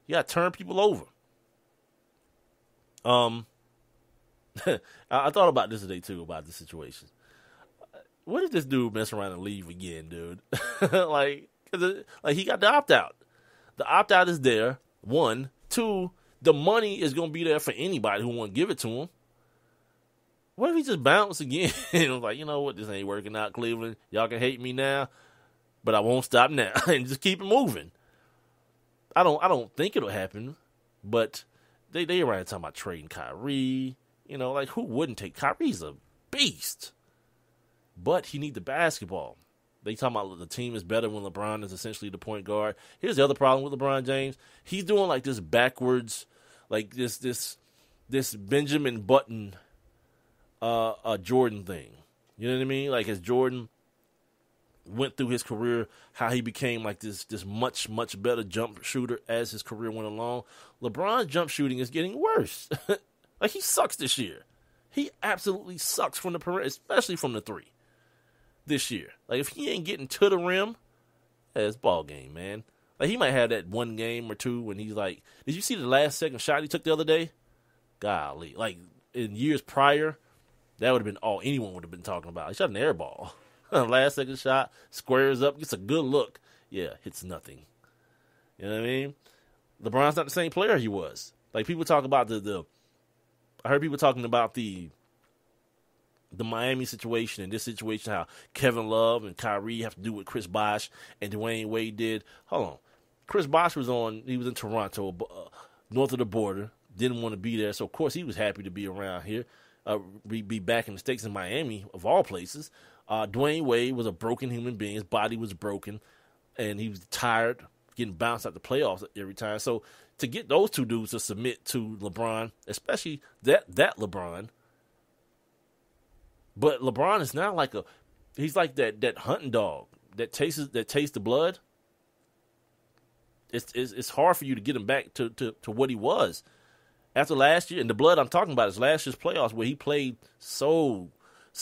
You got to turn people over. I thought about this today, too, about the situation. What if this dude mess around and leave again, dude? He got the opt-out. The opt-out is there, 1. 2, the money is going to be there for anybody who want to give it to him. What if he just bounced again? And was you know what, this ain't working out, Cleveland. Y'all can hate me now, but I won't stop now. And just keep it moving. I don't think it'll happen, but they around talking about trading Kyrie. Who wouldn't take Kyrie's a beast. But he needs the basketball. They talking about the team is better when LeBron is essentially the point guard. Here's the other problem with LeBron James. He's doing this backwards, this Benjamin Button Jordan thing. You know what I mean? As Jordan went through his career, how he became this much, much better jump shooter as his career went along. LeBron's jump shooting is getting worse. He sucks this year. He absolutely sucks from the perimeter, especially from the three. this year. Like, if he ain't getting to the rim, it's ball game, man. Like, he might have that one game or two when he's like, did you see the last second shot he took the other day? Golly. Like, in years prior, that would have been all anyone would have been talking about. He shot an air ball. Last second shot, squares up, gets a good look. Yeah, hits nothing. You know what I mean? LeBron's not the same player he was. Like, people talk about I heard people talking about the Miami situation and this situation, how Kevin Love and Kyrie have to do what Chris Bosh and Dwayne Wade did. Hold on. Chris Bosh he was in Toronto, north of the border, didn't want to be there, so of course he was happy to be around here, be back in the States in Miami, of all places. Dwayne Wade was a broken human being. His body was broken, and he was tired, getting bounced out the playoffs every time. So to get those two dudes to submit to LeBron, especially that LeBron, but LeBron is now like he's like that hunting dog that tastes the blood. It's hard for you to get him back to what he was after last year. And the blood I'm talking about is last year's playoffs, where he played so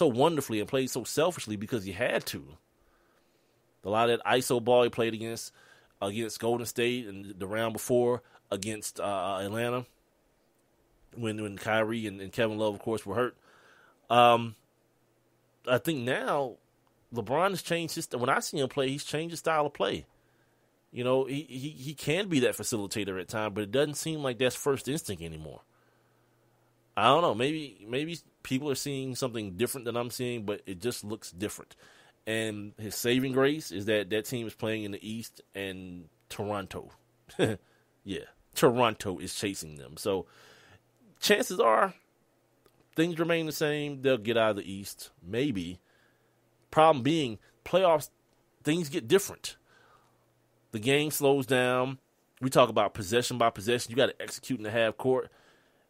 wonderfully and played so selfishly because he had to. A lot of that ISO ball he played against Golden State and the round before against Atlanta when Kyrie and Kevin Love, of course, were hurt. I think now LeBron has changed his. When I see him play, he's changed his style of play. You know, he can be that facilitator at times, but it doesn't seem like that's first instinct anymore. I don't know. Maybe people are seeing something different than I'm seeing, but it just looks different. And his saving grace is that team is playing in the East, and Toronto. Yeah, Toronto is chasing them. So chances are things remain the same. They'll get out of the East, maybe. Problem being, playoffs, things get different. The game slows down. We talk about possession by possession. You got to execute in the half court.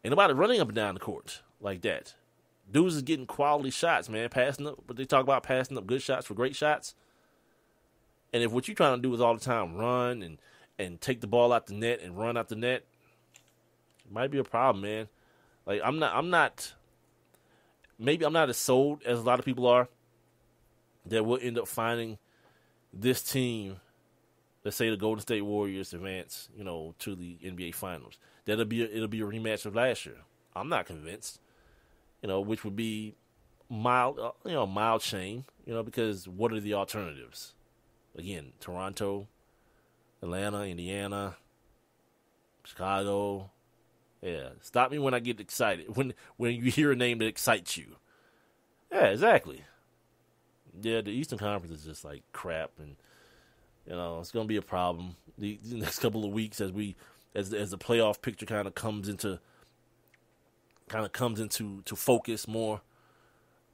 Ain't nobody running up and down the court like that. Dudes is getting quality shots, man. Passing up, but they talk about passing up good shots for great shots. And if what you're trying to do is all the time run and take the ball out the net and run out the net, it might be a problem, man. Like, maybe I'm not as sold as a lot of people are that we'll end up finding this team, let's say the Golden State Warriors, advance, to the NBA Finals. It'll be a rematch of last year. I'm not convinced, which would be mild shame, because what are the alternatives? Again, Toronto, Atlanta, Indiana, Chicago. Yeah, stop me when I get excited. When you hear a name that excites you. Yeah, exactly. Yeah, the Eastern Conference is just like crap, and it's going to be a problem the next couple of weeks as the playoff picture kind of comes into focus more.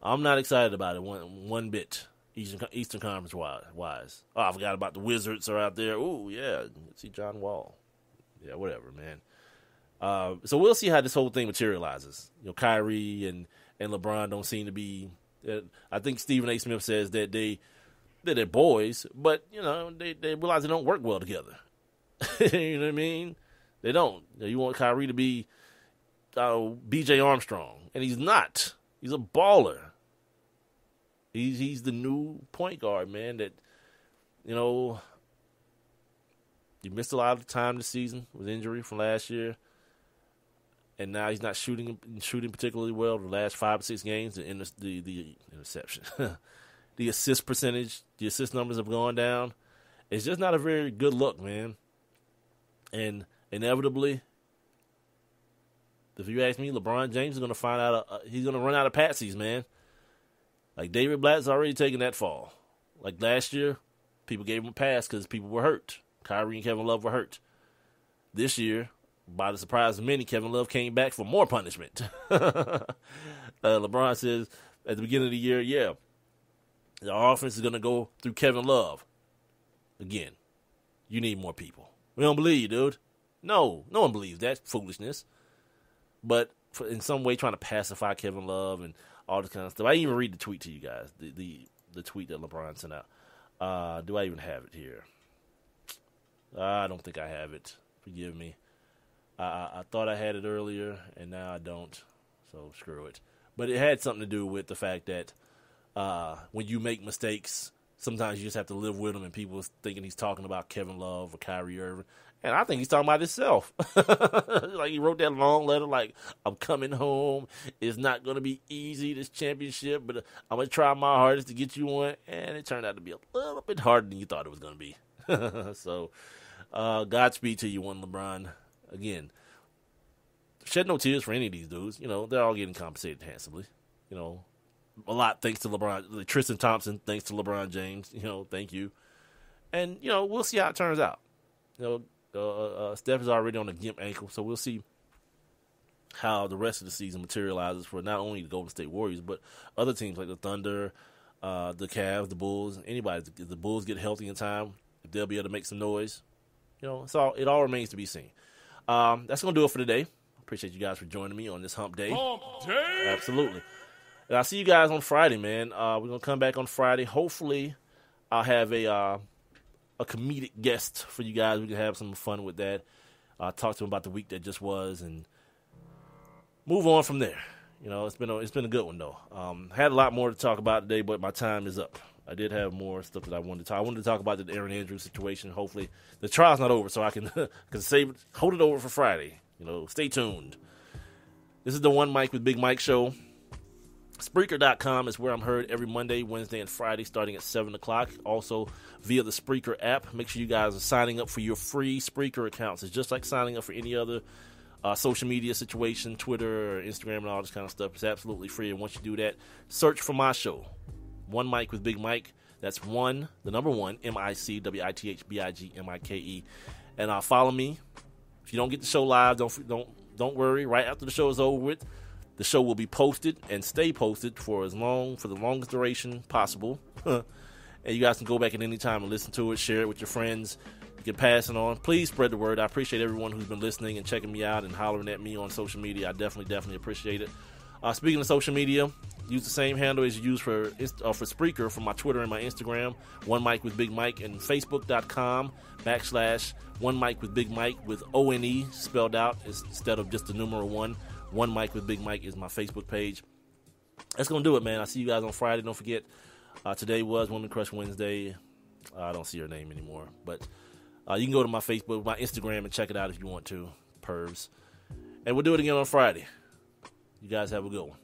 I'm not excited about it one bit. Eastern Conference wise. Oh, I forgot about the Wizards are out there. Ooh, yeah, see John Wall. Yeah, whatever, man. So we'll see how this whole thing materializes. Kyrie and LeBron don't seem to be. I think Stephen A. Smith says that they're boys, but they realize they don't work well together. You know what I mean? They don't. You want Kyrie to be B.J. Armstrong, and he's not. He's a baller. He's the new point guard, man. That he missed a lot of time this season with injury from last year. And now he's not shooting particularly well the last 5 or 6 games. The interception, the assist percentage, the assist numbers have gone down. It's just not a very good look, man. And inevitably, if you ask me, LeBron James is going to find out he's going to run out of patsies, man. Like David Blatt's already taken that fall. Like last year, people gave him a pass because people were hurt. Kyrie and Kevin Love were hurt. This year, by the surprise of many, Kevin Love came back for more punishment. LeBron says at the beginning of the year, yeah, the offense is going to go through Kevin Love. Again, you need more people. We don't believe you, dude. No one believes that foolishness. But in some way, trying to pacify Kevin Love and all this kind of stuff. I didn't even read the tweet to you guys, the tweet that LeBron sent out. Do I even have it here? I don't think I have it. Forgive me. I thought I had it earlier, and now I don't, so screw it. But it had something to do with the fact that when you make mistakes, sometimes you just have to live with them, and people thinking he's talking about Kevin Love or Kyrie Irving. And I think he's talking about himself. Like, he wrote that long letter like, I'm coming home. It's not going to be easy, this championship, but I'm going to try my hardest to get you one. And it turned out to be a little bit harder than you thought it was going to be. So, Godspeed to you, one LeBron. Again, shed no tears for any of these dudes. You know, they're all getting compensated handsomely. You know, a lot thanks to LeBron. Tristan Thompson, thanks to LeBron James. You know, thank you. And, you know, we'll see how it turns out. You know, Steph is already on a gimp ankle, so we'll see how the rest of the season materializes for not only the Golden State Warriors, but other teams like the Thunder, the Cavs, the Bulls, anybody. If the Bulls get healthy in time, if they'll be able to make some noise. You know, it all remains to be seen. That's going to do it for today. Appreciate you guys for joining me on this hump day. Hump day! Absolutely. And I'll see you guys on Friday, man. We're going to come back on Friday. Hopefully, I'll have a comedic guest for you guys. We can have some fun with that. Talk to him about the week that just was and move on from there. You know, it's been a good one, though. Had a lot more to talk about today, but my time is up. I did have more stuff that I wanted to talk. I wanted to talk about the Aaron Andrews situation. Hopefully, the trial's not over, so I can hold it over for Friday. You know, stay tuned. This is the One Mic with Big Mike show. Spreaker.com is where I'm heard every Monday, Wednesday, and Friday starting at 7 o'clock. Also via the Spreaker app. Make sure you guys are signing up for your free Spreaker accounts. It's just like signing up for any other social media situation, Twitter or Instagram and all this kind of stuff. It's absolutely free. And once you do that, search for my show, One Mic with Big Mike. That's the number one, MICWITHBIGMIKE. And follow me. If you don't get the show live, don't worry. Right after the show is over with, the show will be posted and stay posted for the longest duration possible. And you guys can go back at any time and listen to it, share it with your friends. You can pass it on. Please spread the word. I appreciate everyone who's been listening and checking me out and hollering at me on social media. I definitely appreciate it. Speaking of social media, use the same handle as you use for Spreaker for my Twitter and my Instagram, One Mic with Big Mike, and Facebook.com/One Mic with Big Mike with ONE spelled out instead of just the numeral 1. One Mic with Big Mike is my Facebook page. That's going to do it, man. I'll see you guys on Friday. Don't forget, today was Women Crush Wednesday. I don't see her name anymore. But you can go to my Facebook, my Instagram, and check it out if you want to. Pervs. And we'll do it again on Friday. You guys have a good one.